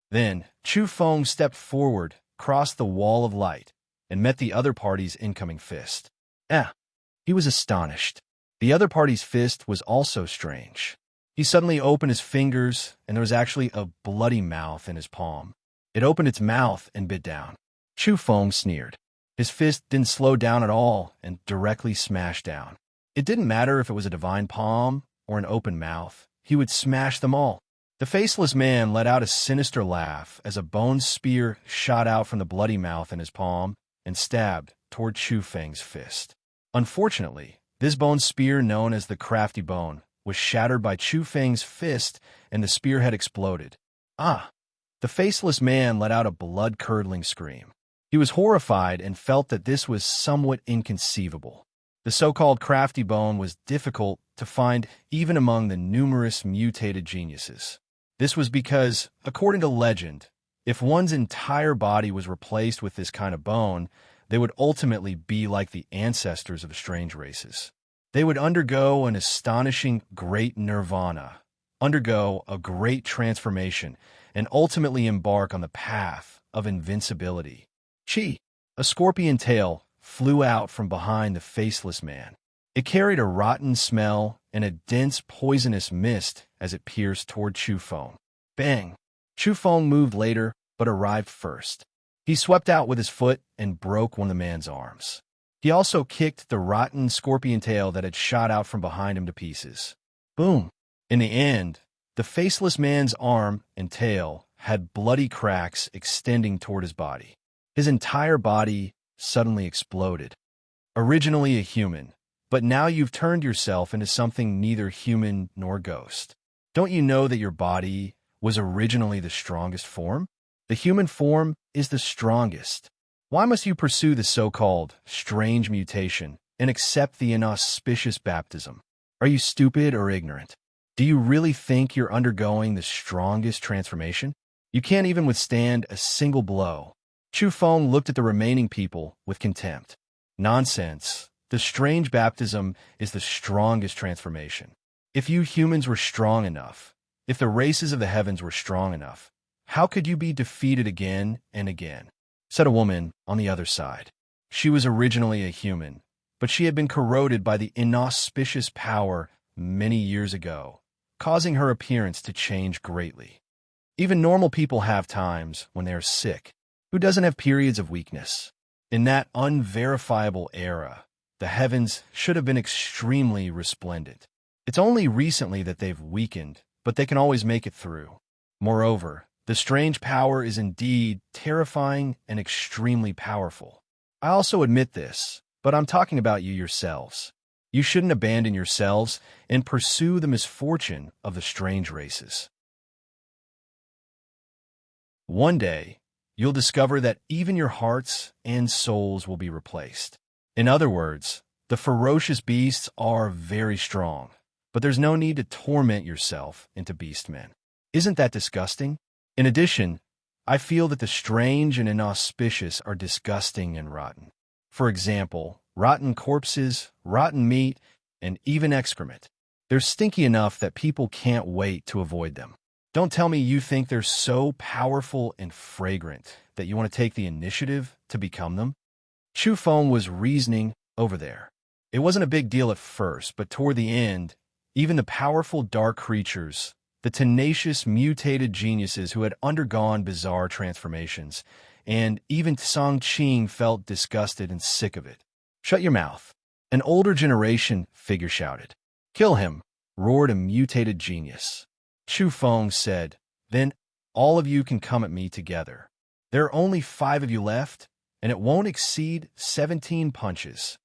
Then, Chu Feng stepped forward, crossed the wall of light, and met the other party's incoming fist. He was astonished. The other party's fist was also strange. He suddenly opened his fingers, and there was actually a bloody mouth in his palm. It opened its mouth and bit down. Chu Feng sneered. His fist didn't slow down at all and directly smashed down. It didn't matter if it was a divine palm or an open mouth. He would smash them all. The faceless man let out a sinister laugh as a bone spear shot out from the bloody mouth in his palm and stabbed toward Chu Feng's fist. Unfortunately, this bone spear, known as the crafty bone, was shattered by Chu Feng's fist and the spear had exploded. Ah! The faceless man let out a blood-curdling scream. He was horrified and felt that this was somewhat inconceivable. The so-called crafty bone was difficult to find even among the numerous mutated geniuses. This was because, according to legend, if one's entire body was replaced with this kind of bone, they would ultimately be like the ancestors of strange races. They would undergo an astonishing great nirvana, undergo a great transformation, and ultimately embark on the path of invincibility. Chi, a scorpion tail, flew out from behind the faceless man. It carried a rotten smell and a dense poisonous mist as it pierced toward Chu Feng. Bang! Chu Feng moved later, but arrived first. He swept out with his foot and broke one of the man's arms. He also kicked the rotten scorpion tail that had shot out from behind him to pieces. Boom! In the end, the faceless man's arm and tail had bloody cracks extending toward his body. His entire body suddenly exploded. Originally a human, but now you've turned yourself into something neither human nor ghost. Don't you know that your body was originally the strongest form? The human form is the strongest. Why must you pursue the so-called strange mutation and accept the inauspicious baptism? Are you stupid or ignorant? Do you really think you're undergoing the strongest transformation? You can't even withstand a single blow. Chu Feng looked at the remaining people with contempt. Nonsense. The strange baptism is the strongest transformation. If you humans were strong enough, if the races of the heavens were strong enough, how could you be defeated again and again? Said a woman on the other side. She was originally a human, but she had been corroded by the inauspicious power many years ago, causing her appearance to change greatly. Even normal people have times when they are sick. Who doesn't have periods of weakness? In that unverifiable era, the heavens should have been extremely resplendent. It's only recently that they've weakened, but they can always make it through. Moreover, the strange power is indeed terrifying and extremely powerful. I also admit this, but I'm talking about you yourselves. You shouldn't abandon yourselves and pursue the misfortune of the strange races. One day, you'll discover that even your hearts and souls will be replaced. In other words, the ferocious beasts are very strong, but there's no need to torment yourself into beastmen. Isn't that disgusting? In addition, I feel that the strange and inauspicious are disgusting and rotten. For example, rotten corpses, rotten meat, and even excrement. They're stinky enough that people can't wait to avoid them. Don't tell me you think they're so powerful and fragrant that you want to take the initiative to become them. Chu Feng was reasoning over there. It wasn't a big deal at first, but toward the end, even the powerful dark creatures, the tenacious mutated geniuses who had undergone bizarre transformations, and even Song Qing felt disgusted and sick of it. Shut your mouth. An older generation figure shouted. Kill him, roared a mutated genius. Chu Feng said, then all of you can come at me together. There are only 5 of you left, and it won't exceed 17 punches.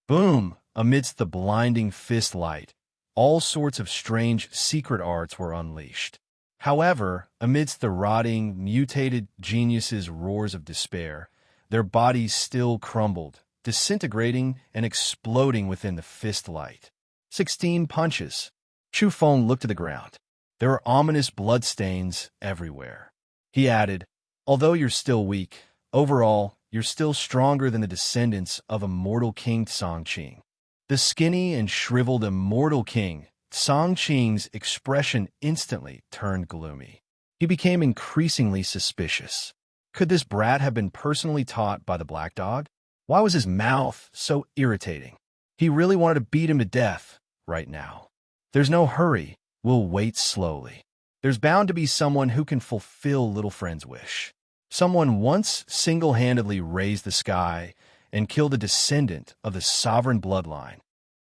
Boom! Amidst the blinding fist light, all sorts of strange secret arts were unleashed. However, amidst the rotting, mutated geniuses' roars of despair, their bodies still crumbled, disintegrating and exploding within the fist light. 16 punches. Chu Feng looked at the ground. There were ominous bloodstains everywhere. He added, although you're still weak, overall, you're still stronger than the descendants of immortal King Song Qing. The skinny and shriveled immortal king, Song Qing's expression instantly turned gloomy. He became increasingly suspicious. Could this brat have been personally taught by the black dog? Why was his mouth so irritating? He really wanted to beat him to death right now. There's no hurry. We'll wait slowly. There's bound to be someone who can fulfill Little Friend's wish. Someone once single-handedly raised the sky and killed a descendant of the sovereign bloodline.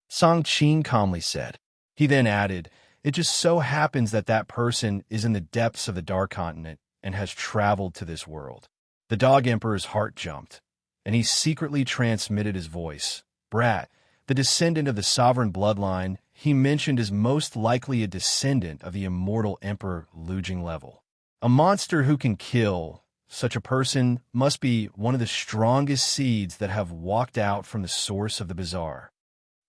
Song Qing calmly said. He then added, It just so happens that that person is in the depths of the Dark Continent and has traveled to this world. The Dog Emperor's heart jumped, and he secretly transmitted his voice. Brat, the descendant of the sovereign bloodline, he mentioned is most likely a descendant of the immortal Emperor Luging Level. A monster who can kill such a person must be one of the strongest seeds that have walked out from the source of the bizarre.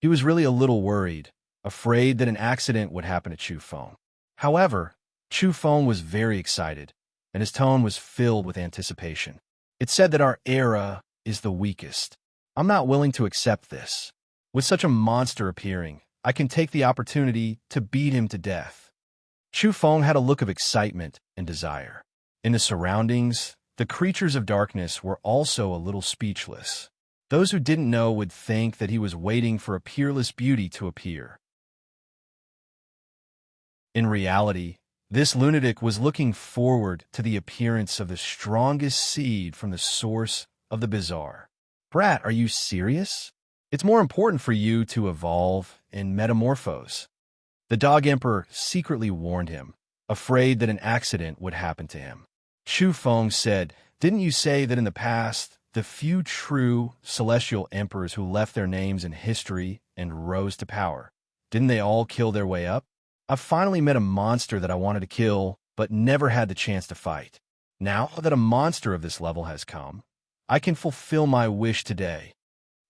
He was really a little worried, afraid that an accident would happen to Chu Feng. However, Chu Feng was very excited, and his tone was filled with anticipation. It said that our era is the weakest. I'm not willing to accept this. With such a monster appearing, I can take the opportunity to beat him to death. Chu Feng had a look of excitement and desire. In the surroundings, the creatures of darkness were also a little speechless. Those who didn't know would think that he was waiting for a peerless beauty to appear. In reality, this lunatic was looking forward to the appearance of the strongest seed from the source of the bizarre. Brat, are you serious? It's more important for you to evolve and metamorphose. The Dog Emperor secretly warned him, afraid that an accident would happen to him. Chu Feng said, "Didn't you say that in the past, the few true celestial emperors who left their names in history and rose to power, didn't they all kill their way up? I've finally met a monster that I wanted to kill, but never had the chance to fight. Now that a monster of this level has come, I can fulfill my wish today.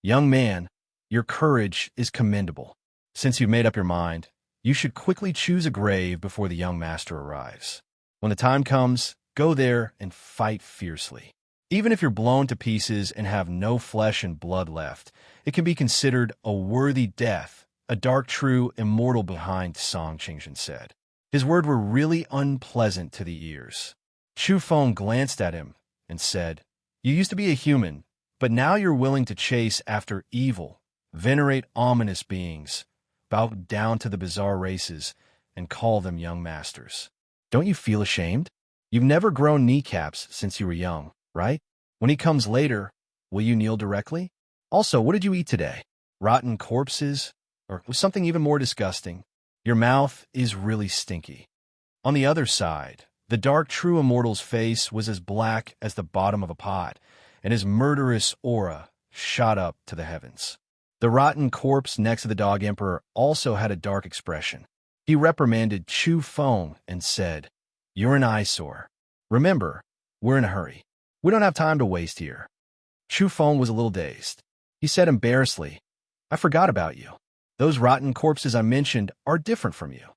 Young man, your courage is commendable. Since you've made up your mind, you should quickly choose a grave before the young master arrives. When the time comes, go there and fight fiercely. Even if you're blown to pieces and have no flesh and blood left, it can be considered a worthy death," a dark, true, immortal behind Song Qingzhen said. His words were really unpleasant to the ears. Chu Feng glanced at him and said, "You used to be a human, but now you're willing to chase after evil, venerate ominous beings, bow down to the bizarre races, and call them young masters. Don't you feel ashamed? You've never grown kneecaps since you were young, right? When he comes later, will you kneel directly? Also, what did you eat today? Rotten corpses? Or something even more disgusting? Your mouth is really stinky." On the other side, the dark true immortal's face was as black as the bottom of a pot, and his murderous aura shot up to the heavens. The rotten corpse next to the Dog Emperor also had a dark expression. He reprimanded Chu Feng and said, "You're an eyesore. Remember, we're in a hurry. We don't have time to waste here." Chu Feng was a little dazed. He said embarrassedly, "I forgot about you. Those rotten corpses I mentioned are different from you.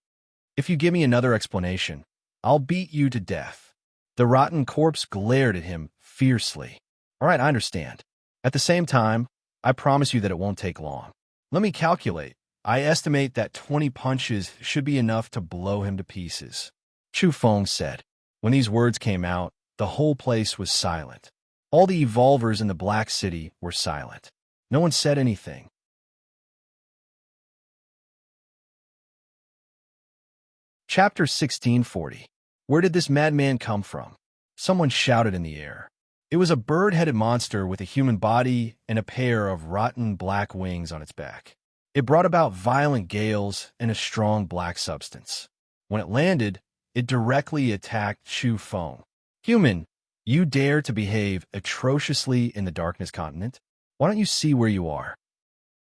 If you give me another explanation, I'll beat you to death." The rotten corpse glared at him fiercely. "All right, I understand. At the same time, I promise you that it won't take long. Let me calculate. I estimate that 20 punches should be enough to blow him to pieces," Chu Feng said. When these words came out, the whole place was silent. All the evolvers in the Black City were silent. No one said anything. Chapter 1640. Where did this madman come from? Someone shouted in the air. It was a bird-headed monster with a human body and a pair of rotten black wings on its back. It brought about violent gales and a strong black substance. When it landed, it directly attacked Chu Feng. "Human, you dare to behave atrociously in the Darkness Continent? Why don't you see where you are?"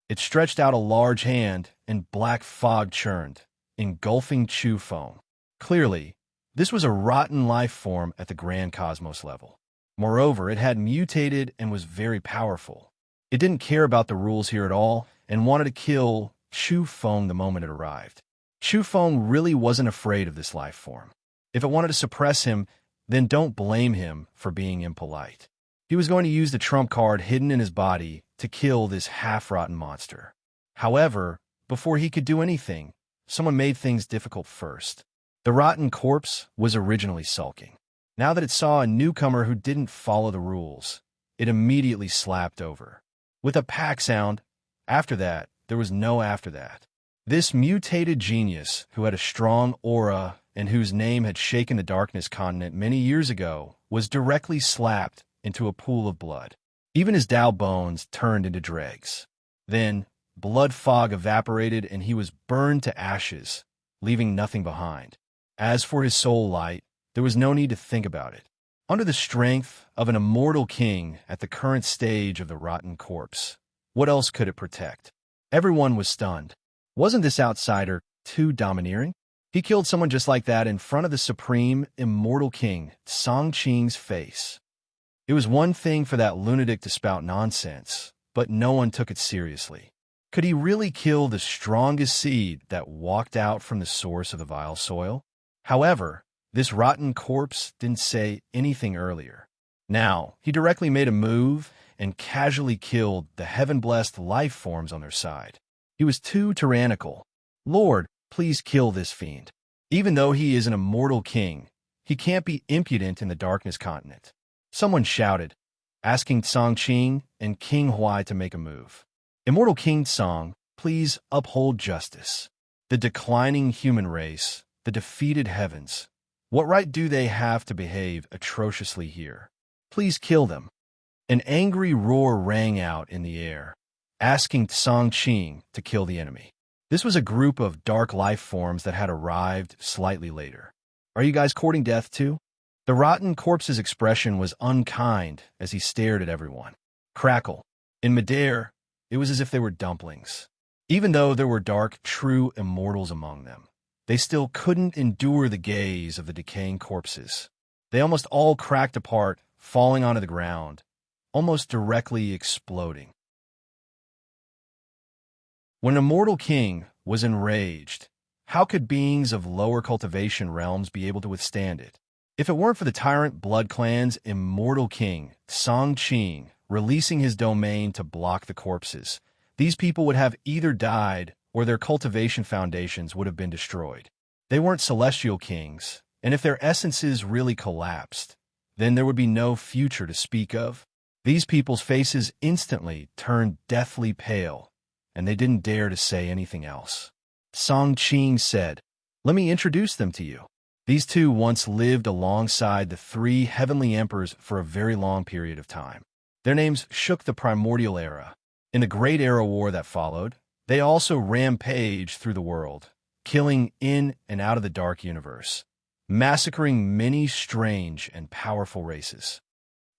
It stretched out a large hand, and black fog churned, engulfing Chu Feng. Clearly, this was a rotten life form at the Grand Cosmos level. Moreover, it had mutated and was very powerful. It didn't care about the rules here at all and wanted to kill Chu Feng the moment it arrived. Chu Feng really wasn't afraid of this life form. If it wanted to suppress him, then don't blame him for being impolite. He was going to use the trump card hidden in his body to kill this half-rotten monster. However, before he could do anything, someone made things difficult first. The rotten corpse was originally sulking. Now that it saw a newcomer who didn't follow the rules, it immediately slapped over. With a pack sound, after that, there was no after that. This mutated genius, who had a strong aura and whose name had shaken the Darkness Continent many years ago, was directly slapped into a pool of blood. Even his Dao bones turned into dregs. Then, blood fog evaporated and he was burned to ashes, leaving nothing behind. As for his soul light, there was no need to think about it. Under the strength of an immortal king at the current stage of the rotten corpse, what else could it protect? Everyone was stunned. Wasn't this outsider too domineering? He killed someone just like that in front of the supreme, immortal king, Song Qing's face. It was one thing for that lunatic to spout nonsense, but no one took it seriously. Could he really kill the strongest seed that walked out from the source of the vile soil? However, this rotten corpse didn't say anything earlier. Now, he directly made a move and casually killed the heaven-blessed life forms on their side. He was too tyrannical. Lord, please kill this fiend. Even though he is an immortal king, he can't be impudent in the darkness continent. Someone shouted, asking Song Qing and King Huai to make a move. Immortal King Song, please uphold justice. The declining human race, the defeated heavens. What right do they have to behave atrociously here? Please kill them. An angry roar rang out in the air, asking Song Qing to kill the enemy. This was a group of dark life forms that had arrived slightly later. Are you guys courting death too? The rotten corpse's expression was unkind as he stared at everyone. Crackle. In midair, it was as if they were dumplings. Even though there were dark, true immortals among them, they still couldn't endure the gaze of the decaying corpses. They almost all cracked apart, falling onto the ground, almost directly exploding. When an immortal king was enraged, how could beings of lower cultivation realms be able to withstand it? If it weren't for the tyrant blood clan's immortal king, Song Qing, releasing his domain to block the corpses, these people would have either died or their cultivation foundations would have been destroyed. They weren't celestial kings, and if their essences really collapsed, then there would be no future to speak of. These people's faces instantly turned deathly pale, and they didn't dare to say anything else. Song Qing said, "Let me introduce them to you." These two once lived alongside the three heavenly emperors for a very long period of time. Their names shook the primordial era. In the Great Era War that followed, they also rampaged through the world, killing in and out of the dark universe, massacring many strange and powerful races.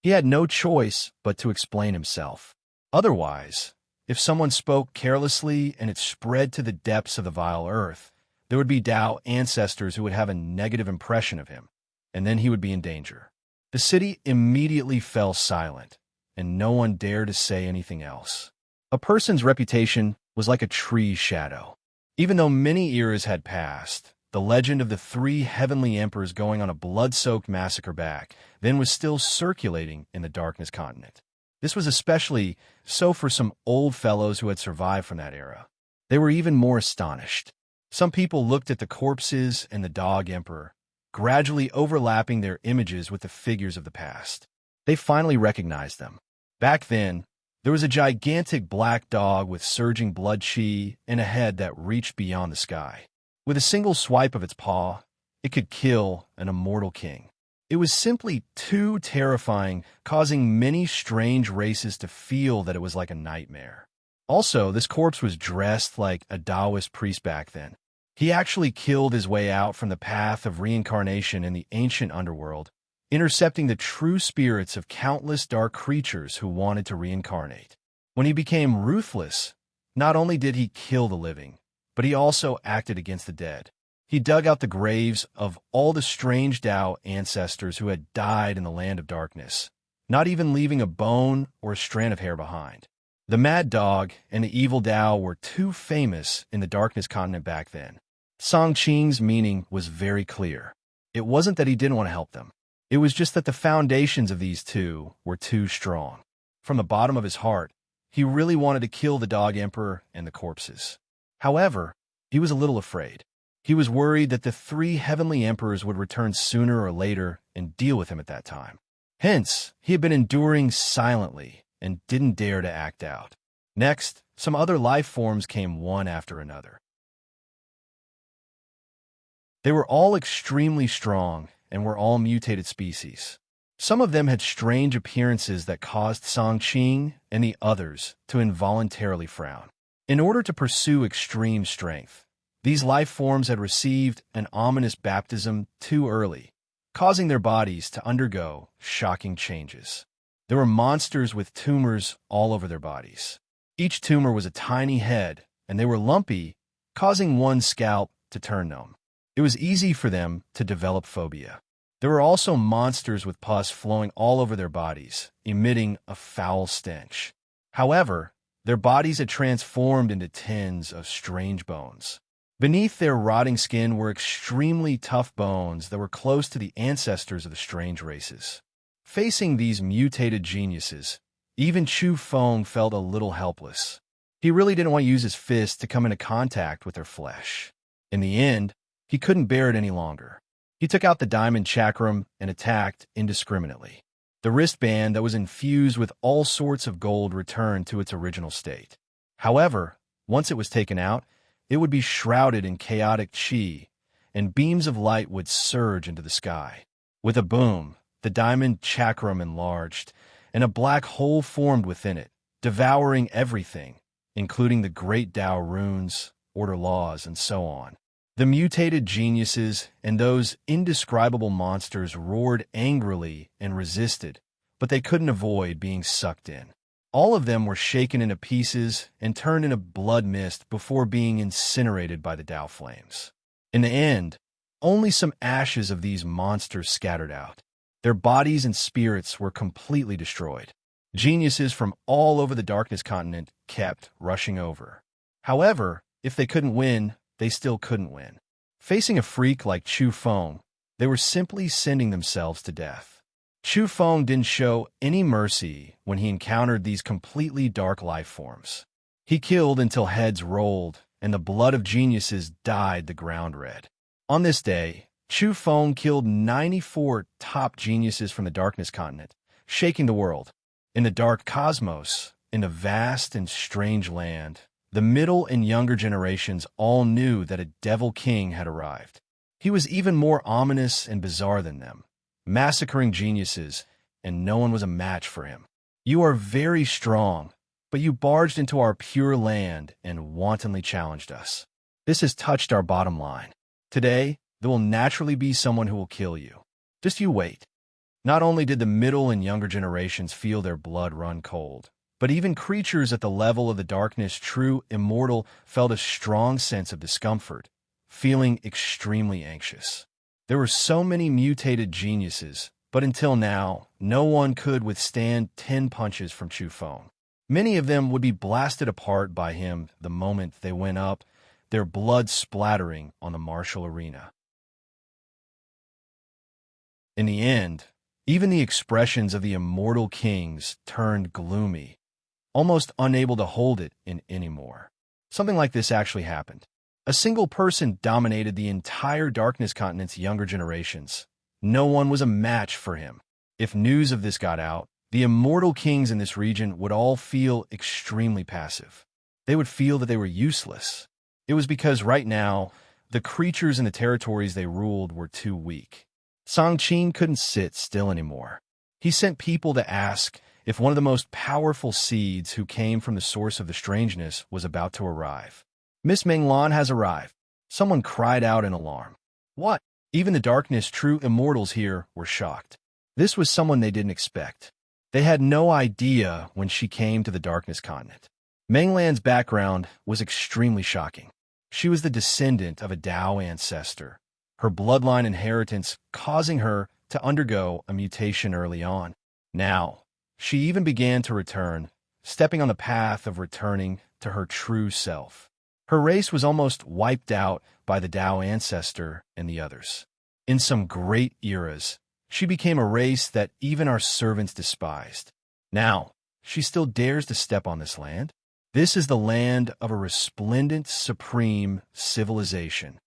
He had no choice but to explain himself. Otherwise, if someone spoke carelessly and it spread to the depths of the vile earth, there would be Tao ancestors who would have a negative impression of him, and then he would be in danger. The city immediately fell silent, and no one dared to say anything else. A person's reputation was like a tree's shadow. Even though many eras had passed, the legend of the three heavenly emperors going on a blood-soaked massacre back then was still circulating in the darkness continent. This was especially so for some old fellows who had survived from that era. They were even more astonished. Some people looked at the corpses and the dog emperor, gradually overlapping their images with the figures of the past. They finally recognized them. Back then, there was a gigantic black dog with surging blood chi and a head that reached beyond the sky. With a single swipe of its paw, it could kill an immortal king. It was simply too terrifying, causing many strange races to feel that it was like a nightmare. Also, this corpse was dressed like a Taoist priest back then. He actually killed his way out from the path of reincarnation in the ancient underworld, intercepting the true spirits of countless dark creatures who wanted to reincarnate. When he became ruthless, not only did he kill the living, but he also acted against the dead. He dug out the graves of all the strange Tao ancestors who had died in the land of darkness, not even leaving a bone or a strand of hair behind. The mad dog and the evil Tao were too famous in the darkness continent back then. Song Qing's meaning was very clear. It wasn't that he didn't want to help them. It was just that the foundations of these two were too strong. From the bottom of his heart, he really wanted to kill the dog emperor and the corpses. However, he was a little afraid. He was worried that the three heavenly emperors would return sooner or later and deal with him at that time. Hence, he had been enduring silently and didn't dare to act out. Next, some other life forms came one after another. They were all extremely strong and were all mutated species. Some of them had strange appearances that caused Song Qing and the others to involuntarily frown. In order to pursue extreme strength, These life forms had received an ominous baptism too early, causing their bodies to undergo shocking changes. There were monsters with tumors all over their bodies. Each tumor was a tiny head, and they were lumpy, causing one scalp to turn numb. It was easy for them to develop phobia. There were also monsters with pus flowing all over their bodies, emitting a foul stench. However, their bodies had transformed into tins of strange bones. Beneath their rotting skin were extremely tough bones that were close to the ancestors of the strange races. Facing these mutated geniuses, even Chu Feng felt a little helpless. He really didn't want to use his fist to come into contact with their flesh. In the end, he couldn't bear it any longer. He took out the diamond chakram and attacked indiscriminately. The wristband that was infused with all sorts of gold returned to its original state. However, once it was taken out, it would be shrouded in chaotic chi, and beams of light would surge into the sky. With a boom, the diamond chakram enlarged, and a black hole formed within it, devouring everything, including the great Tao runes, order laws, and so on. The mutated geniuses and those indescribable monsters roared angrily and resisted, but they couldn't avoid being sucked in. All of them were shaken into pieces and turned into blood mist before being incinerated by the Tao flames. In the end, only some ashes of these monsters scattered out. Their bodies and spirits were completely destroyed. Geniuses from all over the Darkness continent kept rushing over. However, if they couldn't win, they still couldn't win. Facing a freak like Chu Feng, they were simply sending themselves to death. Chu Feng didn't show any mercy when he encountered these completely dark life forms. He killed until heads rolled and the blood of geniuses dyed the ground red. On this day, Chu Feng killed 94 top geniuses from the Darkness continent, shaking the world. In the dark cosmos, in a vast and strange land, the middle and younger generations all knew that a devil king had arrived. He was even more ominous and bizarre than them, massacring geniuses, and no one was a match for him. You are very strong, but you barged into our pure land and wantonly challenged us. This has touched our bottom line. Today, there will naturally be someone who will kill you. Just you wait. Not only did the middle and younger generations feel their blood run cold, but even creatures at the level of the darkness, true immortal, felt a strong sense of discomfort, feeling extremely anxious. There were so many mutated geniuses, but until now, no one could withstand 10 punches from Chu Feng. Many of them would be blasted apart by him the moment they went up, their blood splattering on the martial arena. In the end, even the expressions of the immortal kings turned gloomy, almost unable to hold it in anymore. Something like this actually happened. A single person dominated the entire Darkness continent's younger generations. No one was a match for him. If news of this got out, the immortal kings in this region would all feel extremely passive. They would feel that they were useless. It was because right now, the creatures in the territories they ruled were too weak. Song Qin couldn't sit still anymore. He sent people to ask if one of the most powerful seeds who came from the source of the strangeness was about to arrive. Miss Menglan has arrived. Someone cried out in alarm. What? Even the Darkness true immortals here were shocked. This was someone they didn't expect. They had no idea when she came to the Darkness continent. Menglan's background was extremely shocking. She was the descendant of a Tao ancestor, her bloodline inheritance causing her to undergo a mutation early on. Now, she even began to return, stepping on the path of returning to her true self. Her race was almost wiped out by the Tao ancestor and the others. In some great eras, she became a race that even our servants despised. Now, she still dares to step on this land. This is the land of a resplendent, supreme civilization.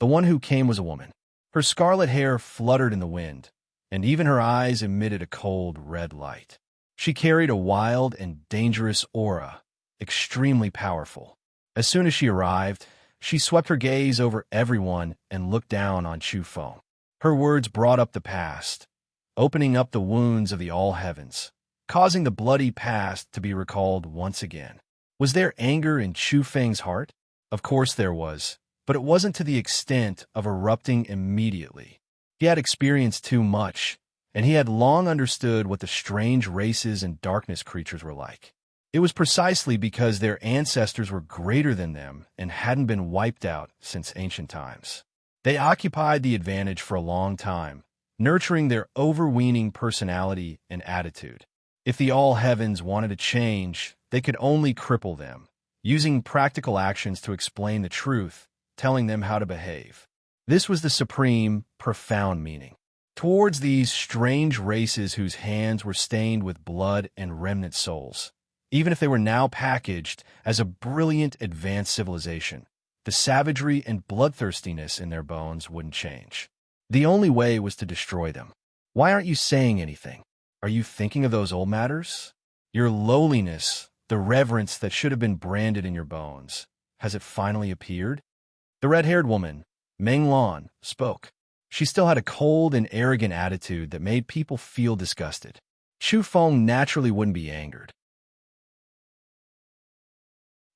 The one who came was a woman. Her scarlet hair fluttered in the wind, and even her eyes emitted a cold red light. She carried a wild and dangerous aura, extremely powerful. As soon as she arrived, she swept her gaze over everyone and looked down on Chu Feng. Her words brought up the past, opening up the wounds of the all heavens, causing the bloody past to be recalled once again. Was there anger in Chu Feng's heart? Of course there was. but it wasn't to the extent of erupting immediately. He had experienced too much, and he had long understood what the strange races and darkness creatures were like. It was precisely because their ancestors were greater than them and hadn't been wiped out since ancient times. They occupied the advantage for a long time, nurturing their overweening personality and attitude. If the all heavens wanted to change, they could only cripple them, using practical actions to explain the truth, telling them how to behave. This was the supreme, profound meaning. Towards these strange races whose hands were stained with blood and remnant souls, even if they were now packaged as a brilliant advanced civilization, the savagery and bloodthirstiness in their bones wouldn't change. The only way was to destroy them. Why aren't you saying anything? Are you thinking of those old matters? Your lowliness, the reverence that should have been branded in your bones, has it finally appeared? The red-haired woman, Meng Lan, spoke. She still had a cold and arrogant attitude that made people feel disgusted. Chu Feng naturally wouldn't be angered.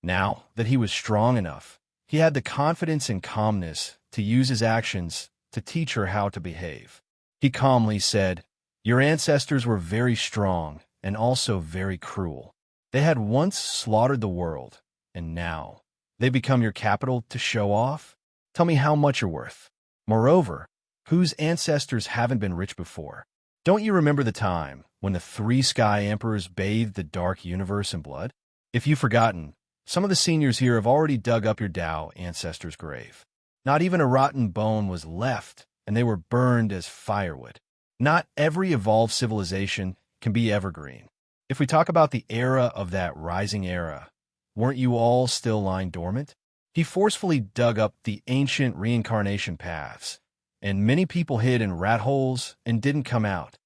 Now that he was strong enough, he had the confidence and calmness to use his actions to teach her how to behave. He calmly said, "Your ancestors were very strong and also very cruel. They had once slaughtered the world, and now they become your capital to show off? Tell me how much you're worth. Moreover, whose ancestors haven't been rich before? Don't you remember the time when the 3 Sky Emperors bathed the dark universe in blood? If you've forgotten, some of the seniors here have already dug up your Tao ancestors' grave. Not even a rotten bone was left, and they were burned as firewood. Not every evolved civilization can be evergreen. If we talk about the era of that rising era, weren't you all still lying dormant?" He forcefully dug up the ancient reincarnation paths, and many people hid in rat holes and didn't come out.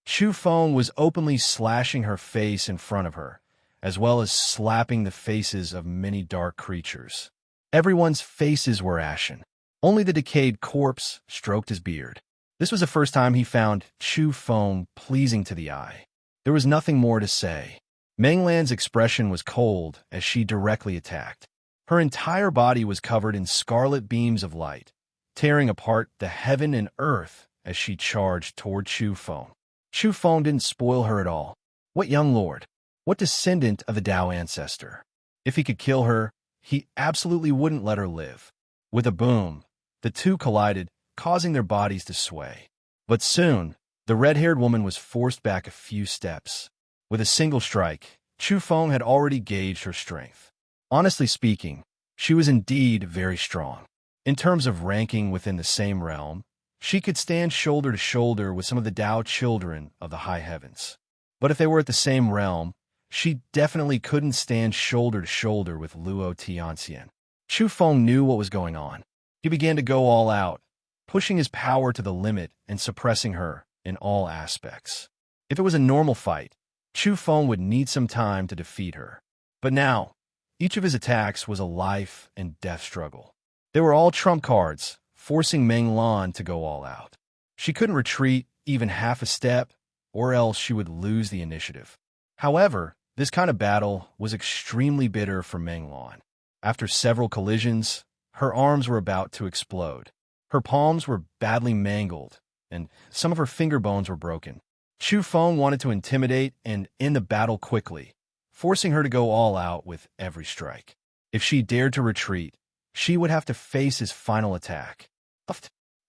Chu Feng was openly slashing her face in front of her, as well as slapping the faces of many dark creatures. Everyone's faces were ashen. Only the decayed corpse stroked his beard. This was the first time he found Chu Feng pleasing to the eye. There was nothing more to say. Meng Lan's expression was cold as she directly attacked. Her entire body was covered in scarlet beams of light, tearing apart the heaven and earth as she charged toward Chu Feng. Chu Feng didn't spoil her at all. What young lord? What descendant of the Tao ancestor? If he could kill her, he absolutely wouldn't let her live. With a boom, the two collided, causing their bodies to sway. But soon, the red-haired woman was forced back a few steps. With a single strike, Chu Feng had already gauged her strength. Honestly speaking, she was indeed very strong. In terms of ranking within the same realm, she could stand shoulder to shoulder with some of the Tao children of the high heavens. But if they were at the same realm, she definitely couldn't stand shoulder to shoulder with Luo Tianxian. Chu Feng knew what was going on. He began to go all out, pushing his power to the limit and suppressing her in all aspects. If it was a normal fight, Chu Feng would need some time to defeat her. But now, each of his attacks was a life and death struggle. They were all trump cards, forcing Meng Lan to go all out. She couldn't retreat even half a step, or else she would lose the initiative. However, this kind of battle was extremely bitter for Meng Lan. After several collisions, her arms were about to explode. Her palms were badly mangled, and some of her finger bones were broken. Chu Feng wanted to intimidate and end the battle quickly, forcing her to go all out with every strike. If she dared to retreat, she would have to face his final attack.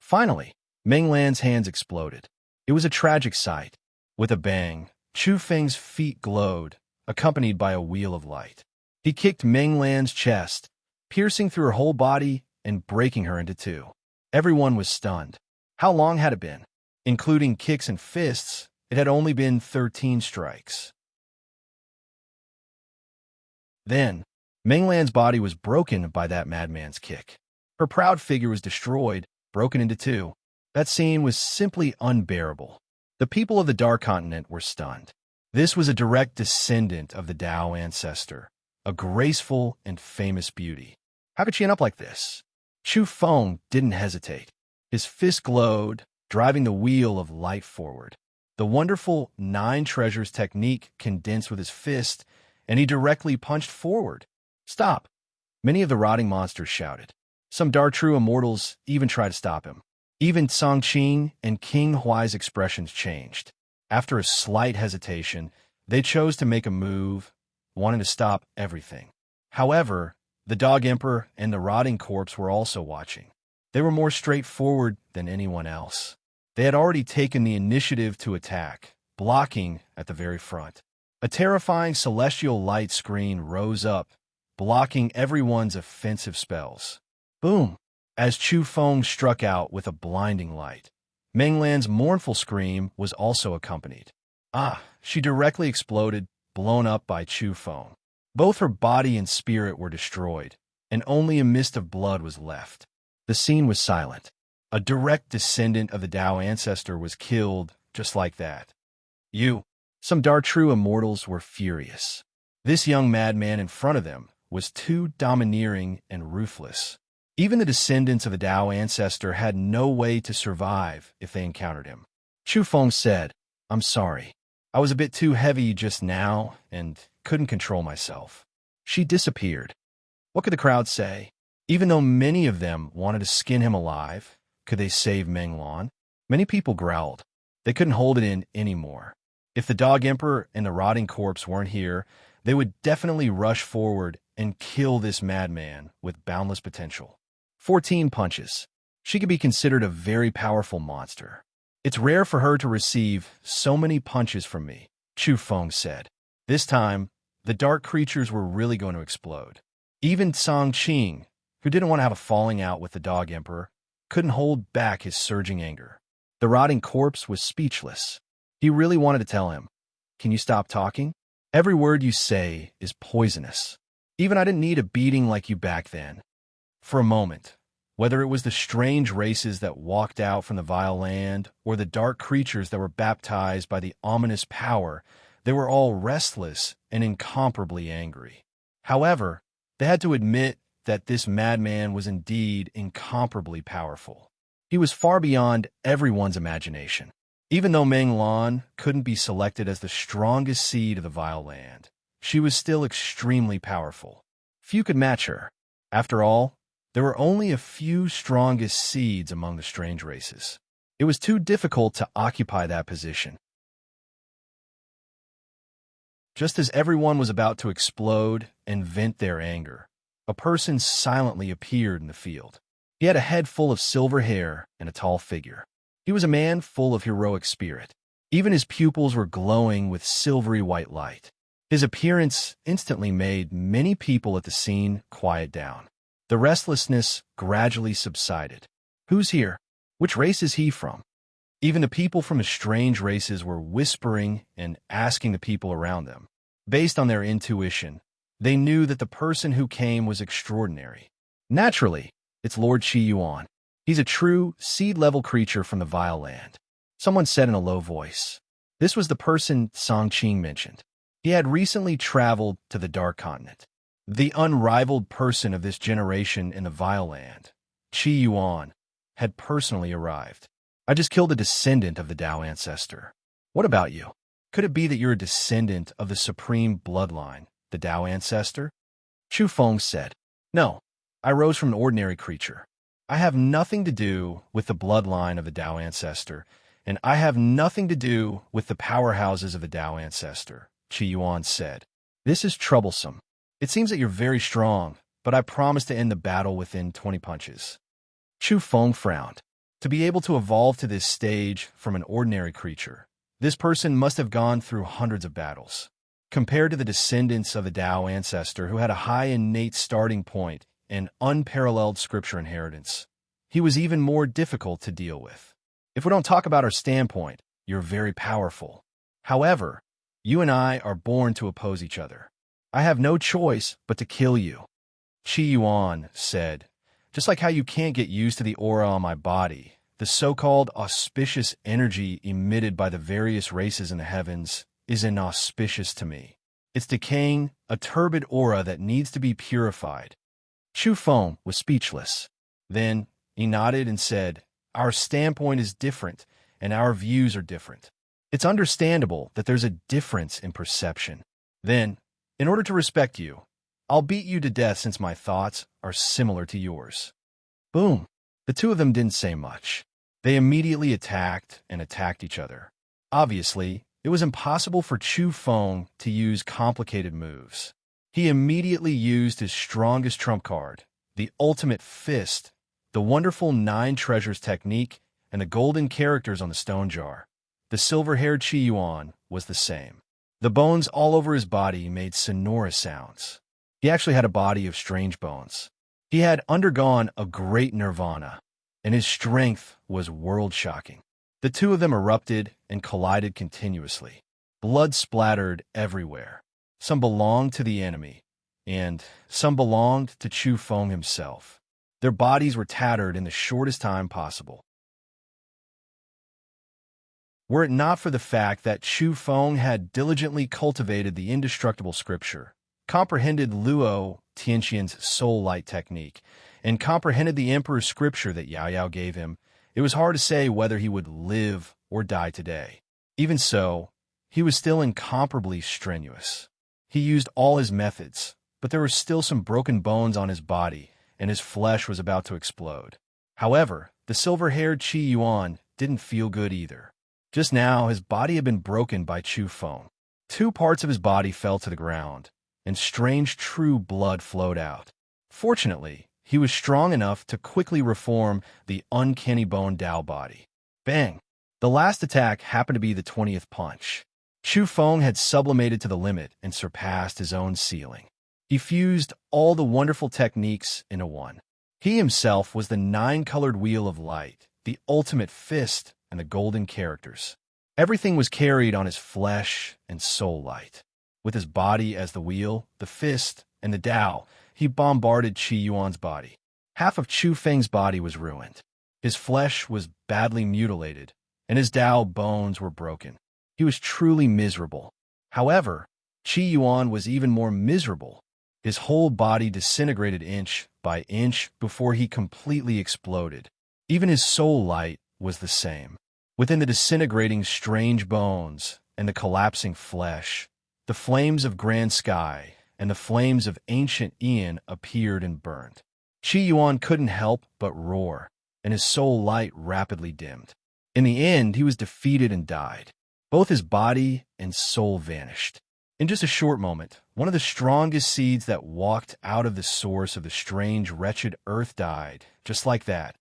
Finally, Meng Lan's hands exploded. It was a tragic sight. With a bang, Chu Feng's feet glowed, accompanied by a wheel of light. He kicked Meng Lan's chest, piercing through her whole body and breaking her into two. Everyone was stunned. How long had it been? Including kicks and fists, it had only been 13 strikes. Then, Meng Lan's body was broken by that madman's kick. Her proud figure was destroyed, broken into two. That scene was simply unbearable. The people of the Dark Continent were stunned. This was a direct descendant of the Tao ancestor, a graceful and famous beauty. How could she end up like this? Chu Feng didn't hesitate. His fist glowed, driving the wheel of light forward. The wonderful 9 treasures technique condensed with his fist, and he directly punched forward. "Stop!" Many of the rotting monsters shouted. Some true immortals even try to stop him. Even Song Qing and King Huai's expressions changed. After a slight hesitation, they chose to make a move, wanting to stop everything. However, the Dog Emperor and the rotting corpse were also watching. They were more straightforward than anyone else. They had already taken the initiative to attack, blocking at the very front. A terrifying celestial light screen rose up, blocking everyone's offensive spells. Boom! As Chu Feng struck out with a blinding light. Meng Lan's mournful scream was also accompanied. She directly exploded, blown up by Chu Feng. Both her body and spirit were destroyed, and only a mist of blood was left. The scene was silent. A direct descendant of the Tao ancestor was killed just like that. Some true immortals were furious. This young madman in front of them was too domineering and ruthless. Even the descendants of the Tao ancestor had no way to survive if they encountered him. Chu Feng said, "I'm sorry. I was a bit too heavy just now and couldn't control myself." She disappeared. What could the crowd say? Even though many of them wanted to skin him alive, could they save Meng Lan? Many people growled. They couldn't hold it in anymore. If the Dog Emperor and the rotting corpse weren't here, they would definitely rush forward and kill this madman with boundless potential. 14 punches. She could be considered a very powerful monster. It's rare for her to receive so many punches from me, Chu Feng said. This time, the dark creatures were really going to explode. Even Song Qing, who didn't want to have a falling out with the Dog Emperor, couldn't hold back his surging anger. The rotting corpse was speechless. He really wanted to tell him, "Can you stop talking? Every word you say is poisonous. Even I didn't need a beating like you back then." For a moment, whether it was the strange races that walked out from the vile land or the dark creatures that were baptized by the ominous power, they were all restless and incomparably angry. However, they had to admit that this madman was indeed incomparably powerful. He was far beyond everyone's imagination. Even though Meng Lan couldn't be selected as the strongest seed of the vile land, she was still extremely powerful. Few could match her. After all, there were only a few strongest seeds among the strange races. It was too difficult to occupy that position. Just as everyone was about to explode and vent their anger, a person silently appeared in the field. He had a head full of silver hair and a tall figure. He was a man full of heroic spirit. Even his pupils were glowing with silvery white light. His appearance instantly made many people at the scene quiet down. The restlessness gradually subsided. Who's here? Which race is he from? Even the people from the strange races were whispering and asking the people around them. Based on their intuition, they knew that the person who came was extraordinary. Naturally, it's Lord Qi Yuan. He's a true seed-level creature from the vile land. Someone said in a low voice. This was the person Song Qing mentioned. He had recently traveled to the Dark Continent. The unrivaled person of this generation in the vile land, Qi Yuan, had personally arrived. I just killed a descendant of the Tao ancestor. What about you? Could it be that you're a descendant of the supreme bloodline, the Tao ancestor? Chu Feng said, No, I rose from an ordinary creature. I have nothing to do with the bloodline of the Tao ancestor, and I have nothing to do with the powerhouses of the Tao ancestor, Qi Yuan said. This is troublesome. It seems that you're very strong, but I promise to end the battle within 20 punches. Chu Feng frowned. To be able to evolve to this stage from an ordinary creature, this person must have gone through hundreds of battles. Compared to the descendants of the Tao ancestor who had a high innate starting point and unparalleled scripture inheritance, he was even more difficult to deal with. If we don't talk about our standpoint, you're very powerful. However, you and I are born to oppose each other. I have no choice but to kill you. Qi Yuan said, just like how you can't get used to the aura on my body, the so-called auspicious energy emitted by the various races in the heavens is inauspicious to me. It's decaying, a turbid aura that needs to be purified. Chu Feng was speechless. Then he nodded and said, Our standpoint is different, and our views are different. It's understandable that there's a difference in perception. Then, in order to respect you, I'll beat you to death since my thoughts are similar to yours. Boom! The two of them didn't say much. They immediately attacked each other. Obviously, it was impossible for Chu Feng to use complicated moves. He immediately used his strongest trump card, the ultimate fist, the wonderful 9 treasures technique, and the golden characters on the stone jar. The silver-haired Qi Yuan was the same. The bones all over his body made sonorous sounds. He actually had a body of strange bones. He had undergone a great nirvana, and his strength was world-shocking. The two of them erupted and collided continuously. Blood splattered everywhere. Some belonged to the enemy, and some belonged to Chu Feng himself. Their bodies were tattered in the shortest time possible. Were it not for the fact that Chu Feng had diligently cultivated the indestructible scripture, comprehended Luo Tianqian's soul light technique, and comprehended the emperor's scripture that Yao Yao gave him, it was hard to say whether he would live or die today. Even so, he was still incomparably strenuous. He used all his methods, but there were still some broken bones on his body, and his flesh was about to explode. However, the silver-haired Qi Yuan didn't feel good either. Just now, his body had been broken by Chu Feng. 2 parts of his body fell to the ground, and strange true blood flowed out. Fortunately, he was strong enough to quickly reform the uncanny bone Dao body. Bang! The last attack happened to be the 20th punch. Chu Feng had sublimated to the limit and surpassed his own ceiling. He fused all the wonderful techniques into one. He himself was the 9-colored wheel of light, the ultimate fist, and the golden characters. Everything was carried on his flesh and soul light. With his body as the wheel, the fist, and the Tao, he bombarded Qi Yuan's body. Half of Chu Feng's body was ruined. His flesh was badly mutilated, and his Tao bones were broken. He was truly miserable. However, Qi Yuan was even more miserable. His whole body disintegrated inch by inch before he completely exploded. Even his soul light was the same. Within the disintegrating strange bones and the collapsing flesh, the flames of grand sky and the flames of ancient Ian appeared and burned. Qi Yuan couldn't help but roar, and his soul light rapidly dimmed. In the end, he was defeated and died. Both his body and soul vanished. In just a short moment, one of the strongest seeds that walked out of the source of the strange, wretched earth died, just like that.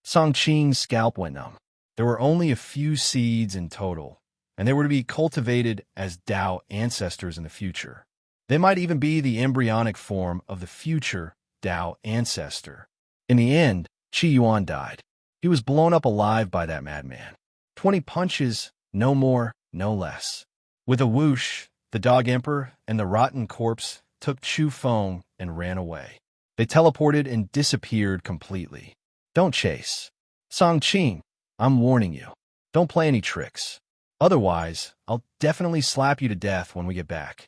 Song Qing's scalp went numb. There were only a few seeds in total, and they were to be cultivated as Tao ancestors in the future. They might even be the embryonic form of the future Tao ancestor. In the end, Qi Yuan died. He was blown up alive by that madman. 20 punches, no more, no less. With a whoosh, the Dog Emperor and the rotten corpse took Chu Feng and ran away. They teleported and disappeared completely. Don't chase. Song Qing, I'm warning you. Don't play any tricks. Otherwise, I'll definitely slap you to death when we get back.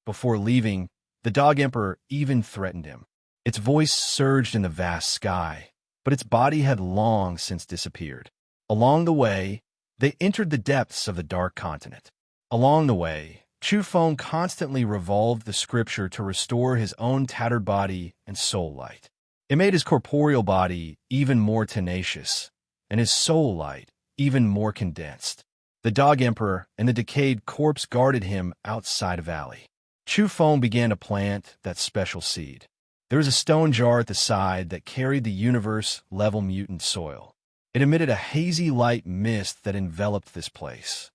Before leaving, the Dog Emperor even threatened him. Its voice surged in the vast sky, but its body had long since disappeared. Along the way, they entered the depths of the Dark Continent. Along the way, Chu Feng constantly revolved the scripture to restore his own tattered body and soul light. It made his corporeal body even more tenacious, and his soul light even more condensed. The Dog Emperor and the decayed corpse guarded him outside a valley. Chu Feng began to plant that special seed. There was a stone jar at the side that carried the universe-level mutant soil. It emitted a hazy light mist that enveloped this place.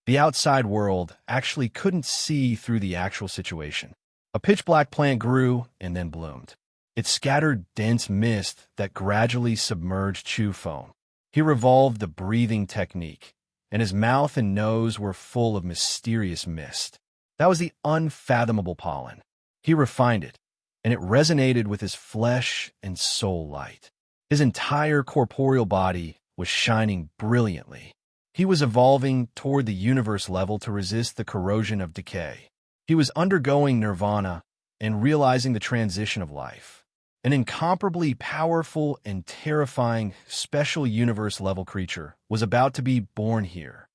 The outside world actually couldn't see through the actual situation. A pitch-black plant grew and then bloomed. It scattered dense mist that gradually submerged Chu Feng. He revolved the breathing technique, and his mouth and nose were full of mysterious mist. That was the unfathomable pollen. He refined it, and it resonated with his flesh and soul light. His entire corporeal body was shining brilliantly. He was evolving toward the universe level to resist the corrosion of decay. He was undergoing nirvana and realizing the transition of life. An incomparably powerful and terrifying special universe-level creature was about to be born here.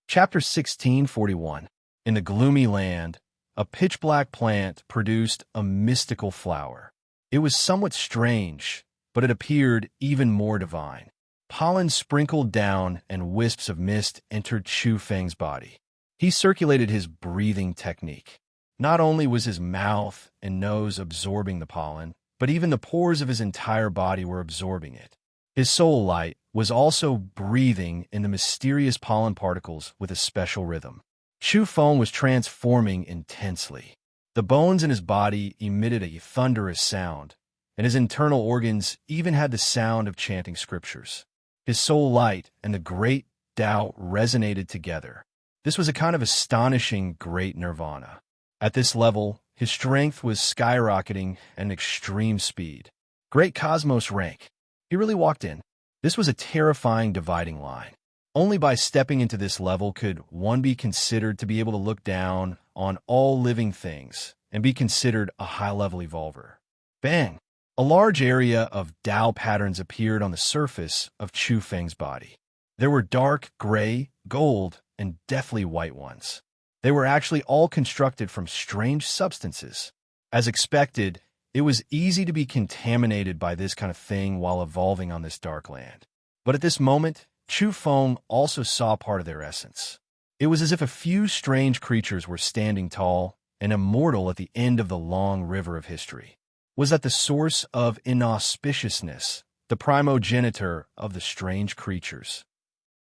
Chapter 1641. In the gloomy land, a pitch-black plant produced a mystical flower. It was somewhat strange, but it appeared even more divine. Pollen sprinkled down and wisps of mist entered Chu Feng's body. He circulated his breathing technique. Not only was his mouth and nose absorbing the pollen, but even the pores of his entire body were absorbing it. His soul light was also breathing in the mysterious pollen particles with a special rhythm. Chu Feng was transforming intensely. The bones in his body emitted a thunderous sound, and his internal organs even had the sound of chanting scriptures. His soul light and the great Tao resonated together. This was a kind of astonishing great nirvana. At this level, his strength was skyrocketing at an extreme speed. Great cosmos rank. He really walked in. This was a terrifying dividing line. Only by stepping into this level could one be considered to be able to look down on all living things and be considered a high-level evolver. Bang! A large area of Tao patterns appeared on the surface of Chu Feng's body. There were dark, gray, gold, and deathly white ones. They were actually all constructed from strange substances. As expected, it was easy to be contaminated by this kind of thing while evolving on this dark land. But at this moment, Chu Feng also saw part of their essence. It was as if a few strange creatures were standing tall and immortal at the end of the long river of history. Was that the source of inauspiciousness, the primogenitor of the strange creatures?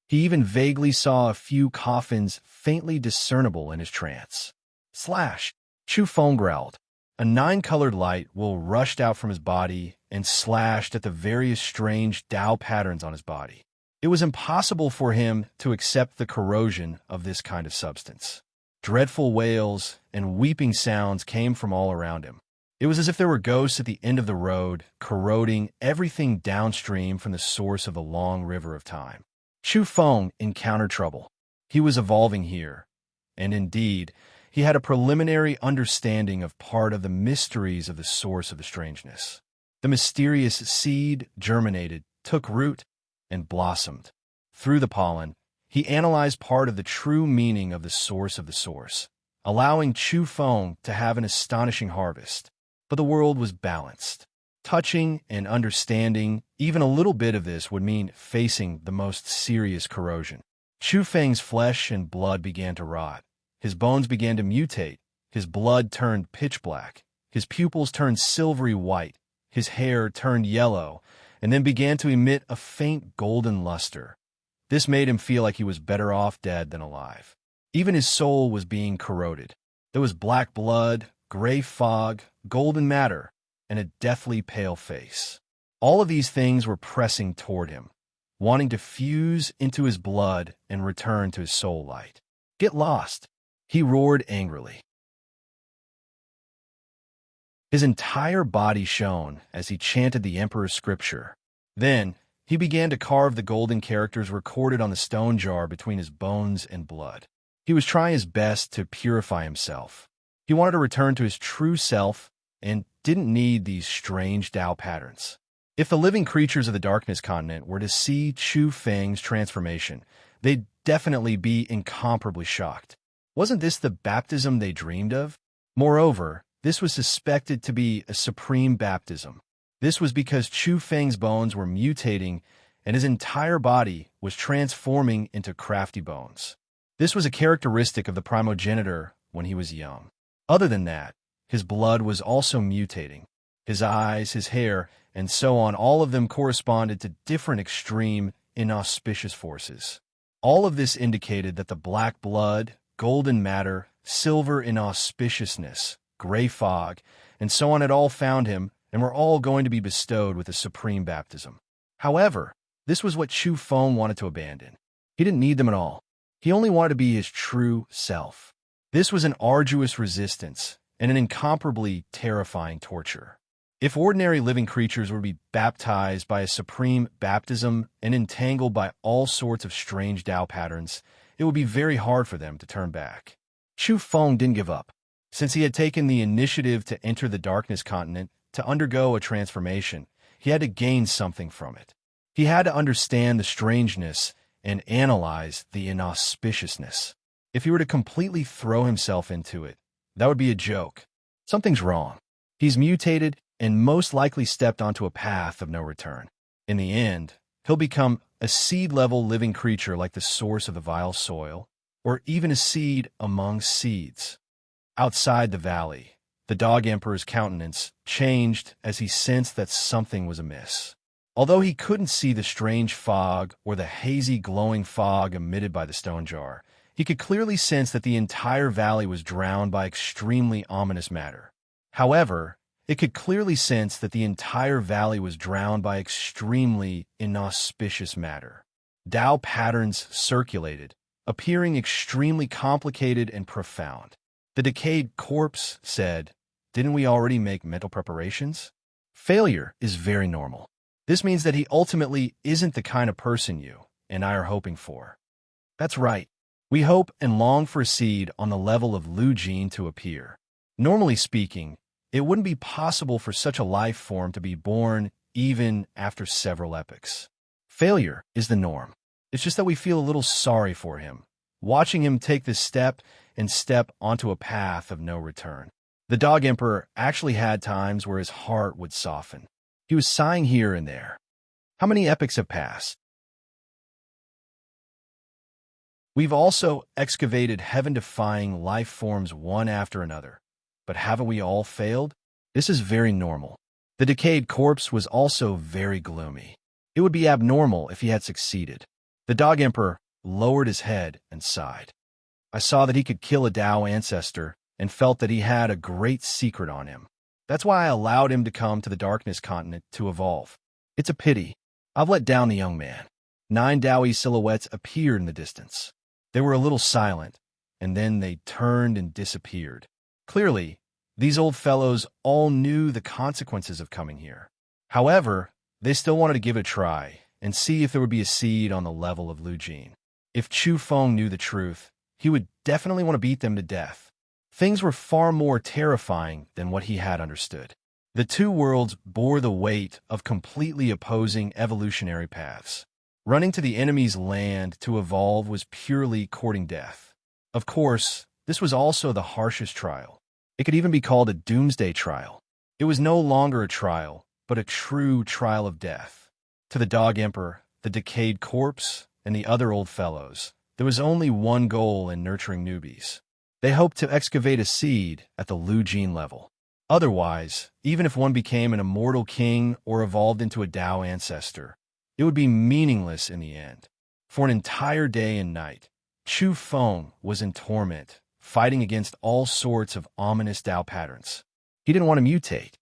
He even vaguely saw a few coffins faintly discernible in his trance. Slash! Chu Feng growled. A nine-colored light will rushed out from his body and slashed at the various strange Tao patterns on his body. It was impossible for him to accept the corrosion of this kind of substance. Dreadful wails and weeping sounds came from all around him. It was as if there were ghosts at the end of the road, corroding everything downstream from the source of the long river of time. Chu Feng encountered trouble. He was evolving here, and indeed, he had a preliminary understanding of part of the mysteries of the source of the strangeness. The mysterious seed germinated, took root, and blossomed. Through the pollen, he analyzed part of the true meaning of the source, allowing Chu Feng to have an astonishing harvest. But the world was balanced. Touching and understanding even a little bit of this would mean facing the most serious corrosion. Chu Feng's flesh and blood began to rot. His bones began to mutate. His blood turned pitch black. His pupils turned silvery white. His hair turned yellow, and then began to emit a faint golden luster. This made him feel like he was better off dead than alive. Even his soul was being corroded. There was black blood, gray fog, golden matter, and a deathly pale face. All of these things were pressing toward him, wanting to fuse into his blood and return to his soul light. Get lost! He roared angrily. His entire body shone as he chanted the Emperor's scripture. Then, he began to carve the golden characters recorded on the stone jar between his bones and blood. He was trying his best to purify himself. He wanted to return to his true self and didn't need these strange Tao patterns. If the living creatures of the Darkness continent were to see Chu Feng's transformation, they'd definitely be incomparably shocked. Wasn't this the baptism they dreamed of? Moreover, this was suspected to be a supreme baptism. This was because Chu Feng's bones were mutating and his entire body was transforming into crafty bones. This was a characteristic of the primogenitor when he was young. Other than that, his blood was also mutating. His eyes, his hair, and so on, all of them corresponded to different extreme, inauspicious forces. All of this indicated that the black blood, golden matter, silver inauspiciousness, gray fog, and so on had all found him and were all going to be bestowed with a supreme baptism. However, this was what Chu Feng wanted to abandon. He didn't need them at all. He only wanted to be his true self. This was an arduous resistance and an incomparably terrifying torture. If ordinary living creatures were to be baptized by a supreme baptism and entangled by all sorts of strange Tao patterns, it would be very hard for them to turn back. Chu Feng didn't give up. Since he had taken the initiative to enter the Darkness continent to undergo a transformation, he had to gain something from it. He had to understand the strangeness and analyze the inauspiciousness. If he were to completely throw himself into it, that would be a joke. Something's wrong. He's mutated and most likely stepped onto a path of no return. In the end, he'll become a seed-level living creature like the source of the vile soil, or even a seed among seeds. Outside the valley, the Dog Emperor's countenance changed as he sensed that something was amiss. Although he couldn't see the strange fog or the hazy glowing fog emitted by the stone jar, he could clearly sense that the entire valley was drowned by extremely ominous matter. However, it could clearly sense that the entire valley was drowned by extremely inauspicious matter. Tao patterns circulated, appearing extremely complicated and profound. The decayed corpse said, "Didn't we already make mental preparations?" Failure is very normal. This means that he ultimately isn't the kind of person you and I are hoping for. That's right. We hope and long for a seed on the level of Lu Jin to appear. Normally speaking, it wouldn't be possible for such a life form to be born even after several epochs. Failure is the norm. It's just that we feel a little sorry for him, watching him take this step and step onto a path of no return. The Dog Emperor actually had times where his heart would soften. He was sighing here and there. How many epochs have passed? We've also excavated heaven-defying life forms one after another. But haven't we all failed? This is very normal. The decayed corpse was also very gloomy. It would be abnormal if he had succeeded. The Dog Emperor lowered his head and sighed. I saw that he could kill a Tao ancestor and felt that he had a great secret on him. That's why I allowed him to come to the Darkness continent to evolve. It's a pity. I've let down the young man. 9 Taoist silhouettes appeared in the distance. They were a little silent, and then they turned and disappeared. Clearly, these old fellows all knew the consequences of coming here. However, they still wanted to give it a try and see if there would be a seed on the level of Lu Jin. If Chu Feng knew the truth, he would definitely want to beat them to death. Things were far more terrifying than what he had understood. The two worlds bore the weight of completely opposing evolutionary paths. Running to the enemy's land to evolve was purely courting death. Of course, this was also the harshest trial. It could even be called a doomsday trial. It was no longer a trial, but a true trial of death. To the Dog Emperor, the decayed corpse, and the other old fellows, there was only one goal in nurturing newbies. They hoped to excavate a seed at the Lu Jin level. Otherwise, even if one became an immortal king or evolved into a Tao ancestor, it would be meaningless in the end. For an entire day and night, Chu Feng was in torment, fighting against all sorts of ominous Tao patterns. He didn't want to mutate.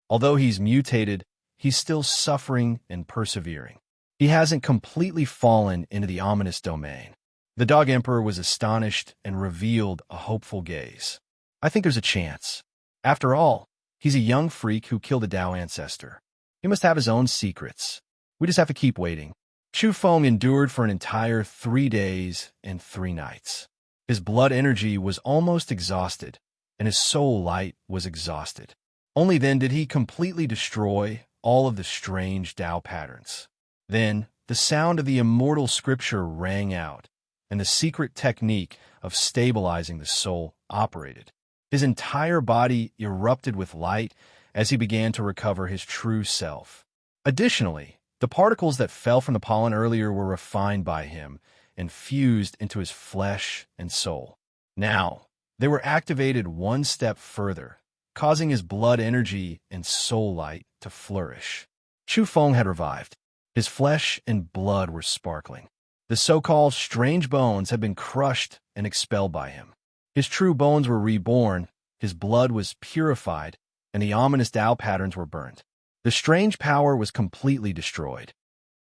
Although he's mutated, he's still suffering and persevering. He hasn't completely fallen into the ominous domain. The Dog Emperor was astonished and revealed a hopeful gaze. I think there's a chance. After all, he's a young freak who killed a Tao ancestor. He must have his own secrets. We just have to keep waiting. Chu Feng endured for an entire 3 days and 3 nights. His blood energy was almost exhausted, and his soul light was exhausted. Only then did he completely destroy all of the strange Tao patterns. Then, the sound of the immortal scripture rang out, and the secret technique of stabilizing the soul operated. His entire body erupted with light as he began to recover his true self. Additionally, the particles that fell from the pollen earlier were refined by him and fused into his flesh and soul. Now, they were activated one step further, causing his blood energy and soul light to flourish. Chu Feng had revived. His flesh and blood were sparkling. The so-called strange bones had been crushed and expelled by him. His true bones were reborn, his blood was purified, and the ominous Tao patterns were burnt. The strange power was completely destroyed.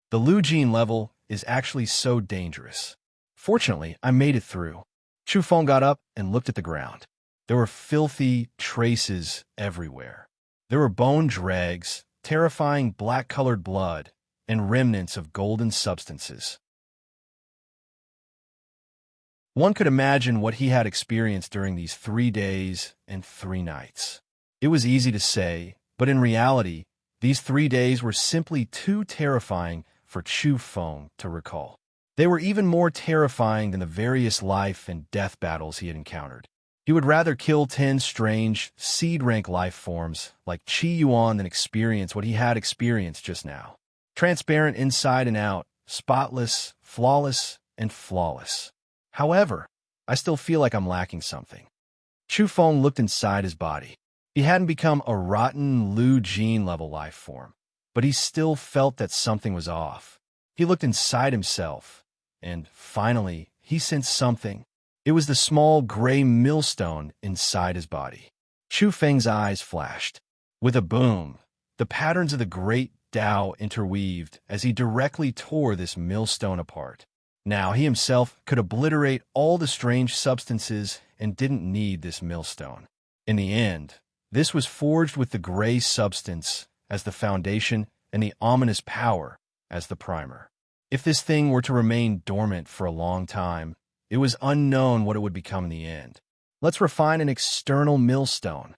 The Lu Jin level is actually so dangerous. Fortunately, I made it through. Chu Feng got up and looked at the ground. There were filthy traces everywhere. There were bone dregs, terrifying black-colored blood, and remnants of golden substances. One could imagine what he had experienced during these 3 days and 3 nights. It was easy to say, but in reality, these 3 days were simply too terrifying for Chu Feng to recall. They were even more terrifying than the various life and death battles he had encountered. He would rather kill 10 strange, seed-rank life forms like Chi Yuan than experience what he had experienced just now. Transparent inside and out, spotless, flawless, and flawless. However, I still feel like I'm lacking something. Chu Feng looked inside his body. He hadn't become a rotten Lu Jin-level life form, but he still felt that something was off. He looked inside himself, and finally, he sensed something. It was the small gray millstone inside his body. Chu Feng's eyes flashed. With a boom, the patterns of the great Tao interweaved as he directly tore this millstone apart. Now he himself could obliterate all the strange substances and didn't need this millstone. In the end, this was forged with the gray substance as the foundation and the ominous power as the primer. If this thing were to remain dormant for a long time, it was unknown what it would become in the end. Let's refine an external millstone.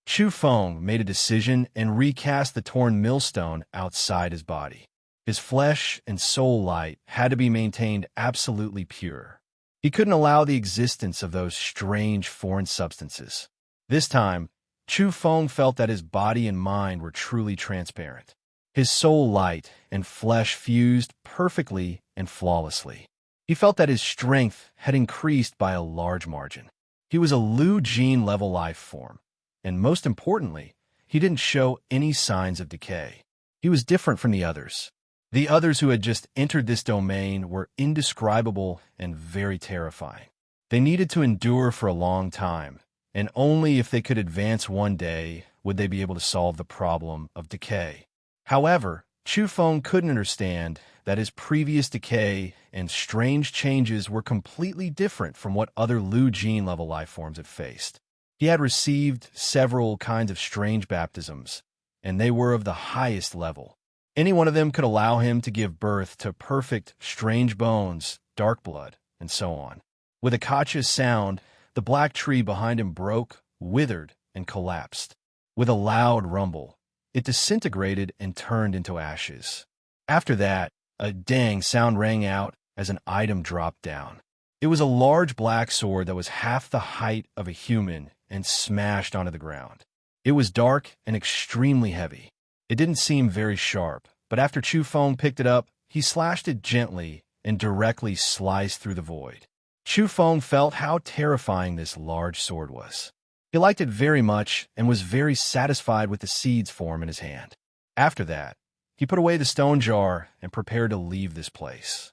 Chu Feng made a decision and recast the torn millstone outside his body. His flesh and soul light had to be maintained absolutely pure. He couldn't allow the existence of those strange foreign substances. This time, Chu Feng felt that his body and mind were truly transparent. His soul light and flesh fused perfectly and flawlessly. He felt that his strength had increased by a large margin. He was a Lu Jin-level life form, and most importantly, he didn't show any signs of decay. He was different from the others. The others who had just entered this domain were indescribable and very terrifying. They needed to endure for a long time, and only if they could advance one day would they be able to solve the problem of decay. However, Chu Feng couldn't understand that his previous decay and strange changes were completely different from what other Lu Jin-level life forms had faced. He had received several kinds of strange baptisms, and they were of the highest level. Any one of them could allow him to give birth to perfect, strange bones, dark blood, and so on. With a cautious sound, the black tree behind him broke, withered, and collapsed. With a loud rumble, it disintegrated and turned into ashes. After that, a dang sound rang out as an item dropped down. It was a large black sword that was half the height of a human and smashed onto the ground. It was dark and extremely heavy. It didn't seem very sharp, but after Chu Feng picked it up, he slashed it gently and directly sliced through the void. Chu Feng felt how terrifying this large sword was. He liked it very much and was very satisfied with the seed's form in his hand. After that, he put away the stone jar and prepared to leave this place.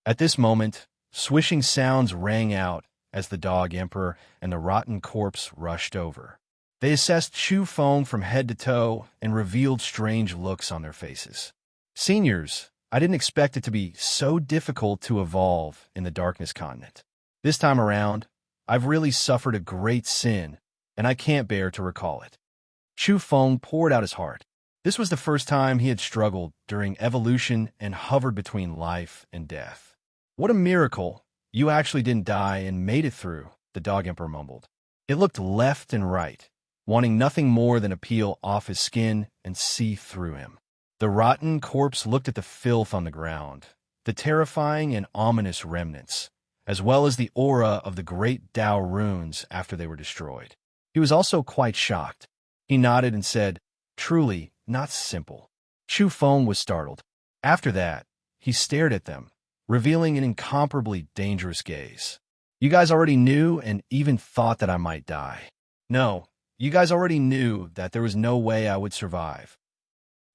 At this moment, swishing sounds rang out as the dog emperor and the rotten corpse rushed over. They assessed Chu Feng from head to toe and revealed strange looks on their faces. Seniors, I didn't expect it to be so difficult to evolve in the Darkness Continent. This time around, I've really suffered a great sin, and I can't bear to recall it. Chu Feng poured out his heart. This was the first time he had struggled during evolution and hovered between life and death. What a miracle! You actually didn't die and made it through, the dog emperor mumbled. It looked left and right, wanting nothing more than to peel off his skin and see through him. The rotten corpse looked at the filth on the ground, the terrifying and ominous remnants, as well as the aura of the great Tao runes after they were destroyed. He was also quite shocked. He nodded and said, "Truly, not simple." Chu Feng was startled. After that, he stared at them, revealing an incomparably dangerous gaze. You guys already knew and even thought that I might die. No, you guys already knew that there was no way I would survive.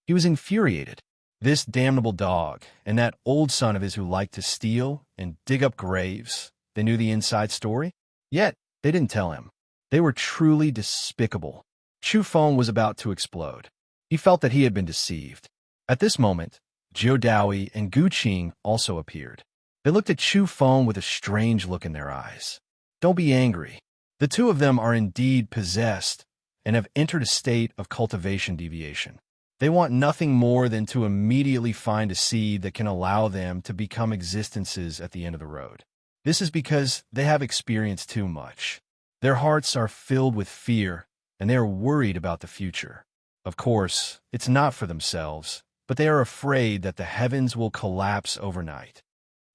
He was infuriated. This damnable dog and that old son of his who liked to steal and dig up graves, they knew the inside story? Yet, they didn't tell him. They were truly despicable. Chu Feng was about to explode. He felt that he had been deceived. At this moment, Jiu Daoi and Gu Qing also appeared. They looked at Chu Feng with a strange look in their eyes. Don't be angry. The two of them are indeed possessed and have entered a state of cultivation deviation. They want nothing more than to immediately find a seed that can allow them to become existences at the end of the road. This is because they have experienced too much. Their hearts are filled with fear, and they are worried about the future. Of course, it's not for themselves, but they are afraid that the heavens will collapse overnight.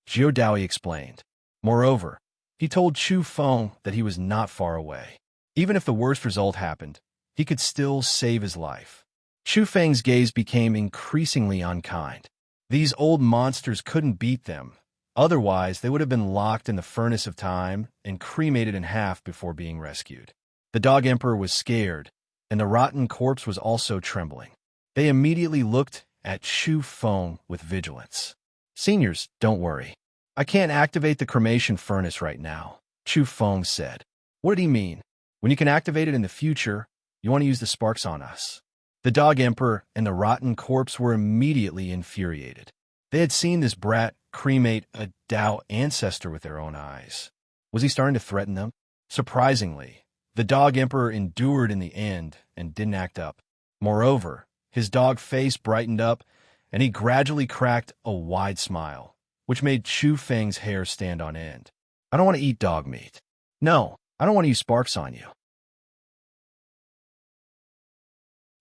Jiu Daoi explained. Moreover, he told Chu Feng that he was not far away. Even if the worst result happened, he could still save his life. Chu Feng's gaze became increasingly unkind. These old monsters couldn't beat them. Otherwise, they would have been locked in the furnace of time and cremated in half before being rescued. The Dog Emperor was scared, and the rotten corpse was also trembling. They immediately looked at Chu Feng with vigilance. Seniors, don't worry. I can't activate the cremation furnace right now, Chu Feng said. What did he mean? When you can activate it in the future, you want to use the sparks on us. The Dog Emperor and the rotten corpse were immediately infuriated. They had seen this brat cremate a Dao ancestor with their own eyes. Was he starting to threaten them? Surprisingly, the Dog Emperor endured in the end and didn't act up. Moreover, his dog face brightened up, and he gradually cracked a wide smile, which made Chu Feng's hair stand on end. I don't want to eat dog meat. No, I don't want to use sparks on you.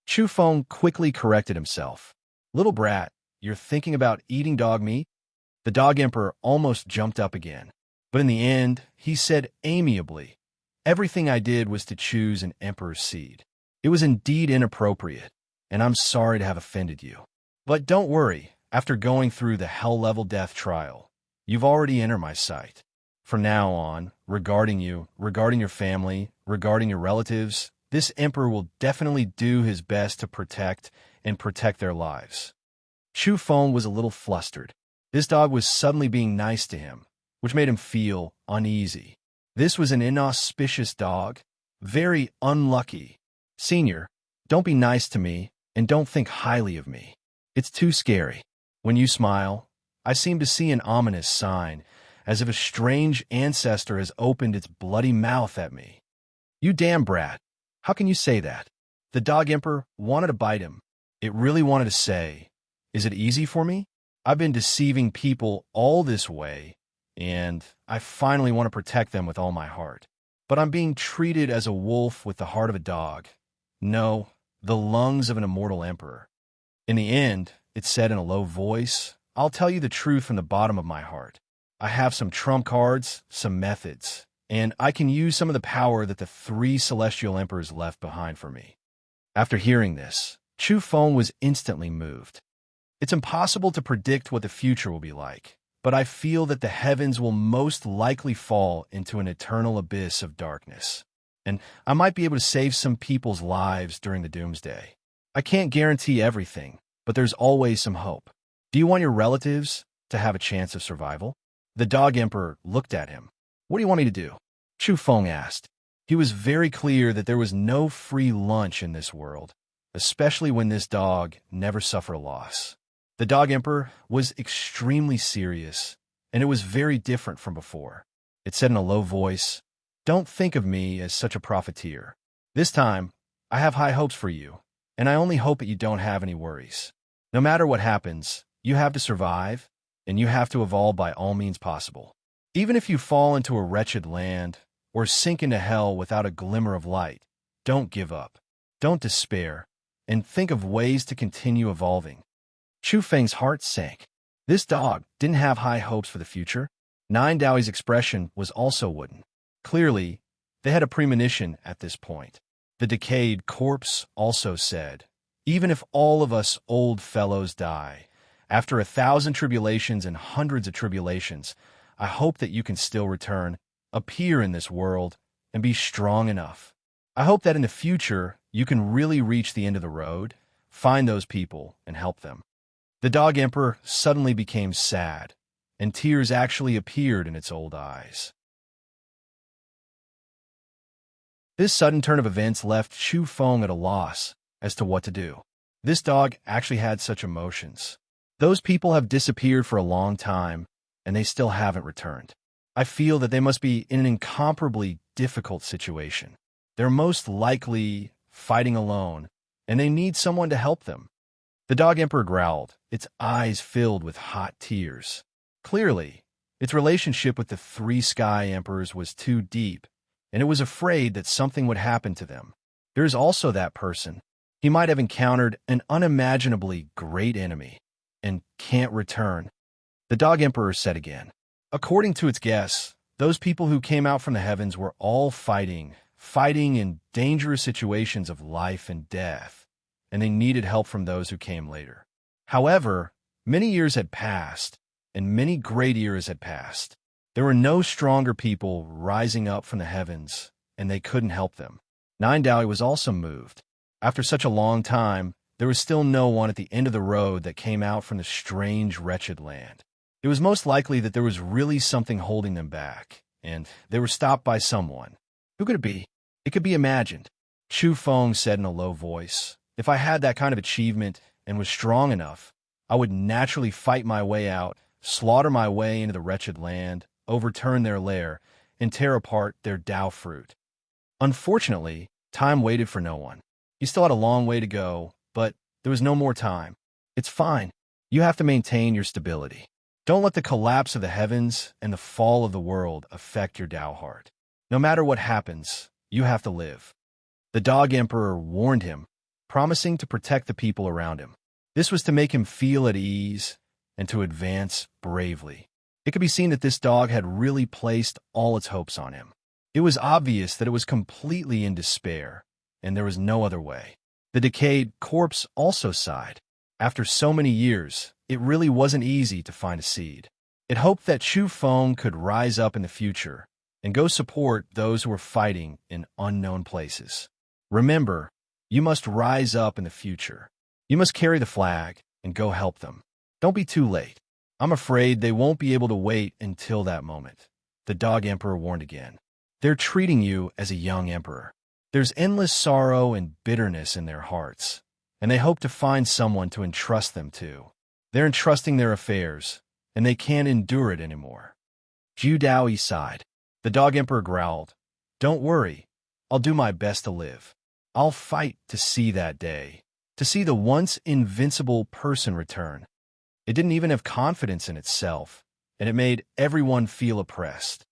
Chu Feng quickly corrected himself. Little brat, you're thinking about eating dog meat? The Dog Emperor almost jumped up again. But in the end, he said amiably, everything I did was to choose an emperor's seed. It was indeed inappropriate, and I'm sorry to have offended you. But don't worry, after going through the hell-level death trial, you've already entered my sight. From now on, regarding you, regarding your family, regarding your relatives, this emperor will definitely do his best to protect their lives. Chu Feng was a little flustered. This dog was suddenly being nice to him, which made him feel uneasy. This was an inauspicious dog, very unlucky. Senior, don't be nice to me and don't think highly of me. It's too scary. When you smile, I seem to see an ominous sign, as if a strange ancestor has opened its bloody mouth at me. You damn brat. How can you say that? The Dog Emperor wanted to bite him. It really wanted to say, is it easy for me? I've been deceiving people all this way, and I finally want to protect them with all my heart. But I'm being treated as a wolf with the heart of a dog. No, the lungs of an immortal emperor. In the end, it said in a low voice, I'll tell you the truth from the bottom of my heart. I have some trump cards, some methods, and I can use some of the power that the 3 celestial emperors left behind for me. After hearing this, Chu Feng was instantly moved. It's impossible to predict what the future will be like, but I feel that the heavens will most likely fall into an eternal abyss of darkness, and I might be able to save some people's lives during the doomsday. I can't guarantee everything, but there's always some hope. Do you want your relatives to have a chance of survival? The Dog Emperor looked at him. What do you want me to do? Chu Feng asked. He was very clear that there was no free lunch in this world, especially when this dog never suffered a loss. The Dog Emperor was extremely serious, and it was very different from before. It said in a low voice, Don't think of me as such a profiteer. This time, I have high hopes for you, and I only hope that you don't have any worries. No matter what happens, you have to survive, and you have to evolve by all means possible. Even if you fall into a wretched land, or sink into hell without a glimmer of light, don't give up. Don't despair, and think of ways to continue evolving. Chu Feng's heart sank. This dog didn't have high hopes for the future. Nine Daoi's expression was also wooden. Clearly, they had a premonition at this point. The decayed corpse also said, Even if all of us old fellows die, after 1,000 tribulations and hundreds of tribulations, I hope that you can still return, appear in this world, and be strong enough. I hope that in the future, you can really reach the end of the road, find those people, and help them. The Dog Emperor suddenly became sad, and tears actually appeared in its old eyes. This sudden turn of events left Chu Feng at a loss as to what to do. This dog actually had such emotions. Those people have disappeared for a long time, and they still haven't returned. I feel that they must be in an incomparably difficult situation. They're most likely fighting alone, and they need someone to help them. The Dog Emperor growled, its eyes filled with hot tears. Clearly, its relationship with the 3 Sky Emperors was too deep, and it was afraid that something would happen to them. There's also that person. He might have encountered an unimaginably great enemy and can't return. The Dog Emperor said again. According to its guess, those people who came out from the heavens were all fighting in dangerous situations of life and death, and they needed help from those who came later. However, many years had passed, and many great eras had passed. There were no stronger people rising up from the heavens, and they couldn't help them. Nine Dali was also moved. After such a long time, there was still no one at the end of the road that came out from the strange, wretched land. It was most likely that there was really something holding them back, and they were stopped by someone. Who could it be? It could be imagined. Chu Feng said in a low voice, "If I had that kind of achievement and was strong enough, I would naturally fight my way out, slaughter my way into the wretched land, overturn their lair, and tear apart their Tao fruit." Unfortunately, time waited for no one. He still had a long way to go, but there was no more time. It's fine. You have to maintain your stability. Don't let the collapse of the heavens and the fall of the world affect your Tao heart. No matter what happens, you have to live. The Dog Emperor warned him, promising to protect the people around him. This was to make him feel at ease and to advance bravely. It could be seen that this dog had really placed all its hopes on him. It was obvious that it was completely in despair, and there was no other way. The decayed corpse also sighed. After so many years, it really wasn't easy to find a seed. It hoped that Chu Feng could rise up in the future and go support those who were fighting in unknown places. Remember, you must rise up in the future. You must carry the flag and go help them. Don't be too late. I'm afraid they won't be able to wait until that moment. The Dog Emperor warned again. They're treating you as a young emperor. There's endless sorrow and bitterness in their hearts, and they hope to find someone to entrust them to. They're entrusting their affairs, and they can't endure it anymore. Zhu Daoyi sighed. The Dog Emperor growled, "Don't worry. I'll do my best to live. I'll fight to see that day, to see the once invincible person return." It didn't even have confidence in itself, and it made everyone feel oppressed.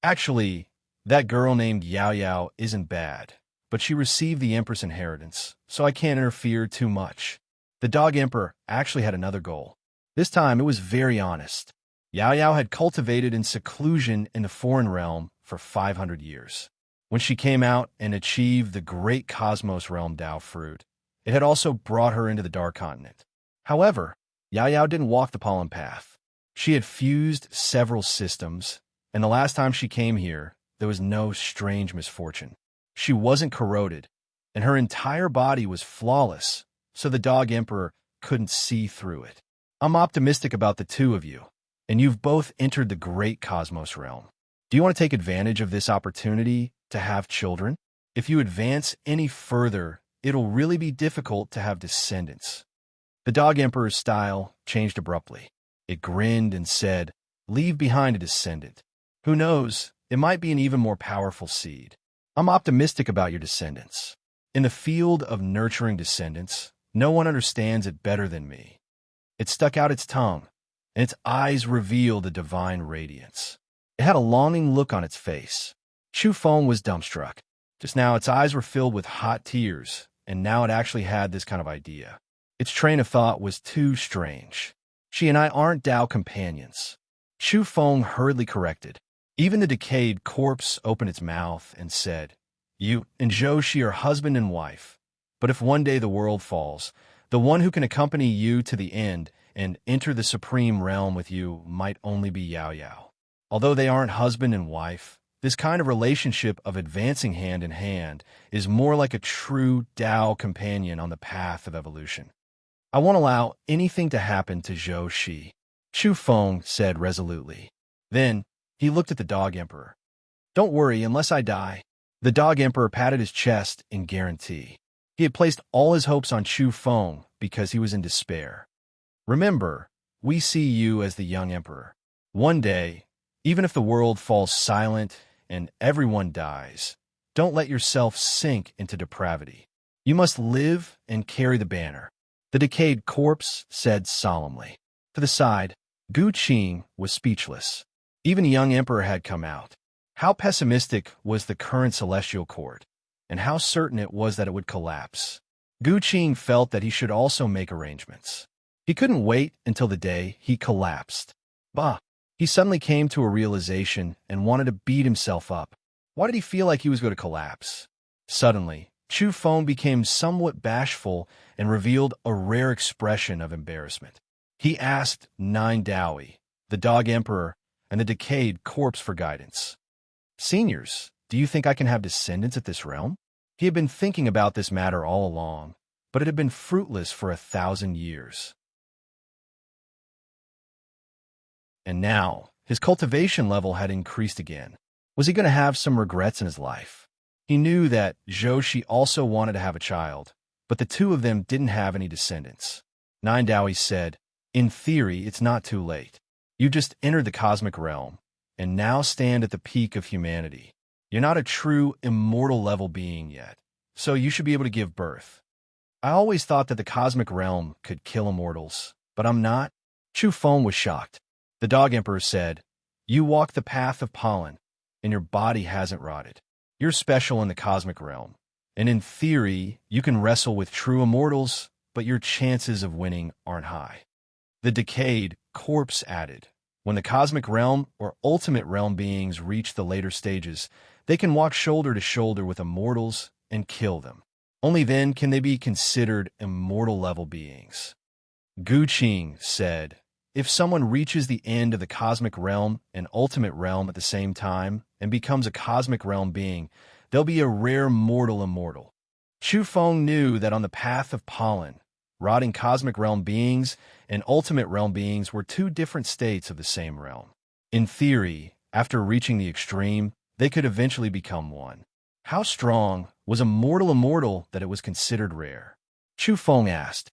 Actually, that girl named Yao Yao isn't bad, but she received the Empress inheritance, so I can't interfere too much. The Dog Emperor actually had another goal. This time it was very honest. Yao Yao had cultivated in seclusion in the foreign realm for 500 years. When she came out and achieved the great Cosmos Realm Tao fruit, it had also brought her into the Dark Continent. However, Yao Yao didn't walk the pollen path. She had fused several systems, and the last time she came here, there was no strange misfortune. She wasn't corroded, and her entire body was flawless, so the Dog Emperor couldn't see through it. I'm optimistic about the two of you, and you've both entered the great Cosmos realm. Do you want to take advantage of this opportunity to have children? If you advance any further, it'll really be difficult to have descendants. The Dog Emperor's style changed abruptly. It grinned and said, "Leave behind a descendant. Who knows, it might be an even more powerful seed. I'm optimistic about your descendants. In the field of nurturing descendants, no one understands it better than me." It stuck out its tongue, and its eyes revealed a divine radiance. It had a longing look on its face. Chu Feng was dumbstruck. Just now, its eyes were filled with hot tears, and now it actually had this kind of idea. Its train of thought was too strange. She and I aren't Tao companions. Chu Feng hurriedly corrected. Even the decayed corpse opened its mouth and said, "You and Zhou are husband and wife. But if one day the world falls, the one who can accompany you to the end and enter the supreme realm with you might only be Yao Yao. Although they aren't husband and wife, this kind of relationship of advancing hand in hand is more like a true Tao companion on the path of evolution. I won't allow anything to happen to Zhou Shi," Chu Feng said resolutely. Then he looked at the Dog Emperor. "Don't worry unless I die." The Dog Emperor patted his chest in guarantee. He had placed all his hopes on Chu Feng because he was in despair. "Remember, we see you as the young emperor. One day, even if the world falls silent and everyone dies, don't let yourself sink into depravity. You must live and carry the banner," the decayed corpse said solemnly. To the side, Gu Qing was speechless. Even the young emperor had come out. How pessimistic was the current celestial court? and how certain it was that it would collapse. Gu Qing felt that he should also make arrangements. He couldn't wait until the day he collapsed. Bah! He suddenly came to a realization and wanted to beat himself up. Why did he feel like he was going to collapse? Suddenly, Chu Feng became somewhat bashful and revealed a rare expression of embarrassment. He asked Nine Dowie, the Dog Emperor, and the decayed corpse for guidance. Seniors, do you think I can have descendants at this realm? He had been thinking about this matter all along, but it had been fruitless for 1,000 years. And now, his cultivation level had increased again. Was he going to have some regrets in his life? He knew that Zhou Shi also wanted to have a child, but the two of them didn't have any descendants. Nine Dowie said, "In theory, it's not too late. You just entered the cosmic realm, and now stand at the peak of humanity. You're not a true immortal level being yet, so you should be able to give birth. I always thought that the cosmic realm could kill immortals, but I'm not." Chu Feng was shocked. The Dog Emperor said, "You walk the path of pollen, and your body hasn't rotted. You're special in the cosmic realm, and in theory, you can wrestle with true immortals, but your chances of winning aren't high." The decayed corpse added, "When the cosmic realm or ultimate realm beings reach the later stages, they can walk shoulder to shoulder with immortals and kill them. Only then can they be considered immortal-level beings." Gu Qing said, "If someone reaches the end of the cosmic realm and ultimate realm at the same time and becomes a cosmic realm being, they'll be a rare mortal immortal." Chu Feng knew that on the path of pollen, rotting cosmic realm beings and ultimate realm beings were two different states of the same realm. In theory, after reaching the extreme, they could eventually become one. How strong was a mortal immortal that it was considered rare? Chu Feng asked.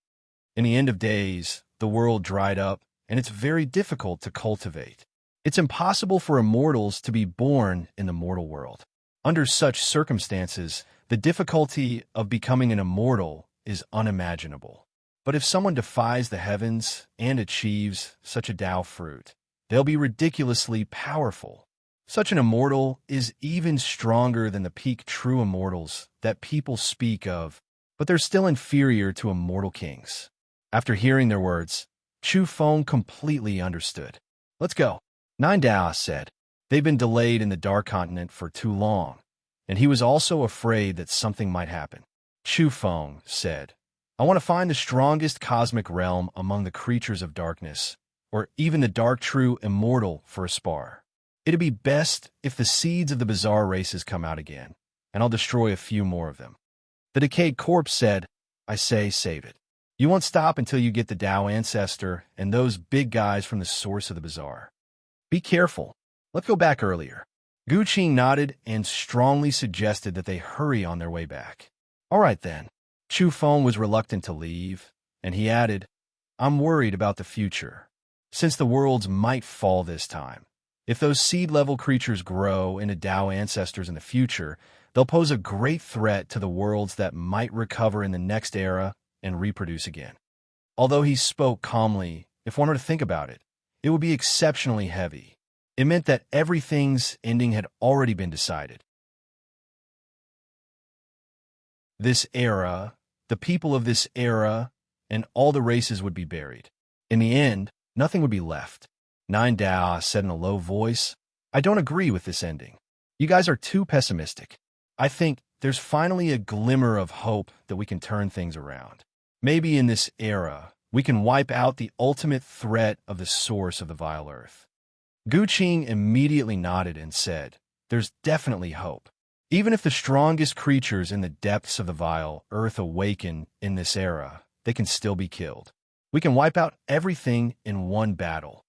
In the end of days, the world dried up, and it's very difficult to cultivate. It's impossible for immortals to be born in the mortal world. Under such circumstances, the difficulty of becoming an immortal is unimaginable. But if someone defies the heavens and achieves such a Tao fruit, they'll be ridiculously powerful. Such an immortal is even stronger than the peak true immortals that people speak of, but they're still inferior to immortal kings. After hearing their words, Chu Feng completely understood. "Let's go," Nine Dao said. They'd been delayed in the Dark Continent for too long, and he was also afraid that something might happen. Chu Feng said, "I want to find the strongest cosmic realm among the creatures of darkness, or even the dark true immortal for a spar. It'd be best if the seeds of the bizarre races come out again, and I'll destroy a few more of them." The decayed corpse said, "I say save it. You won't stop until you get the Tao Ancestor and those big guys from the source of the bizarre. Be careful. Let's go back earlier." Gu Qing nodded and strongly suggested that they hurry on their way back. "All right then." Chu Feng was reluctant to leave, and he added, "I'm worried about the future, since the worlds might fall this time. If those seed-level creatures grow into Tao Ancestors in the future, they'll pose a great threat to the worlds that might recover in the next era and reproduce again." Although he spoke calmly, if one were to think about it, it would be exceptionally heavy. It meant that everything's ending had already been decided. This era, the people of this era, and all the races would be buried. In the end, nothing would be left. Nine Dao said in a low voice, "I don't agree with this ending. You guys are too pessimistic. I think there's finally a glimmer of hope that we can turn things around. Maybe in this era, we can wipe out the ultimate threat of the source of the vile earth." Gu Qing immediately nodded and said, "There's definitely hope. Even if the strongest creatures in the depths of the vile earth awaken in this era, they can still be killed. We can wipe out everything in one battle."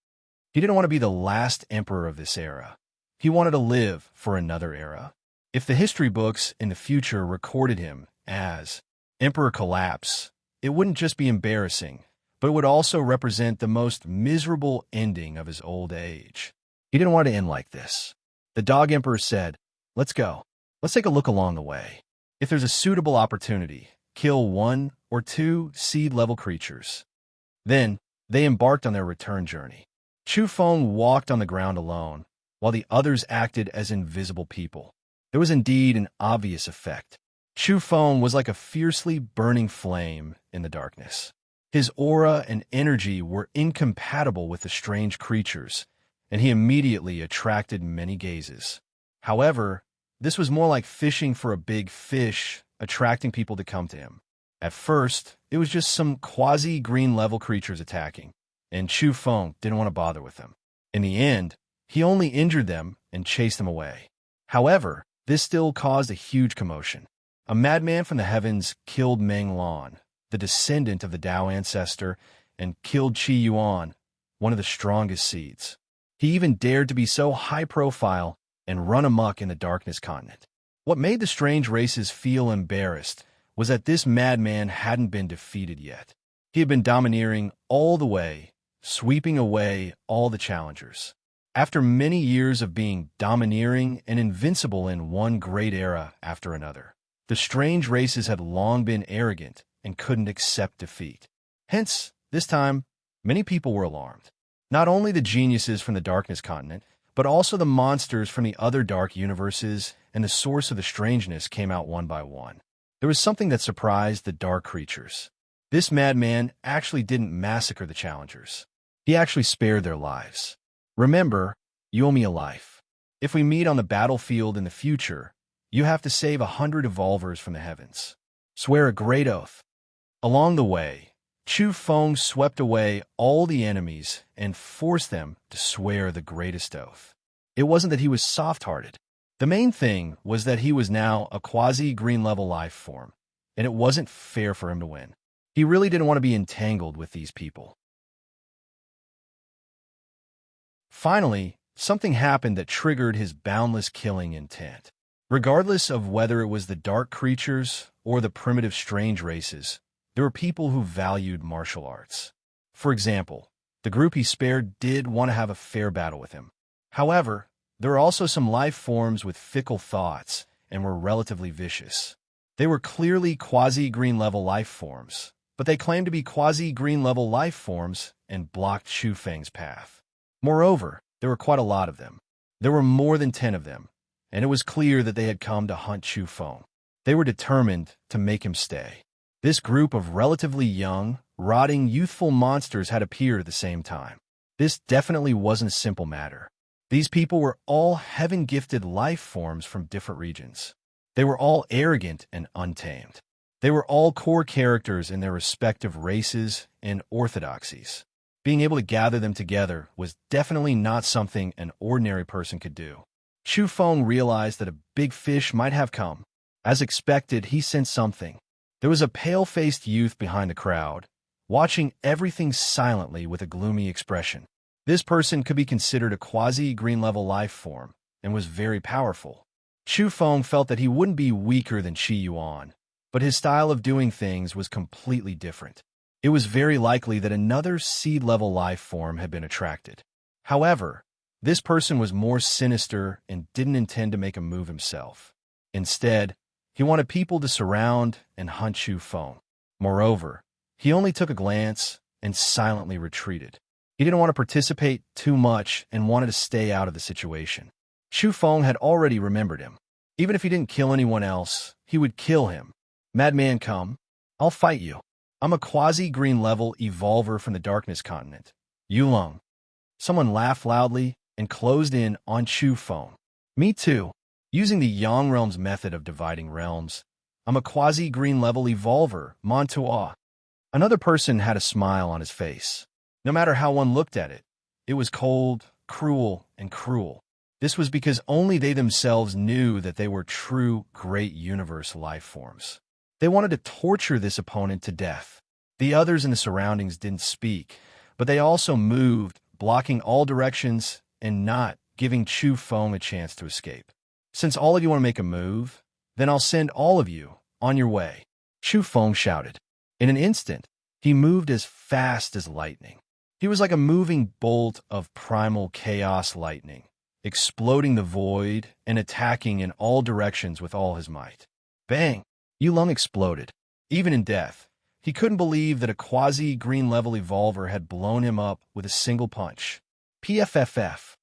He didn't want to be the last emperor of this era. He wanted to live for another era. If the history books in the future recorded him as Emperor Collapse, it wouldn't just be embarrassing, but it would also represent the most miserable ending of his old age. He didn't want to end like this. The Dog Emperor said, "Let's go. Let's take a look along the way. If there's a suitable opportunity, kill 1 or 2 seed-level creatures." Then, they embarked on their return journey. Chu Feng walked on the ground alone, while the others acted as invisible people. There was indeed an obvious effect. Chu Feng was like a fiercely burning flame in the darkness. His aura and energy were incompatible with the strange creatures, and he immediately attracted many gazes. However, this was more like fishing for a big fish, attracting people to come to him. At first, it was just some quasi-green level creatures attacking, and Chu Feng didn't want to bother with them. In the end, he only injured them and chased them away. However, this still caused a huge commotion. A madman from the heavens killed Meng Lan, the descendant of the Tao ancestor, and killed Qi Yuan, one of the strongest seeds. He even dared to be so high-profile and run amok in the darkness continent. What made the strange races feel embarrassed was that this madman hadn't been defeated yet. He had been domineering all the way, sweeping away all the challengers. After many years of being domineering and invincible in one great era after another, the strange races had long been arrogant and couldn't accept defeat. Hence, this time, many people were alarmed. Not only the geniuses from the darkness continent, but also the monsters from the other dark universes and the source of the strangeness came out one by one. There was something that surprised the dark creatures. This madman actually didn't massacre the challengers. He actually spared their lives. Remember, you owe me a life. If we meet on the battlefield in the future, you have to save 100 evolvers from the heavens. Swear a great oath. Along the way, Chu Feng swept away all the enemies and forced them to swear the greatest oath. It wasn't that he was soft-hearted. The main thing was that he was now a quasi-green level life form, and it wasn't fair for him to win. He really didn't want to be entangled with these people. Finally, something happened that triggered his boundless killing intent. Regardless of whether it was the dark creatures or the primitive strange races, there were people who valued martial arts. For example, the group he spared did want to have a fair battle with him. However, there were also some life forms with fickle thoughts and were relatively vicious. They were clearly quasi-green level life forms, but they claimed to be quasi-green level life forms and blocked Chu Feng's path. Moreover, there were quite a lot of them. There were more than 10 of them, and it was clear that they had come to hunt Chu Feng. They were determined to make him stay. This group of relatively young, rotting, youthful monsters had appeared at the same time. This definitely wasn't a simple matter. These people were all heaven-gifted life forms from different regions. They were all arrogant and untamed. They were all core characters in their respective races and orthodoxies. Being able to gather them together was definitely not something an ordinary person could do. Chu Feng realized that a big fish might have come. As expected, he sensed something. There was a pale-faced youth behind the crowd, watching everything silently with a gloomy expression. This person could be considered a quasi-green level life form and was very powerful. Chu Feng felt that he wouldn't be weaker than Qi Yuan, but his style of doing things was completely different. It was very likely that another seed-level life form had been attracted. However, this person was more sinister and didn't intend to make a move himself. Instead, he wanted people to surround and hunt Chu Feng. Moreover, he only took a glance and silently retreated. He didn't want to participate too much and wanted to stay out of the situation. Chu Feng had already remembered him. Even if he didn't kill anyone else, he would kill him. Madman, come. I'll fight you. I'm a quasi-green level evolver from the darkness continent. Yulong. Someone laughed loudly and closed in on Chu Feng. Me too. Using the Yang Realm's method of dividing realms, I'm a quasi-green level evolver, Montua. Another person had a smile on his face. No matter how one looked at it, it was cold, cruel, and cruel. This was because only they themselves knew that they were true great universe life forms. They wanted to torture this opponent to death. The others in the surroundings didn't speak, but they also moved, blocking all directions and not giving Chu Feng a chance to escape. Since all of you want to make a move, then I'll send all of you on your way. Chu Feng shouted. In an instant, he moved as fast as lightning. He was like a moving bolt of primal chaos lightning, exploding the void and attacking in all directions with all his might. Bang! Yulong exploded. Even in death, he couldn't believe that a quasi-green level evolver had blown him up with a single punch. PFFF.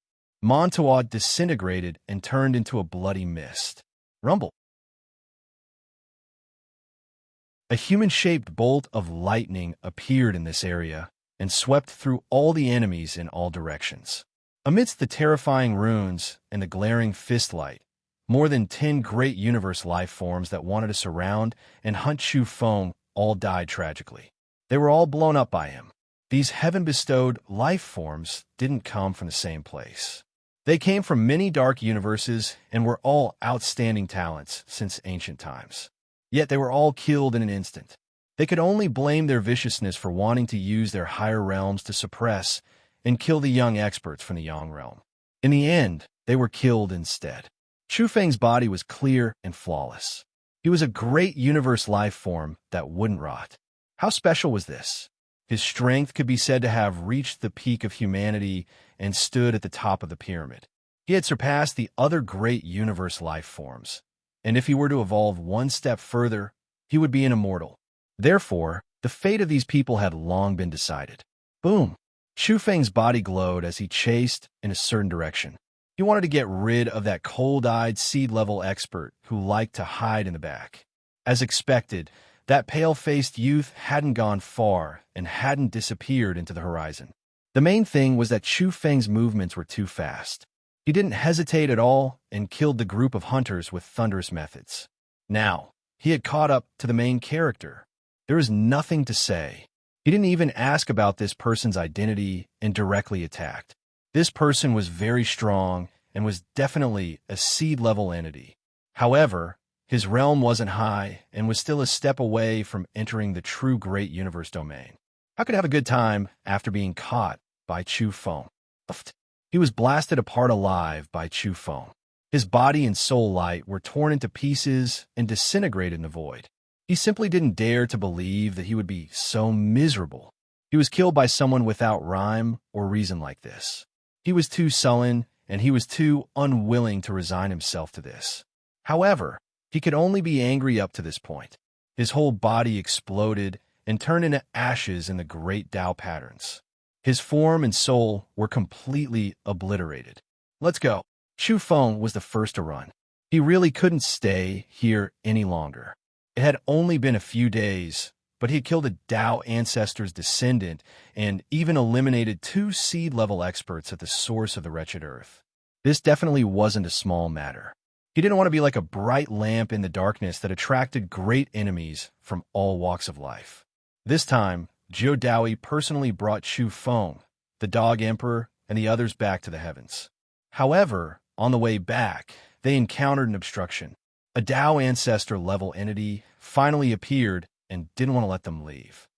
Montua disintegrated and turned into a bloody mist. Rumble. A human-shaped bolt of lightning appeared in this area and swept through all the enemies in all directions. Amidst the terrifying runes and the glaring fistlight, more than 10 great universe life forms that wanted to surround and hunt Chu Feng all died tragically. They were all blown up by him. These heaven-bestowed life forms didn't come from the same place. They came from many dark universes and were all outstanding talents since ancient times. Yet they were all killed in an instant. They could only blame their viciousness for wanting to use their higher realms to suppress and kill the young experts from the Yang realm. In the end, they were killed instead. Chu Feng's body was clear and flawless. He was a great universe life form that wouldn't rot. How special was this? His strength could be said to have reached the peak of humanity and stood at the top of the pyramid. He had surpassed the other great universe life forms, and if he were to evolve one step further, he would be an immortal. Therefore, the fate of these people had long been decided. Boom! Chu Feng's body glowed as he chased in a certain direction. He wanted to get rid of that cold-eyed seed-level expert who liked to hide in the back. As expected, that pale-faced youth hadn't gone far and hadn't disappeared into the horizon. The main thing was that Chu Feng's movements were too fast. He didn't hesitate at all and killed the group of hunters with thunderous methods. Now, he had caught up to the main character. There was nothing to say. He didn't even ask about this person's identity and directly attacked. This person was very strong and was definitely a seed-level entity. However, his realm wasn't high and was still a step away from entering the true great universe domain. How could I have a good time after being caught by Chu Feng? He was blasted apart alive by Chu Feng. His body and soul light were torn into pieces and disintegrated in the void. He simply didn't dare to believe that he would be so miserable. He was killed by someone without rhyme or reason like this. He was too sullen, and he was too unwilling to resign himself to this. However, he could only be angry up to this point. His whole body exploded and turned into ashes in the great Tao patterns. His form and soul were completely obliterated. Let's go. Chu Feng was the first to run. He really couldn't stay here any longer. It had only been a few days, but he had killed a Tao ancestor's descendant and even eliminated 2 seed-level experts at the source of the wretched earth. This definitely wasn't a small matter. He didn't want to be like a bright lamp in the darkness that attracted great enemies from all walks of life. This time, Zhou Daoi personally brought Chu Feng, the Dog Emperor, and the others back to the heavens. However, on the way back, they encountered an obstruction. A Tao ancestor-level entity finally appeared and didn't want to let them leave.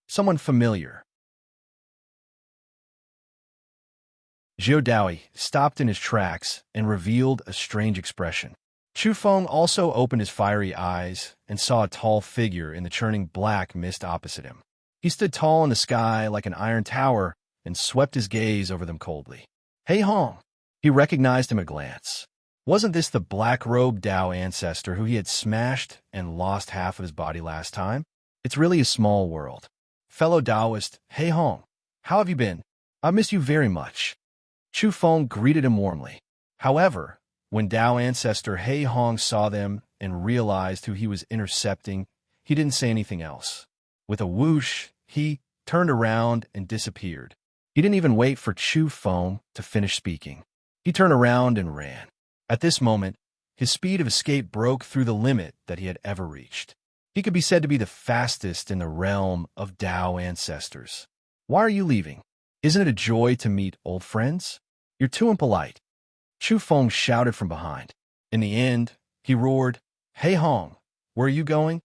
Someone familiar. Zhou Daoi stopped in his tracks and revealed a strange expression. Chu Feng also opened his fiery eyes and saw a tall figure in the churning black mist opposite him. He stood tall in the sky like an iron tower and swept his gaze over them coldly. Hey Hong! He recognized him at a glance. Wasn't this the black-robed Tao ancestor who he had smashed and lost half of his body last time? It's really a small world. Fellow Taoist, Hey Hong, how have you been? I miss you very much. Chu Feng greeted him warmly. However, when Tao ancestor Hey Hong saw them and realized who he was intercepting, he didn't say anything else. With a whoosh, he turned around and disappeared. He didn't even wait for Chu Feng to finish speaking. He turned around and ran. At this moment, his speed of escape broke through the limit that he had ever reached. He could be said to be the fastest in the realm of Tao ancestors. Why are you leaving? Isn't it a joy to meet old friends? You're too impolite. Chu Feng shouted from behind. In the end, he roared, Hey Hong, where are you going?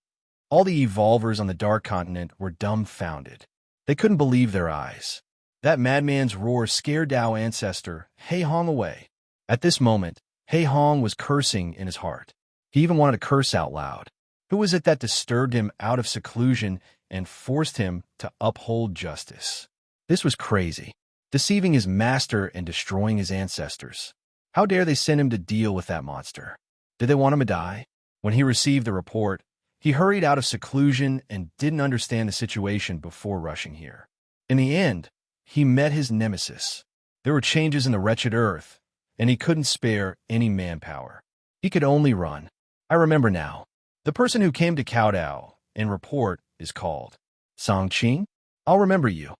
All the evolvers on the Dark Continent were dumbfounded. They couldn't believe their eyes. That madman's roar scared Tao ancestor Hey Hong away. At this moment, Hey Hong was cursing in his heart. He even wanted to curse out loud. Who was it that disturbed him out of seclusion and forced him to uphold justice? This was crazy. Deceiving his master and destroying his ancestors. How dare they send him to deal with that monster? Did they want him to die? When he received the report, he hurried out of seclusion and didn't understand the situation before rushing here. In the end, he met his nemesis. There were changes in the wretched earth, and he couldn't spare any manpower. He could only run. I remember now. The person who came to kowtow in report is called. Song-Ching, I'll remember you.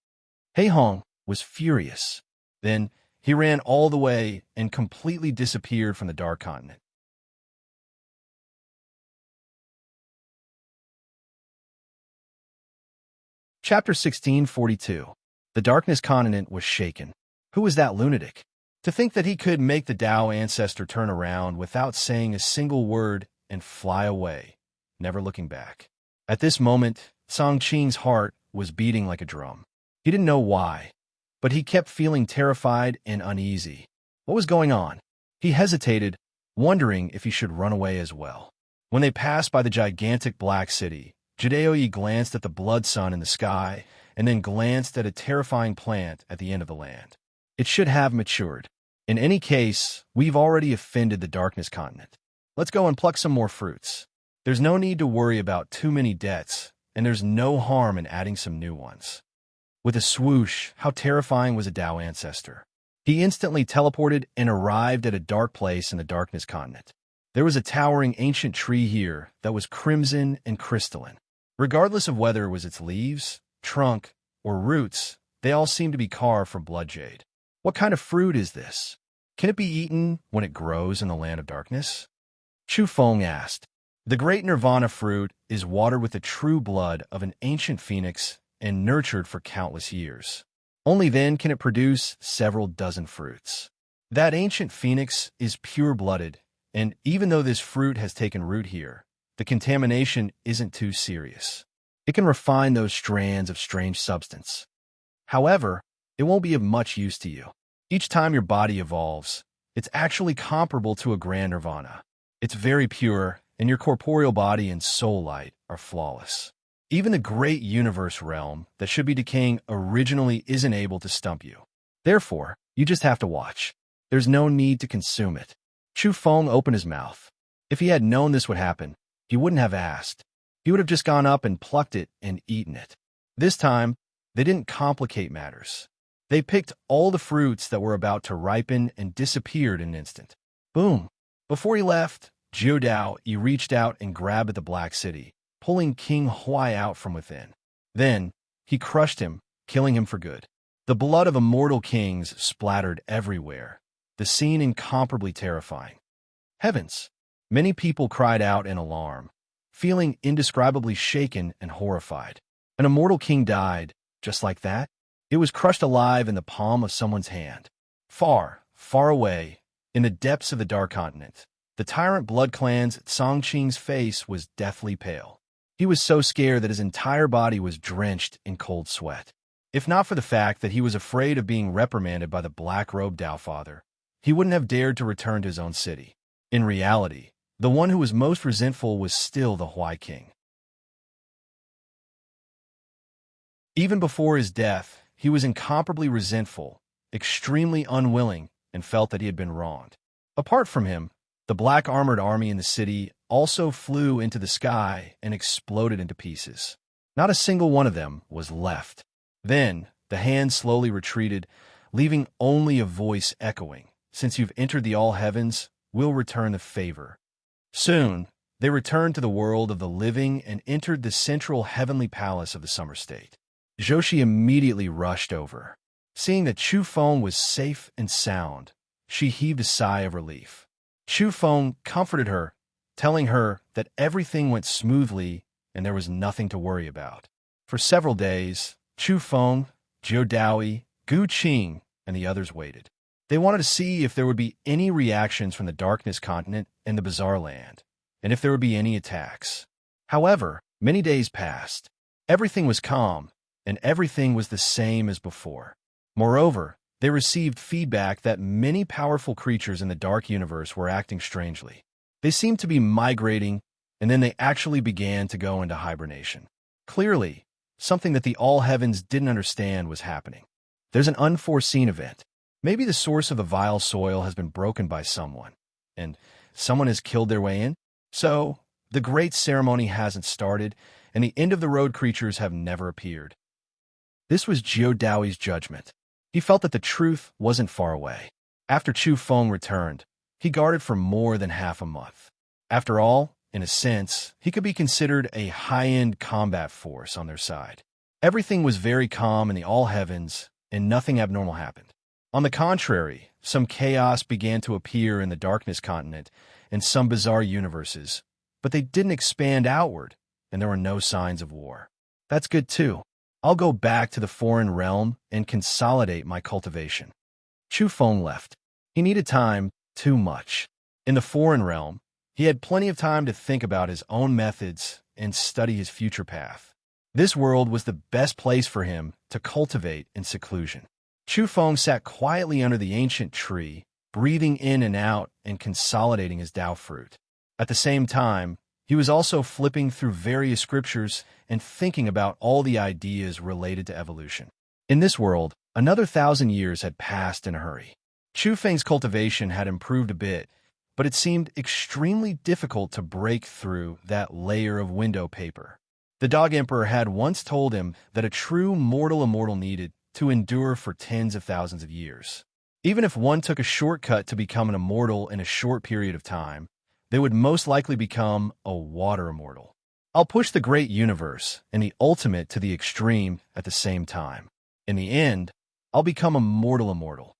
Hei-Hong was furious. Then he ran all the way and completely disappeared from the Dark Continent. Chapter 1642. The Darkness Continent was shaken. Who was that lunatic? To think that he could make the Tao ancestor turn around without saying a single word and fly away, never looking back. At this moment, Song-Ching's heart was beating like a drum. He didn't know why, but he kept feeling terrified and uneasy. What was going on? He hesitated, wondering if he should run away as well. When they passed by the gigantic black city, Jidaoyi glanced at the blood sun in the sky and then glanced at a terrifying plant at the end of the land. It should have matured. In any case, we've already offended the Darkness Continent. Let's go and pluck some more fruits. There's no need to worry about too many debts, and there's no harm in adding some new ones. With a swoosh, how terrifying was a Tao ancestor. He instantly teleported and arrived at a dark place in the Darkness Continent. There was a towering ancient tree here that was crimson and crystalline. Regardless of whether it was its leaves, trunk, or roots, they all seemed to be carved from blood jade. What kind of fruit is this? Can it be eaten when it grows in the land of darkness? Chu Feng asked. The great nirvana fruit is watered with the true blood of an ancient phoenix and nurtured for countless years. Only then can it produce several dozen fruits. That ancient phoenix is pure-blooded, and even though this fruit has taken root here, the contamination isn't too serious. It can refine those strands of strange substance. However, it won't be of much use to you. Each time your body evolves, it's actually comparable to a grand nirvana. It's very pure, and your corporeal body and soul light are flawless. Even the great universe realm that should be decaying originally isn't able to stump you. Therefore, you just have to watch. There's no need to consume it. Chu Feng opened his mouth. If he had known this would happen, he wouldn't have asked. He would have just gone up and plucked it and eaten it. This time, they didn't complicate matters. They picked all the fruits that were about to ripen and disappeared in an instant. Boom! Before he left, Jiudao reached out and grabbed at the Black City, pulling King Huai out from within. Then, he crushed him, killing him for good. The blood of immortal kings splattered everywhere, the scene incomparably terrifying. Heavens! Many people cried out in alarm, feeling indescribably shaken and horrified. An immortal king died, just like that. It was crushed alive in the palm of someone's hand. Far, far away, in the depths of the Dark Continent, the tyrant blood clan's Song-Ching's face was deathly pale. He was so scared that his entire body was drenched in cold sweat. If not for the fact that he was afraid of being reprimanded by the black-robed Tao Father, he wouldn't have dared to return to his own city. In reality, the one who was most resentful was still the Huai King. Even before his death, he was incomparably resentful, extremely unwilling, and felt that he had been wronged. Apart from him, the black armored army in the city also flew into the sky and exploded into pieces. Not a single one of them was left. Then, the hand slowly retreated, leaving only a voice echoing. Since you've entered the all heavens, we'll return the favor. Soon, they returned to the world of the living and entered the central heavenly palace of the Summer State. Joshi immediately rushed over. Seeing that Chu Feng was safe and sound, she heaved a sigh of relief. Chu Feng comforted her, telling her that everything went smoothly and there was nothing to worry about. For several days, Chu Feng, Jiudao, Gu Qing, and the others waited. They wanted to see if there would be any reactions from the Darkness Continent and the Bizarre Land, and if there would be any attacks. However, many days passed. Everything was calm, and everything was the same as before. Moreover, they received feedback that many powerful creatures in the Dark Universe were acting strangely. They seemed to be migrating, and then they actually began to go into hibernation. Clearly, something that the All Heavens didn't understand was happening. There's an unforeseen event. Maybe the source of the vile soil has been broken by someone, and someone has killed their way in. So, the great ceremony hasn't started, and the end-of-the-road creatures have never appeared. This was Jiudao's judgment. He felt that the truth wasn't far away. After Chu Feng returned, he guarded for more than half a month. After all, in a sense, he could be considered a high-end combat force on their side. Everything was very calm in the all heavens, and nothing abnormal happened. On the contrary, some chaos began to appear in the darkness continent and some bizarre universes, but they didn't expand outward, and there were no signs of war. That's good too. I'll go back to the foreign realm and consolidate my cultivation. Chu Feng left. He needed time, too much. In the foreign realm, he had plenty of time to think about his own methods and study his future path. This world was the best place for him to cultivate in seclusion. Chu Feng sat quietly under the ancient tree, breathing in and out and consolidating his Tao fruit. At the same time, he was also flipping through various scriptures and thinking about all the ideas related to evolution. In this world, another 1,000 years had passed in a hurry. Chu Feng's cultivation had improved a bit, but it seemed extremely difficult to break through that layer of window paper. The Dog Emperor had once told him that a true mortal immortal needed to endure for tens of thousands of years. Even if one took a shortcut to become an immortal in a short period of time, they would most likely become a water immortal. I'll push the great universe and the ultimate to the extreme at the same time. In the end, I'll become a mortal immortal.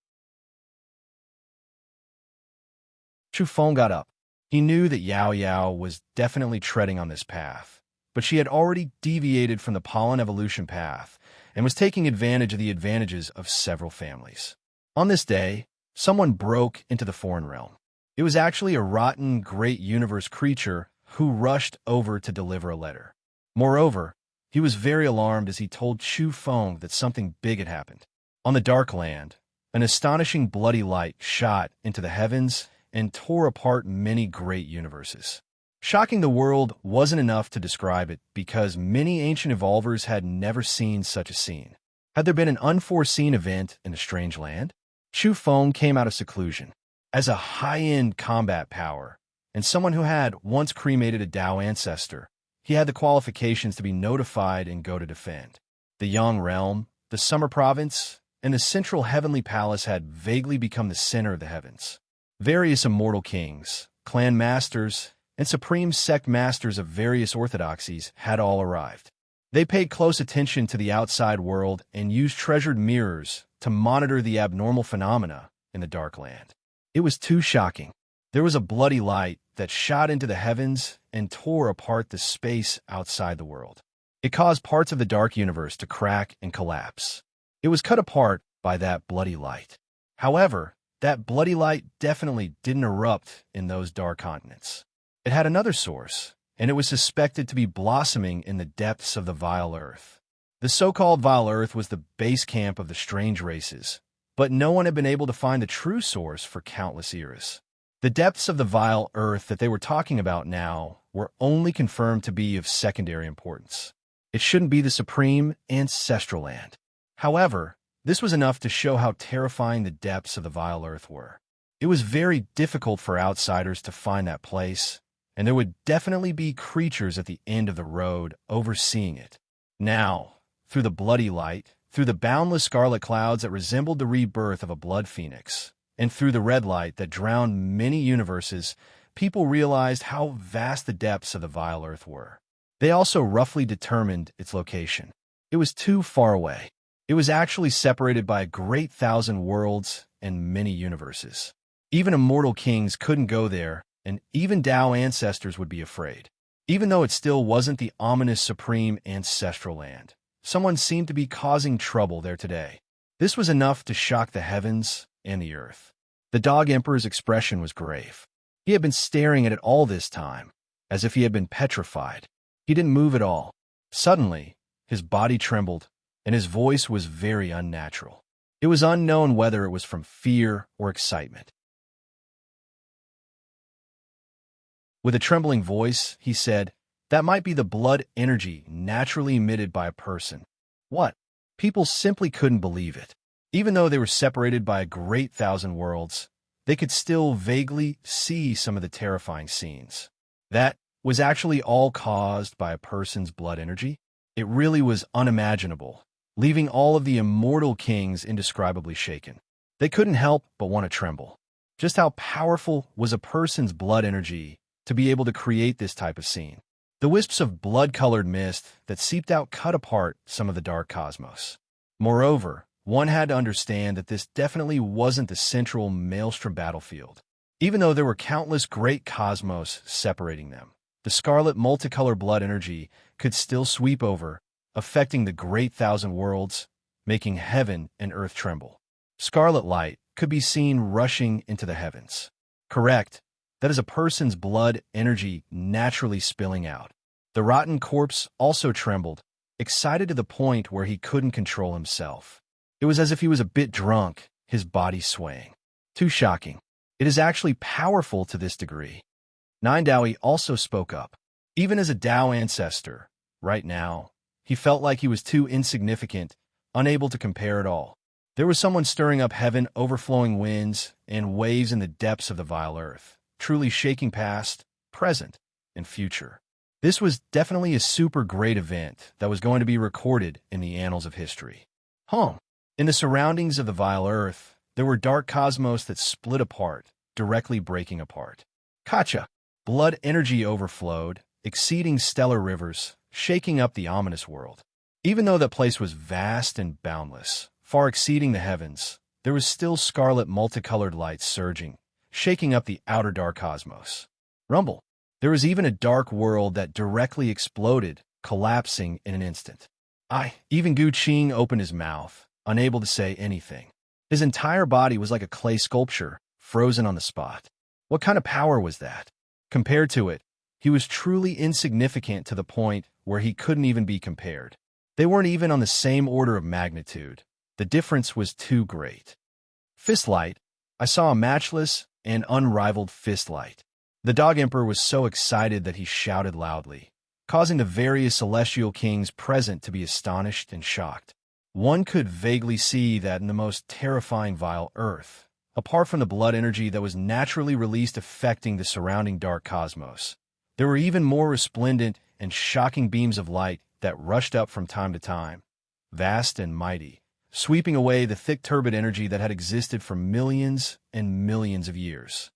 Chu Feng got up. He knew that Yao Yao was definitely treading on this path, but she had already deviated from the pollen evolution path and was taking advantage of the advantages of several families. On this day, someone broke into the foreign realm. It was actually a rotten, great universe creature who rushed over to deliver a letter. Moreover, he was very alarmed as he told Chu Feng that something big had happened. On the dark land, an astonishing bloody light shot into the heavens and tore apart many great universes. Shocking the world wasn't enough to describe it because many ancient evolvers had never seen such a scene. Had there been an unforeseen event in the strange land? Chu Feng came out of seclusion. As a high-end combat power, and someone who had once cremated a Tao ancestor, he had the qualifications to be notified and go to defend. The Yang Realm, the Summer Province, and the Central Heavenly Palace had vaguely become the center of the heavens. Various immortal kings, clan masters, and supreme sect masters of various orthodoxies had all arrived. They paid close attention to the outside world and used treasured mirrors to monitor the abnormal phenomena in the dark land. It was too shocking. There was a bloody light that shot into the heavens and tore apart the space outside the world. It caused parts of the dark universe to crack and collapse. It was cut apart by that bloody light. However, that bloody light definitely didn't erupt in those dark continents. It had another source, and it was suspected to be blossoming in the depths of the vile earth. The so-called vile earth was the base camp of the strange races, but no one had been able to find the true source for countless eras. The depths of the vile earth that they were talking about now were only confirmed to be of secondary importance. It shouldn't be the supreme ancestral land. However, this was enough to show how terrifying the depths of the vile earth were. It was very difficult for outsiders to find that place, and there would definitely be creatures at the end of the road overseeing it. Now, through the bloody light, through the boundless scarlet clouds that resembled the rebirth of a blood phoenix, and through the red light that drowned many universes, people realized how vast the depths of the vile earth were. They also roughly determined its location. It was too far away. It was actually separated by a great 1,000 worlds and many universes. Even immortal kings couldn't go there, and even Tao ancestors would be afraid. Even though it still wasn't the ominous supreme ancestral land, someone seemed to be causing trouble there today. This was enough to shock the heavens and the earth. The Dog Emperor's expression was grave. He had been staring at it all this time, as if he had been petrified. He didn't move at all. Suddenly, his body trembled, and his voice was very unnatural. It was unknown whether it was from fear or excitement. With a trembling voice, he said, "That might be the blood energy naturally emitted by a person." What? People simply couldn't believe it. Even though they were separated by a great 1,000 worlds, they could still vaguely see some of the terrifying scenes. That was actually all caused by a person's blood energy? It really was unimaginable, leaving all of the immortal kings indescribably shaken. They couldn't help but want to tremble. Just how powerful was a person's blood energy to be able to create this type of scene. The wisps of blood-colored mist that seeped out cut apart some of the dark cosmos. Moreover, one had to understand that this definitely wasn't the central maelstrom battlefield. Even though there were countless great cosmos separating them, the scarlet multicolor blood energy could still sweep over, affecting the great thousand worlds, making heaven and earth tremble. Scarlet light could be seen rushing into the heavens. Correct. That is a person's blood energy naturally spilling out. The rotten corpse also trembled, excited to the point where he couldn't control himself. It was as if he was a bit drunk, his body swaying. Too shocking. It is actually powerful to this degree. Nine Dowie also spoke up. Even as a Tao ancestor, right now, he felt like he was too insignificant, unable to compare at all. There was someone stirring up heaven, overflowing winds, and waves in the depths of the vile earth, truly shaking past, present, and future. This was definitely a super great event that was going to be recorded in the annals of history. In the surroundings of the vile earth, there were dark cosmos that split apart, directly breaking apart. Kacha. Blood energy overflowed, exceeding stellar rivers, shaking up the ominous world. Even though that place was vast and boundless, far exceeding the heavens, there was still scarlet multicolored light surging, shaking up the outer dark cosmos. Rumble. There was even a dark world that directly exploded, collapsing in an instant. Even Gu Qing opened his mouth, unable to say anything. His entire body was like a clay sculpture, frozen on the spot. What kind of power was that? Compared to it, he was truly insignificant to the point where he couldn't even be compared. They weren't even on the same order of magnitude. The difference was too great. Fistlight. I saw a matchless and unrivaled fistlight. The Dog Emperor was so excited that he shouted loudly, causing the various celestial kings present to be astonished and shocked. One could vaguely see that in the most terrifying vile earth, apart from the blood energy that was naturally released affecting the surrounding dark cosmos, there were even more resplendent and shocking beams of light that rushed up from time to time, vast and mighty, sweeping away the thick turbid energy that had existed for millions and millions of years.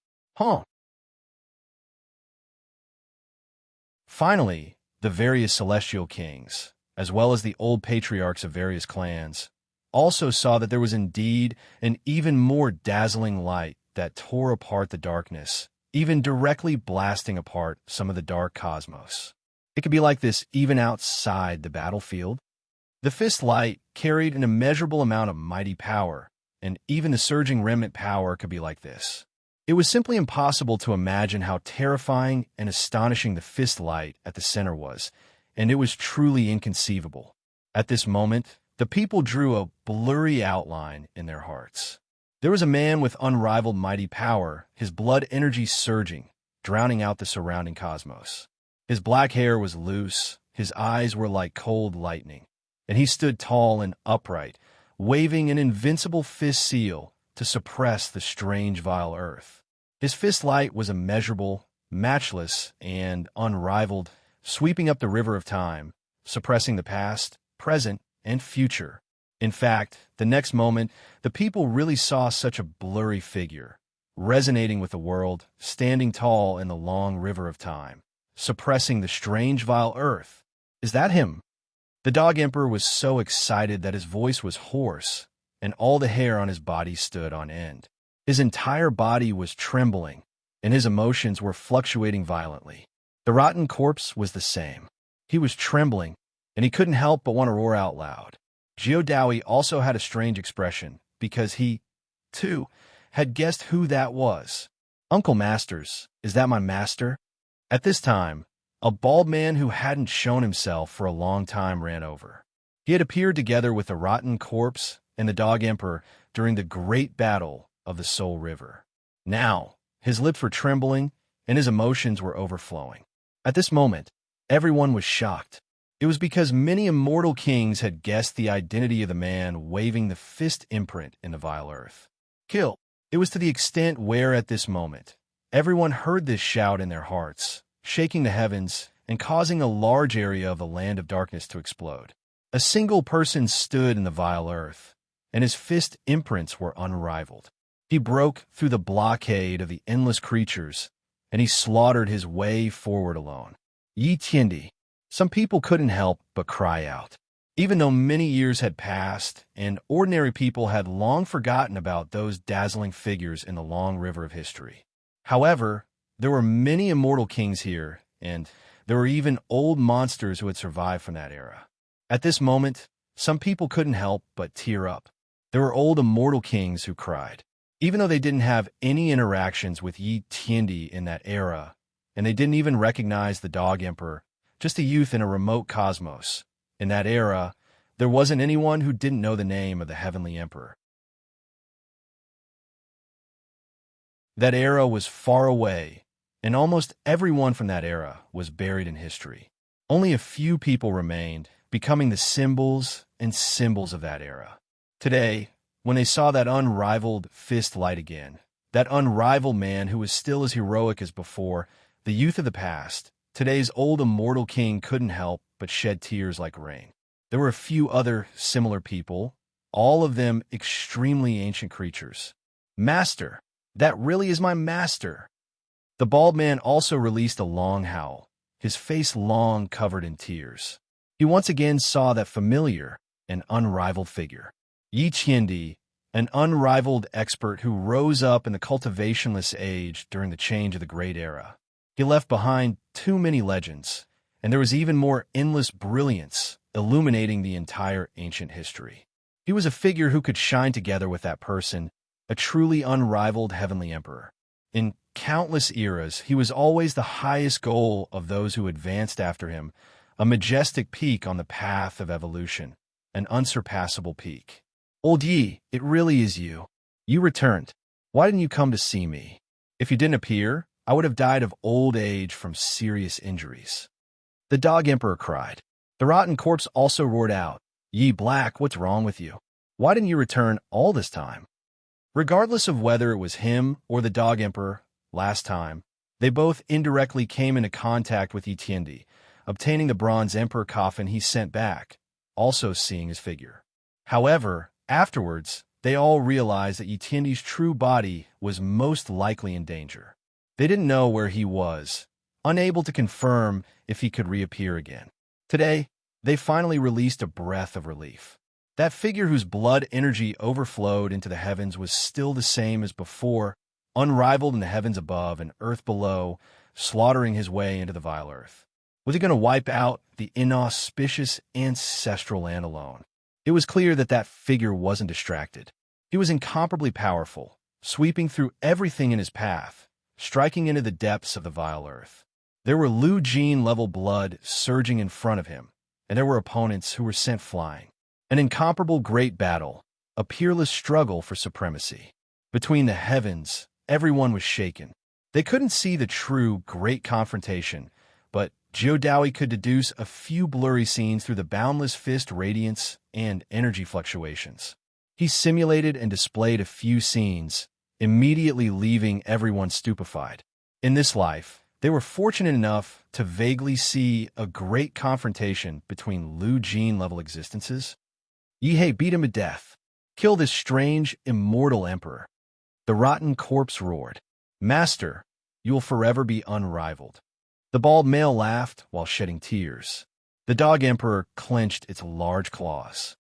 Finally, the various celestial kings, as well as the old patriarchs of various clans, also saw that there was indeed an even more dazzling light that tore apart the darkness, even directly blasting apart some of the dark cosmos. It could be like this even outside the battlefield. The fist light carried an immeasurable amount of mighty power, and even the surging remnant power could be like this. It was simply impossible to imagine how terrifying and astonishing the fist light at the center was, and it was truly inconceivable. At this moment, the people drew a blurry outline in their hearts. There was a man with unrivaled mighty power, his blood energy surging, drowning out the surrounding cosmos. His black hair was loose, his eyes were like cold lightning, and he stood tall and upright, waving an invincible fist seal to suppress the strange vile earth. His fist light was immeasurable, matchless, and unrivaled, sweeping up the river of time, suppressing the past, present, and future. In fact, the next moment, the people really saw such a blurry figure, resonating with the world, standing tall in the long river of time, suppressing the strange vile earth. Is that him? The Dog Emperor was so excited that his voice was hoarse, and all the hair on his body stood on end. His entire body was trembling, and his emotions were fluctuating violently. The rotten corpse was the same. He was trembling, and he couldn't help but want to roar out loud. Jiao Dowie also had a strange expression, because he, too, had guessed who that was. Uncle Masters, is that my master? At this time, a bald man who hadn't shown himself for a long time ran over. He had appeared together with the rotten corpse and the Dog Emperor during the great battle of the Soul River. Now, his lips were trembling, and his emotions were overflowing. At this moment, everyone was shocked. It was because many immortal kings had guessed the identity of the man waving the fist imprint in the vile earth. Kill. It was to the extent where, at this moment, everyone heard this shout in their hearts, shaking the heavens and causing a large area of the land of darkness to explode. A single person stood in the vile earth, and his fist imprints were unrivaled. He broke through the blockade of the endless creatures and he slaughtered his way forward alone. Yi Tiandi. Some people couldn't help but cry out. Even though many years had passed, and ordinary people had long forgotten about those dazzling figures in the long river of history. However, there were many immortal kings here, and there were even old monsters who had survived from that era. At this moment, some people couldn't help but tear up. There were old immortal kings who cried. Even though they didn't have any interactions with Yi Tiandi in that era, and they didn't even recognize the Dog Emperor, just a youth in a remote cosmos. In that era, there wasn't anyone who didn't know the name of the Heavenly Emperor. That era was far away, and almost everyone from that era was buried in history. Only a few people remained, becoming the symbols and symbols of that era. Today, when they saw that unrivaled fist light again, that unrivaled man who was still as heroic as before, the youth of the past, today's old immortal king couldn't help but shed tears like rain. There were a few other similar people, all of them extremely ancient creatures. Master, that really is my master. The bald man also released a long howl, his face long covered in tears. He once again saw that familiar and unrivaled figure. Yi Tiandi, an unrivaled expert who rose up in the cultivationless age during the change of the Great Era. He left behind too many legends, and there was even more endless brilliance illuminating the entire ancient history. He was a figure who could shine together with that person, a truly unrivaled heavenly emperor. In countless eras, he was always the highest goal of those who advanced after him, a majestic peak on the path of evolution, an unsurpassable peak. Old Yi, it really is you. You returned. Why didn't you come to see me? If you didn't appear, I would have died of old age from serious injuries. The Dog Emperor cried. The rotten corpse also roared out, Yi Black, what's wrong with you? Why didn't you return all this time? Regardless of whether it was him or the Dog Emperor, last time, they both indirectly came into contact with Yi Tiandi, obtaining the Bronze Emperor coffin he sent back, also seeing his figure. However, afterwards, they all realized that Yi Tiandi's true body was most likely in danger. They didn't know where he was, unable to confirm if he could reappear again. Today, they finally released a breath of relief. That figure whose blood energy overflowed into the heavens was still the same as before, unrivaled in the heavens above and earth below, slaughtering his way into the vile earth. Was he going to wipe out the inauspicious ancestral land alone? It was clear that that figure wasn't distracted. He was incomparably powerful, sweeping through everything in his path, striking into the depths of the vile earth. There were Lu Jin-level blood surging in front of him, and there were opponents who were sent flying. An incomparable great battle, a peerless struggle for supremacy. Between the heavens, everyone was shaken. They couldn't see the true great confrontation, but Jiudaoi could deduce a few blurry scenes through the boundless fist radiance and energy fluctuations. He simulated and displayed a few scenes, immediately leaving everyone stupefied. In this life, they were fortunate enough to vaguely see a great confrontation between Lu Jin-level existences. Yihei beat him to death. Kill this strange, immortal emperor. The rotten corpse roared. Master, you will forever be unrivaled. The bald male laughed while shedding tears. The Dog Emperor clenched its large claws.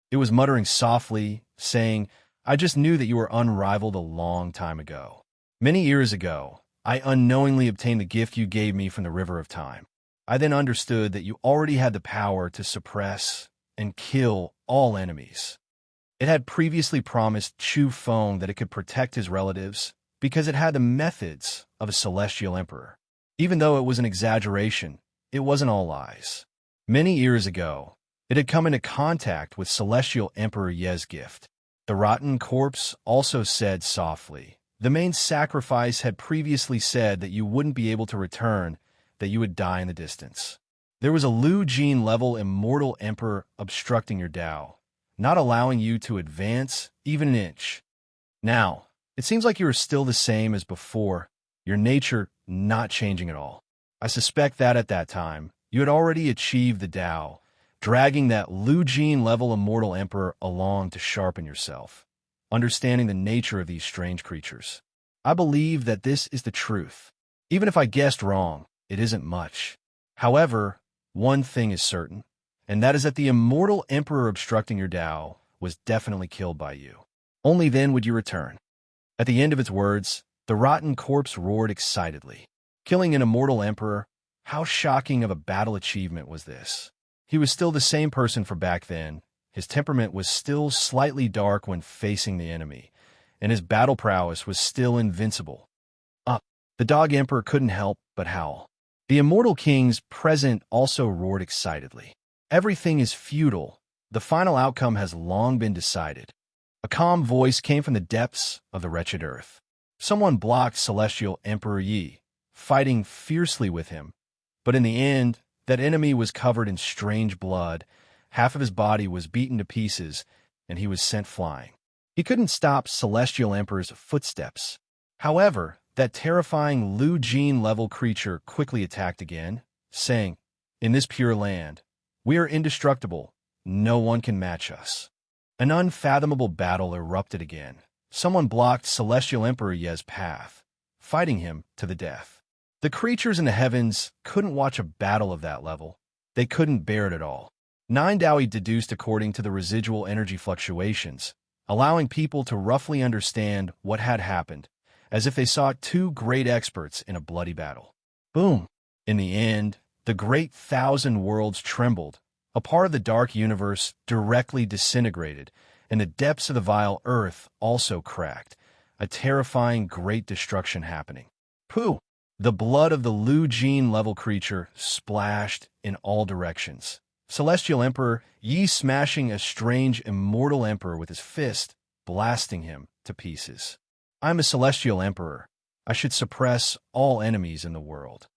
It was muttering softly, saying, I just knew that you were unrivaled a long time ago. Many years ago, I unknowingly obtained the gift you gave me from the River of Time. I then understood that you already had the power to suppress and kill all enemies. It had previously promised Chu Feng that it could protect his relatives because it had the methods of a celestial emperor. Even though it was an exaggeration, it wasn't all lies. Many years ago, it had come into contact with celestial emperor Ye's gift. The rotten corpse also said softly, the main sacrifice had previously said that you wouldn't be able to return, that you would die in the distance. There was a Lu Jin-level immortal emperor obstructing your Tao, not allowing you to advance even an inch. Now, it seems like you are still the same as before, your nature not changing at all. I suspect that at that time, you had already achieved the Tao, dragging that Lu Jin-level immortal emperor along to sharpen yourself. understanding the nature of these strange creatures. I believe that this is the truth. Even if I guessed wrong, it isn't much. However, one thing is certain, and that is that the immortal emperor obstructing your Tao was definitely killed by you. Only then would you return. At the end of its words, the rotten corpse roared excitedly. Killing an immortal emperor? How shocking of a battle achievement was this? He was still the same person from back then. His temperament was still slightly dark when facing the enemy, and his battle prowess was still invincible. The dog emperor couldn't help but howl. The immortal kings present also roared excitedly. Everything is futile. The final outcome has long been decided. A calm voice came from the depths of the wretched earth. Someone blocked Celestial Emperor Yi, fighting fiercely with him. But in the end, that enemy was covered in strange blood. Half of his body was beaten to pieces, and he was sent flying. He couldn't stop Celestial Emperor's footsteps. However, that terrifying Lu Jin-level creature quickly attacked again, saying, "In this pure land, we are indestructible. No one can match us." An unfathomable battle erupted again. Someone blocked Celestial Emperor Ye's path, fighting him to the death. The creatures in the heavens couldn't watch a battle of that level. They couldn't bear it at all. 9 Dowie deduced according to the residual energy fluctuations, allowing people to roughly understand what had happened, as if they saw 2 great experts in a bloody battle. Boom! In the end, the great 1,000 worlds trembled. A part of the dark universe directly disintegrated, and the depths of the vile earth also cracked, a terrifying great destruction happening. Pooh! The blood of the Lu Jin-level creature splashed in all directions. Celestial Emperor Yi smashing a strange immortal emperor with his fist, blasting him to pieces. "I'm a Celestial Emperor. I should suppress all enemies in the world."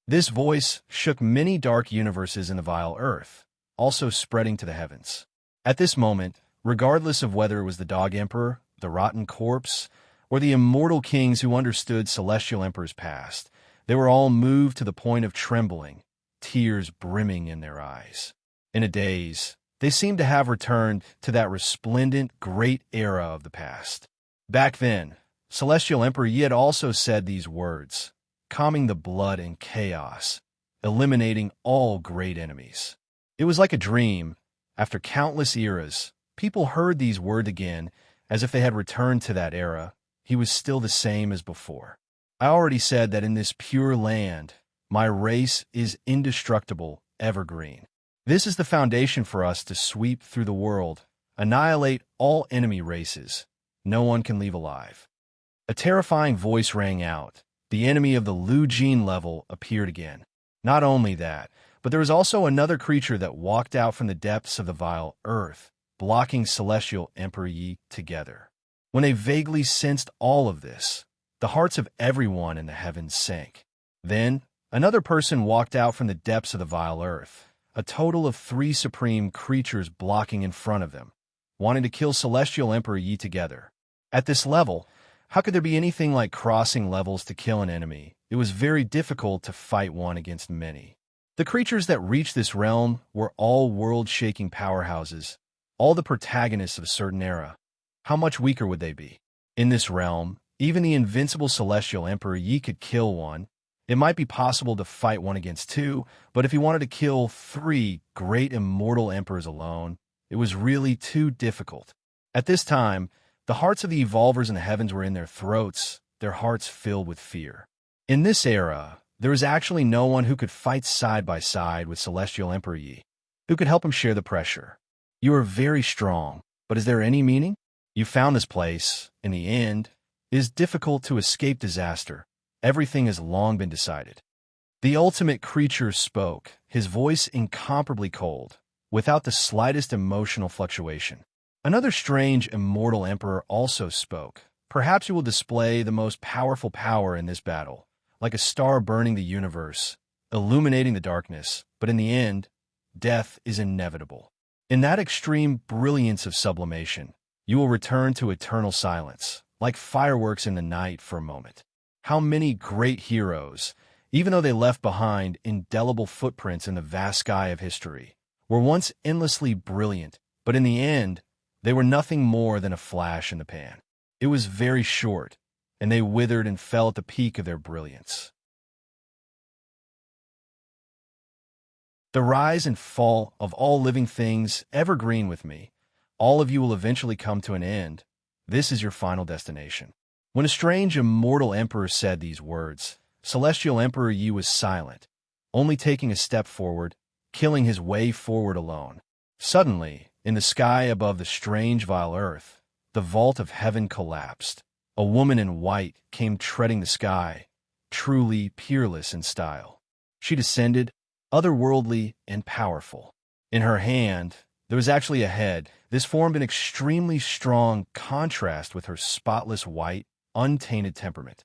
This voice shook many dark universes in the vile earth, also spreading to the heavens. At this moment, regardless of whether it was the Dog Emperor, the rotten corpse, or the immortal kings who understood Celestial Emperor's past, they were all moved to the point of trembling, tears brimming in their eyes. In a daze, they seemed to have returned to that resplendent, great era of the past. Back then, Celestial Emperor Yi had also said these words, calming the blood and chaos, eliminating all great enemies. It was like a dream. After countless eras, people heard these words again, as if they had returned to that era. He was still the same as before. I already said that in this pure land, my race is indestructible, evergreen. This is the foundation for us to sweep through the world, annihilate all enemy races. No one can leave alive. A terrifying voice rang out. The enemy of the Lu Jin level appeared again. Not only that, but there was also another creature that walked out from the depths of the vile earth, blocking Celestial Emperor Yi together. When they vaguely sensed all of this, the hearts of everyone in the heavens sank. Then, another person walked out from the depths of the vile earth, a total of 3 supreme creatures blocking in front of them, wanting to kill Celestial Emperor Yi together. At this level, how could there be anything like crossing levels to kill an enemy? It was very difficult to fight one against many. The creatures that reached this realm were all world-shaking powerhouses, all the protagonists of a certain era. How much weaker would they be? In this realm, even the invincible Celestial Emperor Yi could kill one. It might be possible to fight 1 against 2, but if he wanted to kill 3 great immortal emperors alone, it was really too difficult. At this time, the hearts of the evolvers in the heavens were in their throats, their hearts filled with fear. In this era, there was actually no one who could fight side by side with Celestial Emperor Yi, who could help him share the pressure. You are very strong, but is there any meaning? You found this place. In the end, it is difficult to escape disaster. Everything has long been decided. The ultimate creature spoke, his voice incomparably cold, without the slightest emotional fluctuation. Another strange immortal emperor also spoke. Perhaps you will display the most powerful power in this battle, like a star burning the universe, illuminating the darkness, but in the end, death is inevitable. In that extreme brilliance of sublimation, you will return to eternal silence, like fireworks in the night for a moment. How many great heroes, even though they left behind indelible footprints in the vast sky of history, were once endlessly brilliant, But in the end, they were nothing more than a flash in the pan. It was very short, and they withered and fell at the peak of their brilliance. The rise and fall of all living things, evergreen with me. All of you will eventually come to an end. This is your final destination. When a strange immortal emperor said these words, Celestial Emperor Yi was silent, only taking a step forward, killing his way forward alone. Suddenly, in the sky above the strange vile earth, the vault of heaven collapsed. A woman in white came treading the sky, truly peerless in style. She descended, otherworldly and powerful. In her hand, there was actually a head. This formed an extremely strong contrast with her spotless white, untainted temperament.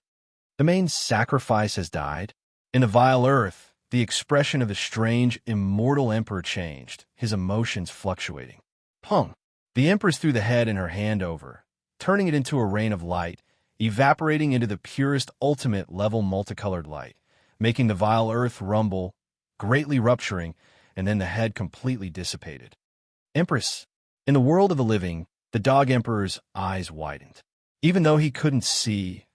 The main sacrifice has died. In the vile earth, the expression of the strange, immortal emperor changed, his emotions fluctuating. Pung! The empress threw the head in her hand over, turning it into a rain of light, evaporating into the purest ultimate level multicolored light, making the vile earth rumble, greatly rupturing, and then the head completely dissipated. Empress! In the world of the living, the dog emperor's eyes widened. Even though he couldn't see,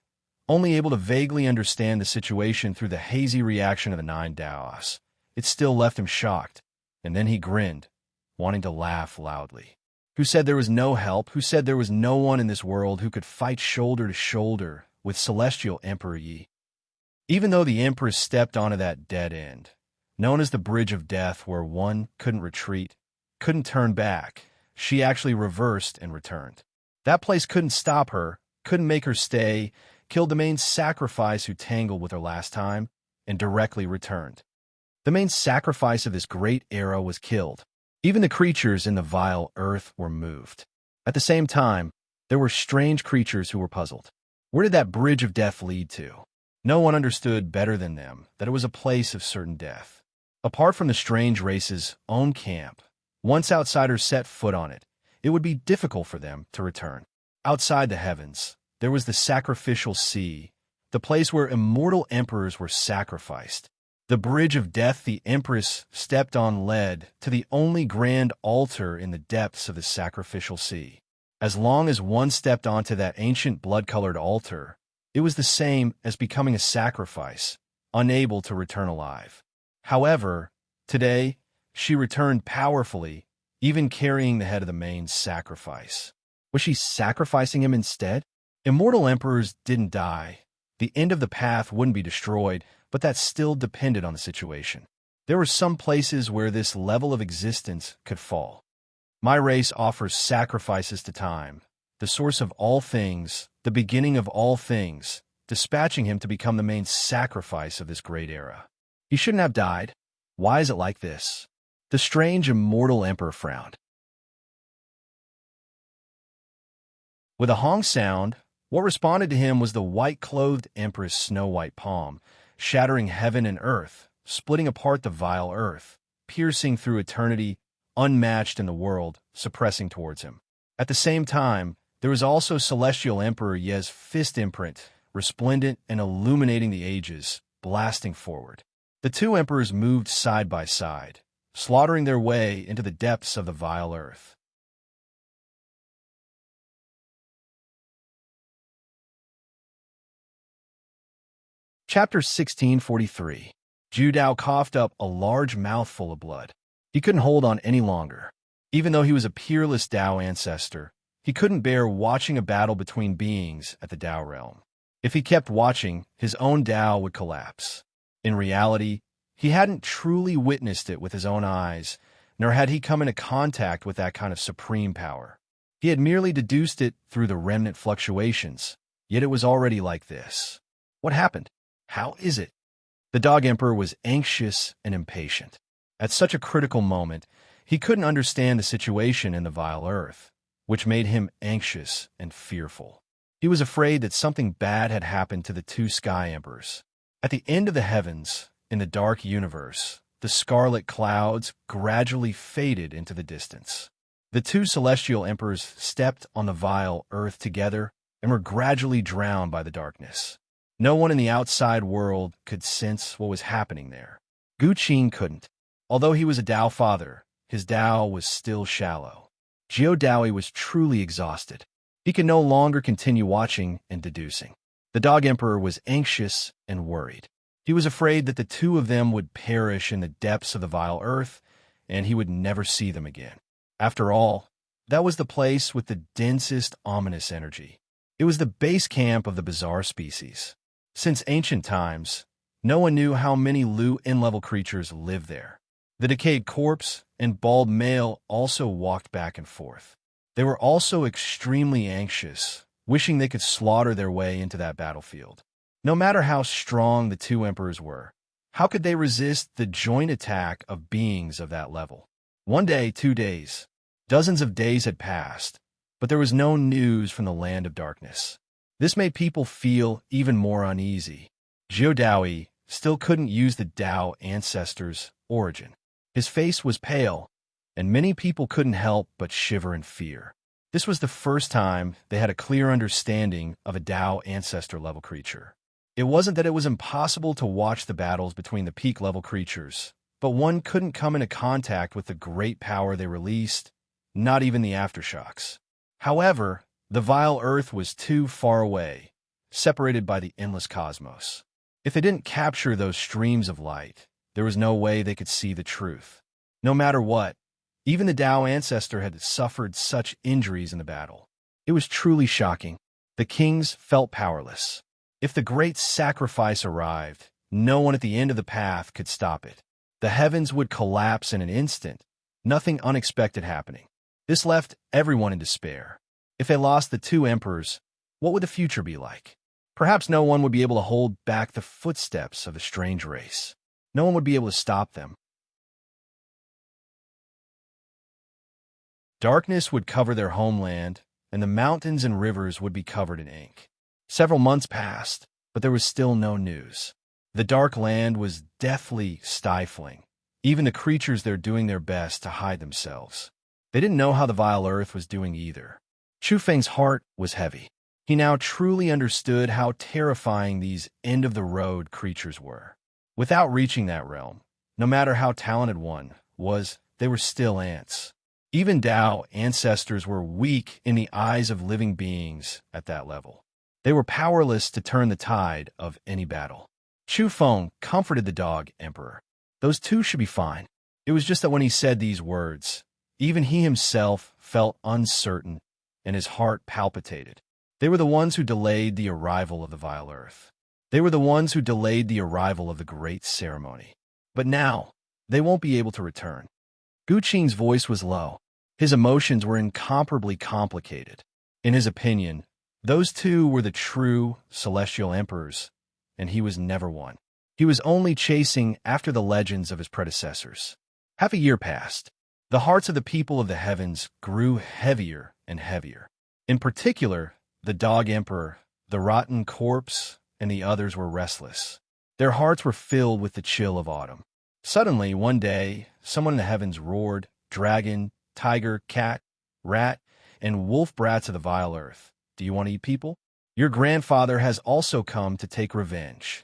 only able to vaguely understand the situation through the hazy reaction of the 9 Daos, it still left him shocked, and then he grinned, wanting to laugh loudly. Who said there was no help? Who said there was no one in this world who could fight shoulder to shoulder with Celestial Emperor Yi? Even though the Empress stepped onto that dead end, known as the Bridge of Death, where one couldn't retreat, couldn't turn back, she actually reversed and returned. That place couldn't stop her, couldn't make her stay, killed the main sacrifice who tangled with her last time, and directly returned. The main sacrifice of this great era was killed. Even the creatures in the vile earth were moved. At the same time, there were strange creatures who were puzzled. Where did that bridge of death lead to? No one understood better than them that it was a place of certain death. Apart from the strange race's own camp, once outsiders set foot on it, it would be difficult for them to return. Outside the heavens, there was the sacrificial sea, the place where immortal emperors were sacrificed. The bridge of death the Empress stepped on led to the only grand altar in the depths of the sacrificial sea. As long as one stepped onto that ancient blood-colored altar, it was the same as becoming a sacrifice, unable to return alive. However, today, she returned powerfully, even carrying the head of the main sacrifice. Was she sacrificing him instead? Immortal emperors didn't die. The end of the path wouldn't be destroyed, but that still depended on the situation. There were some places where this level of existence could fall. My race offers sacrifices to time, the source of all things, the beginning of all things, dispatching him to become the main sacrifice of this great era. He shouldn't have died. Why is it like this? The strange immortal emperor frowned. With a honk sound, what responded to him was the white-clothed empress' snow-white palm, shattering heaven and earth, splitting apart the vile earth, piercing through eternity, unmatched in the world, suppressing towards him. At the same time, there was also Celestial Emperor Ye's fist imprint, resplendent and illuminating the ages, blasting forward. The two emperors moved side by side, slaughtering their way into the depths of the vile earth. Chapter 1643. Ju Dao coughed up a large mouthful of blood. He couldn't hold on any longer. Even though he was a peerless Dao ancestor, he couldn't bear watching a battle between beings at the Dao realm. If he kept watching, his own Dao would collapse. In reality, he hadn't truly witnessed it with his own eyes, nor had he come into contact with that kind of supreme power. He had merely deduced it through the remnant fluctuations, yet it was already like this. What happened? How is it? The Dog Emperor was anxious and impatient. At such a critical moment, he couldn't understand the situation in the vile earth, which made him anxious and fearful. He was afraid that something bad had happened to the two Sky Emperors. At the end of the heavens, in the dark universe, the scarlet clouds gradually faded into the distance. The two celestial emperors stepped on the vile earth together and were gradually drowned by the darkness. No one in the outside world could sense what was happening there. Gu Qin couldn't. Although he was a Dao father, his Dao was still shallow. Geodawi was truly exhausted. He could no longer continue watching and deducing. The Dog Emperor was anxious and worried. He was afraid that the two of them would perish in the depths of the vile earth, and he would never see them again. After all, that was the place with the densest ominous energy. It was the base camp of the bizarre species. Since ancient times, no one knew how many low-level creatures lived there. The decayed corpse and bald male also walked back and forth. They were also extremely anxious, wishing they could slaughter their way into that battlefield. No matter how strong the two emperors were, how could they resist the joint attack of beings of that level? 1 day, 2 days, dozens of days had passed, but there was no news from the land of darkness. This made people feel even more uneasy. Geodawi still couldn't use the Tao ancestors' origin. His face was pale, and many people couldn't help but shiver in fear. This was the first time they had a clear understanding of a Tao ancestor-level creature. It wasn't that it was impossible to watch the battles between the peak-level creatures, but one couldn't come into contact with the great power they released, not even the aftershocks. However, the vile earth was too far away, separated by the endless cosmos. If they didn't capture those streams of light, there was no way they could see the truth. No matter what, even the Tao ancestor had suffered such injuries in the battle. It was truly shocking. The kings felt powerless. If the great sacrifice arrived, no one at the end of the path could stop it. The heavens would collapse in an instant, nothing unexpected happening. This left everyone in despair. If they lost the two emperors, what would the future be like? Perhaps no one would be able to hold back the footsteps of the strange race. No one would be able to stop them. Darkness would cover their homeland, and the mountains and rivers would be covered in ink. Several months passed, but there was still no news. The dark land was deathly stifling, even the creatures there doing their best to hide themselves. They didn't know how the vile earth was doing either. Chu Feng's heart was heavy. He now truly understood how terrifying these end-of-the-road creatures were. Without reaching that realm, no matter how talented one was, they were still ants. Even Tao ancestors were weak in the eyes of living beings at that level. They were powerless to turn the tide of any battle. Chu Feng comforted the Dog Emperor. Those two should be fine. It was just that when he said these words, even he himself felt uncertain and his heart palpitated. They were the ones who delayed the arrival of the vile earth. They were the ones who delayed the arrival of the great ceremony. But now, they won't be able to return. Gu Qing's voice was low. His emotions were incomparably complicated. In his opinion, those two were the true celestial emperors, and he was never one. He was only chasing after the legends of his predecessors. Half a year passed. The hearts of the people of the heavens grew heavier and heavier. In particular, the Dog Emperor, the rotten corpse, and the others were restless. Their hearts were filled with the chill of autumn. Suddenly, one day, someone in the heavens roared, "Dragon, tiger, cat, rat, and wolf brats of the vile earth, do you want to eat people? Your grandfather has also come to take revenge."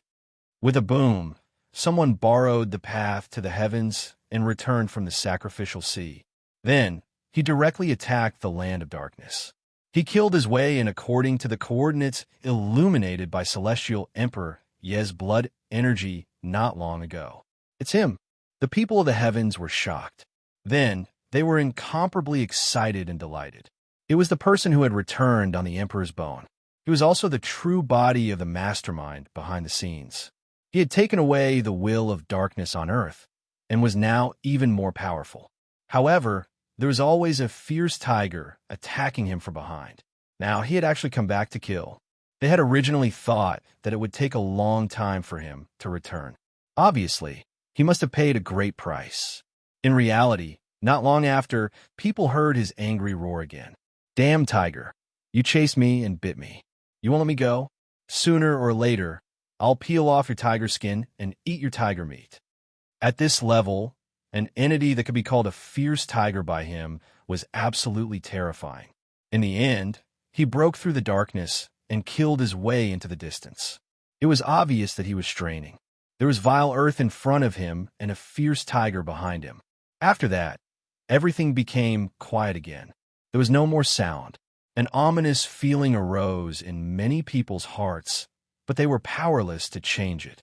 With a boom, someone borrowed the path to the heavens and returned from the sacrificial sea. Then, he directly attacked the land of darkness. He killed his way in according to the coordinates illuminated by Celestial Emperor Ye's blood energy not long ago. It's him. The people of the heavens were shocked. Then, they were incomparably excited and delighted. It was the person who had returned on the Emperor's bone. He was also the true body of the mastermind behind the scenes. He had taken away the will of darkness on earth, and was now even more powerful. However, there was always a fierce tiger attacking him from behind. Now, he had actually come back to kill. They had originally thought that it would take a long time for him to return. Obviously, he must have paid a great price. In reality, not long after, people heard his angry roar again. "Damn tiger, you chased me and bit me. You won't let me go? Sooner or later, I'll peel off your tiger skin and eat your tiger meat." At this level, an entity that could be called a fierce tiger by him was absolutely terrifying. In the end, he broke through the darkness and killed his way into the distance. It was obvious that he was straining. There was vile earth in front of him and a fierce tiger behind him. After that, everything became quiet again. There was no more sound. An ominous feeling arose in many people's hearts, but they were powerless to change it.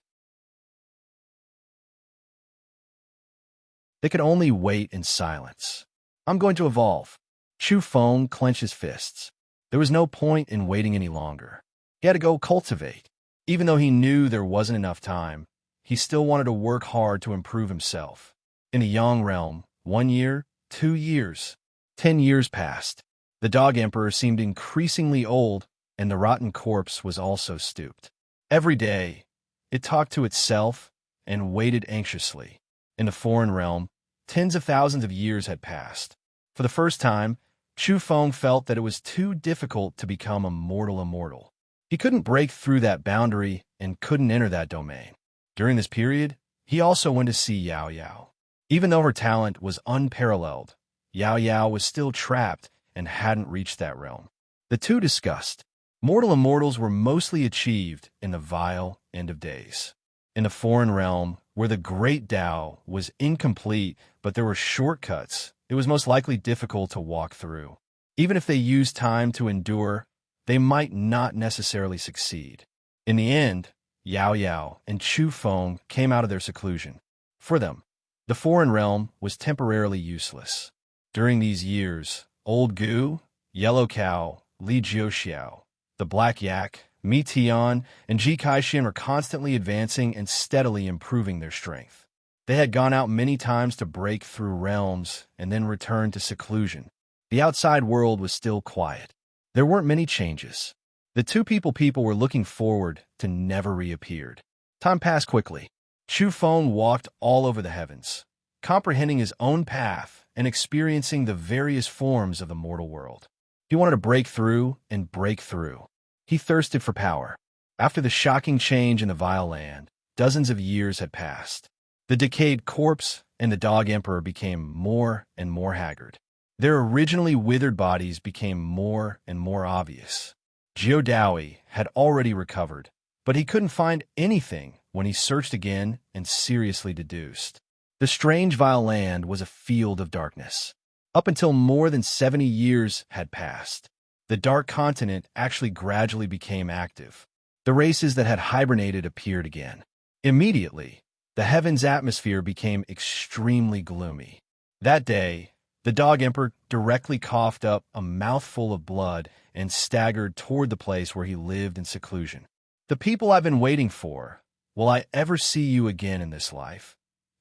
They could only wait in silence. I'm going to evolve. Chu Feng clenched his fists. There was no point in waiting any longer. He had to go cultivate. Even though he knew there wasn't enough time, he still wanted to work hard to improve himself. In the Yang realm, 1 year, 2 years, 10 years passed. The Dog Emperor seemed increasingly old, and the rotten corpse was also stooped. Every day, it talked to itself and waited anxiously. In the foreign realm, tens of thousands of years had passed. For the first time, Chu Feng felt that it was too difficult to become a mortal immortal. He couldn't break through that boundary and couldn't enter that domain. During this period, he also went to see Yao Yao. Even though her talent was unparalleled, Yao Yao was still trapped and hadn't reached that realm. The two discussed. Mortal immortals were mostly achieved in the vile end of days. In the foreign realm, where the great Tao was incomplete but there were shortcuts, it was most likely difficult to walk through. Even if they used time to endure, they might not necessarily succeed. In the end, Yao Yao and Chu Feng came out of their seclusion. For them, the foreign realm was temporarily useless. During these years, Old Gu, Yellow Cow, Li Jiuxiao, the Black Yak, Mi Tian, and Ji Kaixin were constantly advancing and steadily improving their strength. They had gone out many times to break through realms and then returned to seclusion. The outside world was still quiet. There weren't many changes. The two people were looking forward to never reappeared. Time passed quickly. Chu Feng walked all over the heavens, comprehending his own path and experiencing the various forms of the mortal world. He wanted to break through and break through. He thirsted for power. After the shocking change in the vile land, dozens of years had passed. The decayed corpse and the Dog Emperor became more and more haggard. Their originally withered bodies became more and more obvious. Jiu Daoi had already recovered, but he couldn't find anything when he searched again and seriously deduced. The strange vile land was a field of darkness. Up until more than 70 years had passed, the Dark Continent actually gradually became active. The races that had hibernated appeared again. Immediately, the heavens' atmosphere became extremely gloomy. That day, the Dog Emperor directly coughed up a mouthful of blood and staggered toward the place where he lived in seclusion. "The people I've been waiting for, will I ever see you again in this life?"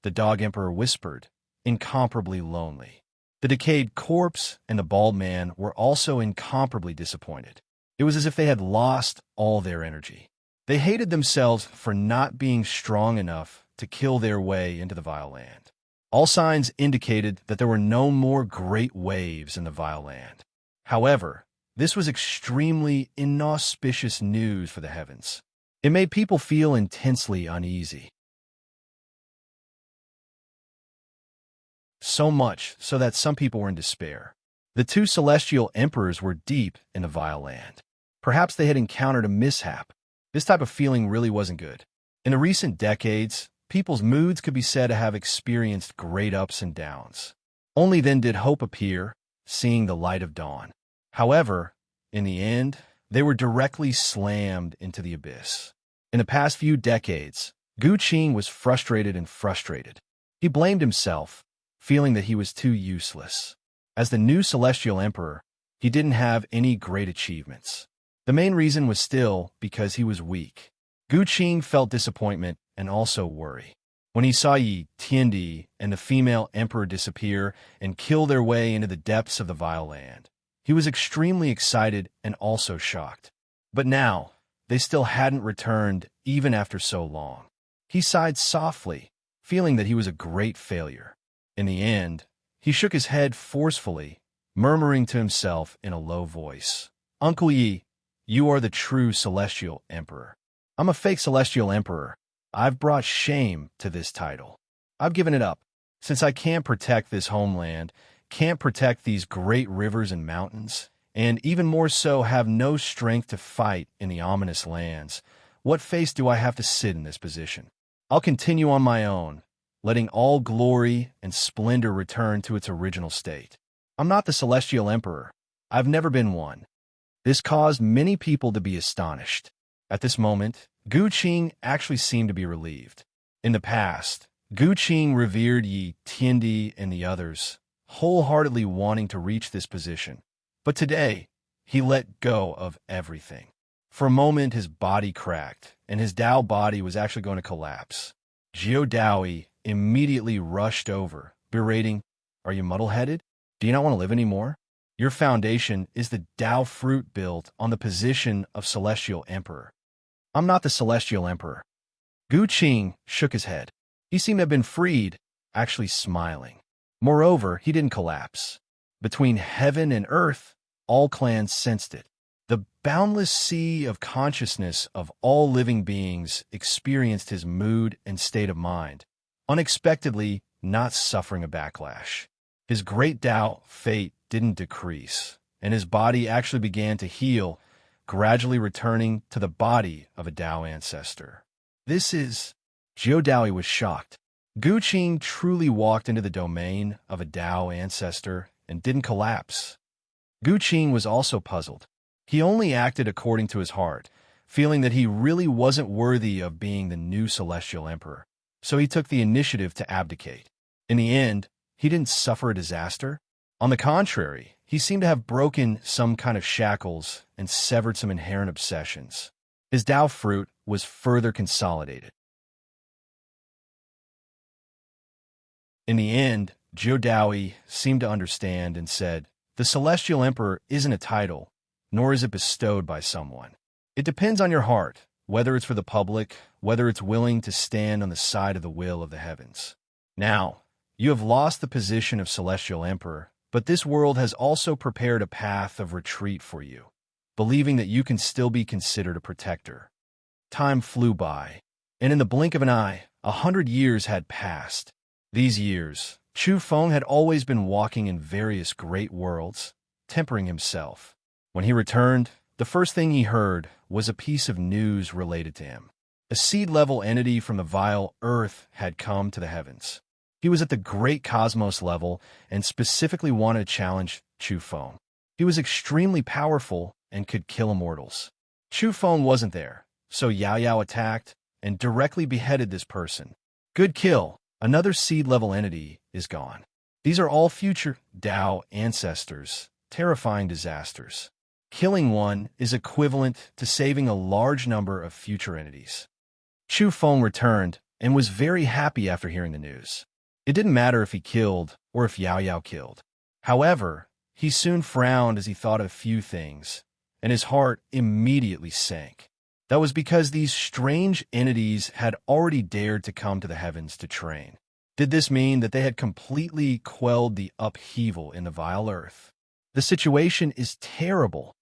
The Dog Emperor whispered, incomparably lonely. The decayed corpse and the bald man were also incomparably disappointed. It was as if they had lost all their energy. They hated themselves for not being strong enough to kill their way into the vile land. All signs indicated that there were no more great waves in the vile land. However, this was extremely inauspicious news for the heavens. It made people feel intensely uneasy. So much so that some people were in despair. The two celestial emperors were deep in the vile land. Perhaps they had encountered a mishap. This type of feeling really wasn't good. In the recent decades, people's moods could be said to have experienced great ups and downs. Only then did hope appear, seeing the light of dawn. However, in the end, they were directly slammed into the abyss. In the past few decades, Gu Qing was frustrated. He blamed himself, feeling that he was too useless. As the new celestial emperor, he didn't have any great achievements. The main reason was still because he was weak. Gu Qing felt disappointment and also worry. When he saw Yi Tiandi and the female emperor disappear and kill their way into the depths of the vile land, he was extremely excited and also shocked. But now, they still hadn't returned even after so long. He sighed softly, feeling that he was a great failure. In the end, he shook his head forcefully, murmuring to himself in a low voice, "Uncle Yi, you are the true celestial emperor. I'm a fake celestial emperor. I've brought shame to this title. I've given it up. Since I can't protect this homeland, can't protect these great rivers and mountains, and even more so have no strength to fight in the ominous lands, what face do I have to sit in this position? I'll continue on my own, letting all glory and splendor return to its original state. I'm not the celestial emperor. I've never been one. This caused many people to be astonished. At this moment, Gu Qing actually seemed to be relieved. In the past, Gu Qing revered Yi Tiandi and the others, wholeheartedly wanting to reach this position. But today, he let go of everything. For a moment, his body cracked, and his Dao body was actually going to collapse. Jiao Daoi immediately rushed over, berating, "Are you muddle-headed? Do you not want to live anymore? Your foundation is the Dao fruit built on the position of Celestial Emperor." "I'm not the Celestial Emperor." Gu Qing shook his head. He seemed to have been freed, actually smiling. Moreover, he didn't collapse. Between heaven and earth, all clans sensed it. The boundless sea of consciousness of all living beings experienced his mood and state of mind, unexpectedly not suffering a backlash. His great Dao fate didn't decrease, and his body actually began to heal, gradually returning to the body of a Dao ancestor. This is... Jiao Daoi was shocked. Gu Qing truly walked into the domain of a Dao ancestor and didn't collapse. Gu Qing was also puzzled. He only acted according to his heart, feeling that he really wasn't worthy of being the new Celestial Emperor, so he took the initiative to abdicate. In the end, he didn't suffer a disaster. On the contrary, he seemed to have broken some kind of shackles and severed some inherent obsessions. His Dao fruit was further consolidated. In the end, Jiao Daoi seemed to understand and said, "The Celestial Emperor isn't a title, nor is it bestowed by someone. It depends on your heart, whether it's for the public, whether it's willing to stand on the side of the will of the heavens. Now, you have lost the position of Celestial Emperor, but this world has also prepared a path of retreat for you, believing that you can still be considered a protector." Time flew by, and in the blink of an eye, 100 years had passed. These years, Chu Feng had always been walking in various great worlds, tempering himself. When he returned, the first thing he heard was a piece of news related to him. A seed-level entity from the vile earth had come to the heavens. He was at the great cosmos level and specifically wanted to challenge Chu Feng. He was extremely powerful and could kill immortals. Chu Feng wasn't there, so Yao Yao attacked and directly beheaded this person. Good kill. Another seed-level entity is gone. These are all future Dao ancestors, terrifying disasters. Killing one is equivalent to saving a large number of future entities. Chu Feng returned and was very happy after hearing the news. It didn't matter if he killed or if Yao Yao killed. However, he soon frowned as he thought of a few things, and his heart immediately sank. That was because these strange entities had already dared to come to the heavens to train. Did this mean that they had completely quelled the upheaval in the vile earth? The situation is terrible,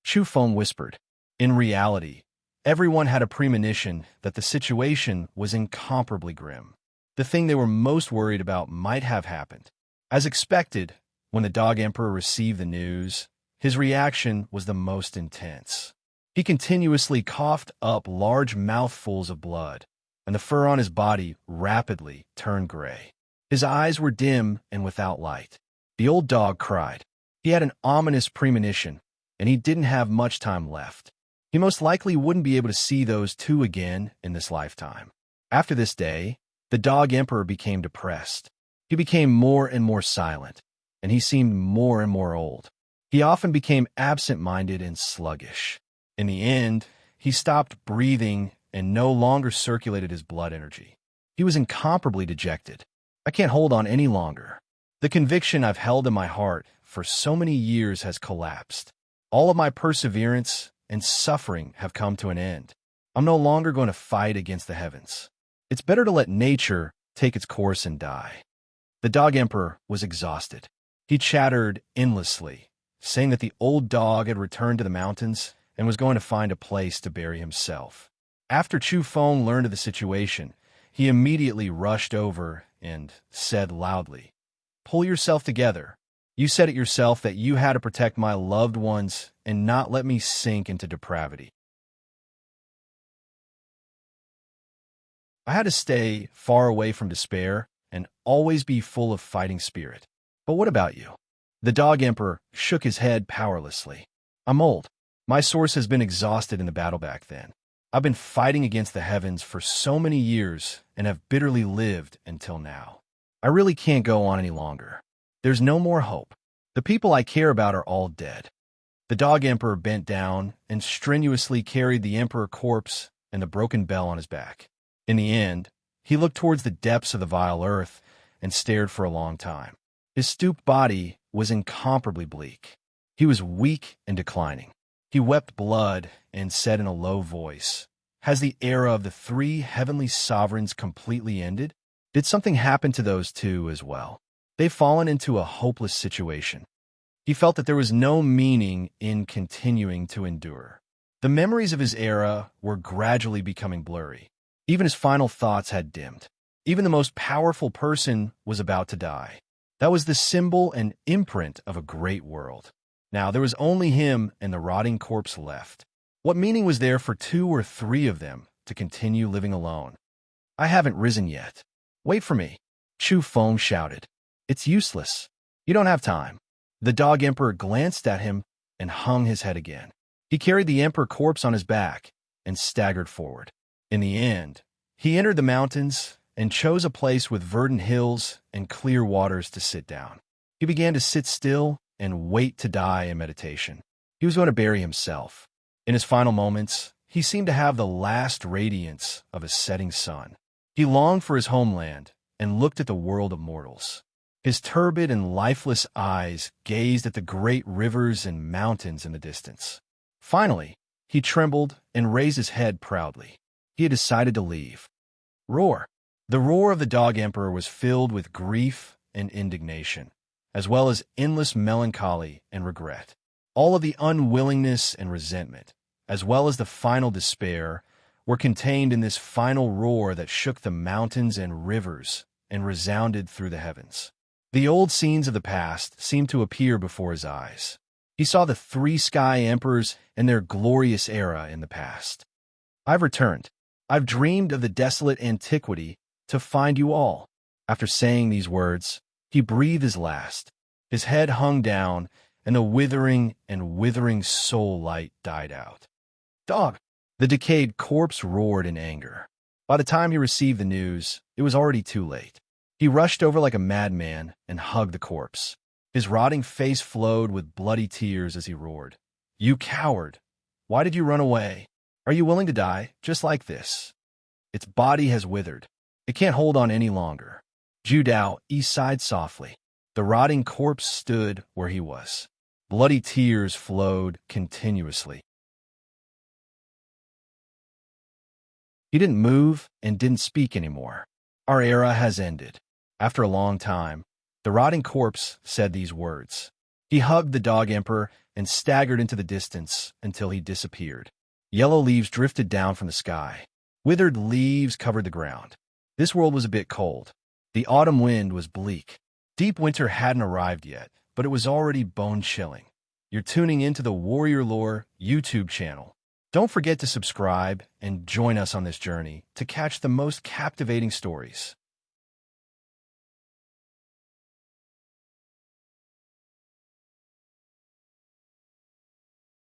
Chu Feng whispered. In reality, everyone had a premonition that the situation was incomparably grim. The thing they were most worried about might have happened. As expected, when the Dog Emperor received the news, his reaction was the most intense. He continuously coughed up large mouthfuls of blood, and the fur on his body rapidly turned gray. His eyes were dim and without light. The old dog cried. He had an ominous premonition, and he didn't have much time left. He most likely wouldn't be able to see those two again in this lifetime. After this day, the Dog Emperor became depressed. He became more and more silent, and he seemed more and more old. He often became absent-minded and sluggish. In the end, he stopped breathing and no longer circulated his blood energy. He was incomparably dejected. I can't hold on any longer. The conviction I've held in my heart for so many years has collapsed. All of my perseverance and suffering have come to an end. I'm no longer going to fight against the heavens. It's better to let nature take its course and die. The Dog Emperor was exhausted. He chattered endlessly, saying that the old dog had returned to the mountains and was going to find a place to bury himself. After Chu Feng learned of the situation, he immediately rushed over and said loudly, "Pull yourself together. You said it yourself that you had to protect my loved ones and not let me sink into depravity. I had to stay far away from despair and always be full of fighting spirit. But what about you? The Dog Emperor shook his head powerlessly. I'm old. My source has been exhausted in the battle back then. I've been fighting against the heavens for so many years and have bitterly lived until now. I really can't go on any longer. There's no more hope. The people I care about are all dead. The Dog Emperor bent down and strenuously carried the Emperor corpse and the broken bell on his back. In the end, he looked towards the depths of the vile earth and stared for a long time. His stooped body was incomparably bleak. He was weak and declining. He wept blood and said in a low voice, "Has the era of the three heavenly sovereigns completely ended? Did something happen to those two as well? They've fallen into a hopeless situation." He felt that there was no meaning in continuing to endure. The memories of his era were gradually becoming blurry. Even his final thoughts had dimmed. Even the most powerful person was about to die. That was the symbol and imprint of a great world. Now there was only him and the rotting corpse left. What meaning was there for 2 or 3 of them to continue living alone? "I haven't risen yet. Wait for me," Chu Feng shouted. "It's useless. You don't have time." The Dog Emperor glanced at him and hung his head again. He carried the Emperor corpse on his back and staggered forward. In the end, he entered the mountains and chose a place with verdant hills and clear waters to sit down. He began to sit still and wait to die in meditation. He was going to bury himself. In his final moments, he seemed to have the last radiance of a setting sun. He longed for his homeland and looked at the world of mortals. His turbid and lifeless eyes gazed at the great rivers and mountains in the distance. Finally, he trembled and raised his head proudly. He had decided to leave. Roar! The roar of the Dog Emperor was filled with grief and indignation, as well as endless melancholy and regret. All of the unwillingness and resentment, as well as the final despair, were contained in this final roar that shook the mountains and rivers and resounded through the heavens. The old scenes of the past seemed to appear before his eyes. He saw the 3 sky emperors and their glorious era in the past. "I've returned. I've dreamed of the desolate antiquity to find you all." After saying these words, he breathed his last. His head hung down, and the withering soul light died out. "Dog!" The decayed corpse roared in anger. By the time he received the news, it was already too late. He rushed over like a madman and hugged the corpse. His rotting face flowed with bloody tears as he roared, "You coward! Why did you run away? Are you willing to die just like this?" Its body has withered. It can't hold on any longer. Ju Dao sighed softly. The rotting corpse stood where he was. Bloody tears flowed continuously. He didn't move and didn't speak anymore. "Our era has ended." After a long time, the rotting corpse said these words. He hugged the Dog Emperor and staggered into the distance until he disappeared. Yellow leaves drifted down from the sky. Withered leaves covered the ground. This world was a bit cold. The autumn wind was bleak. Deep winter hadn't arrived yet, but it was already bone-chilling. You're tuning into the Warrior Lore YouTube channel. Don't forget to subscribe and join us on this journey to catch the most captivating stories.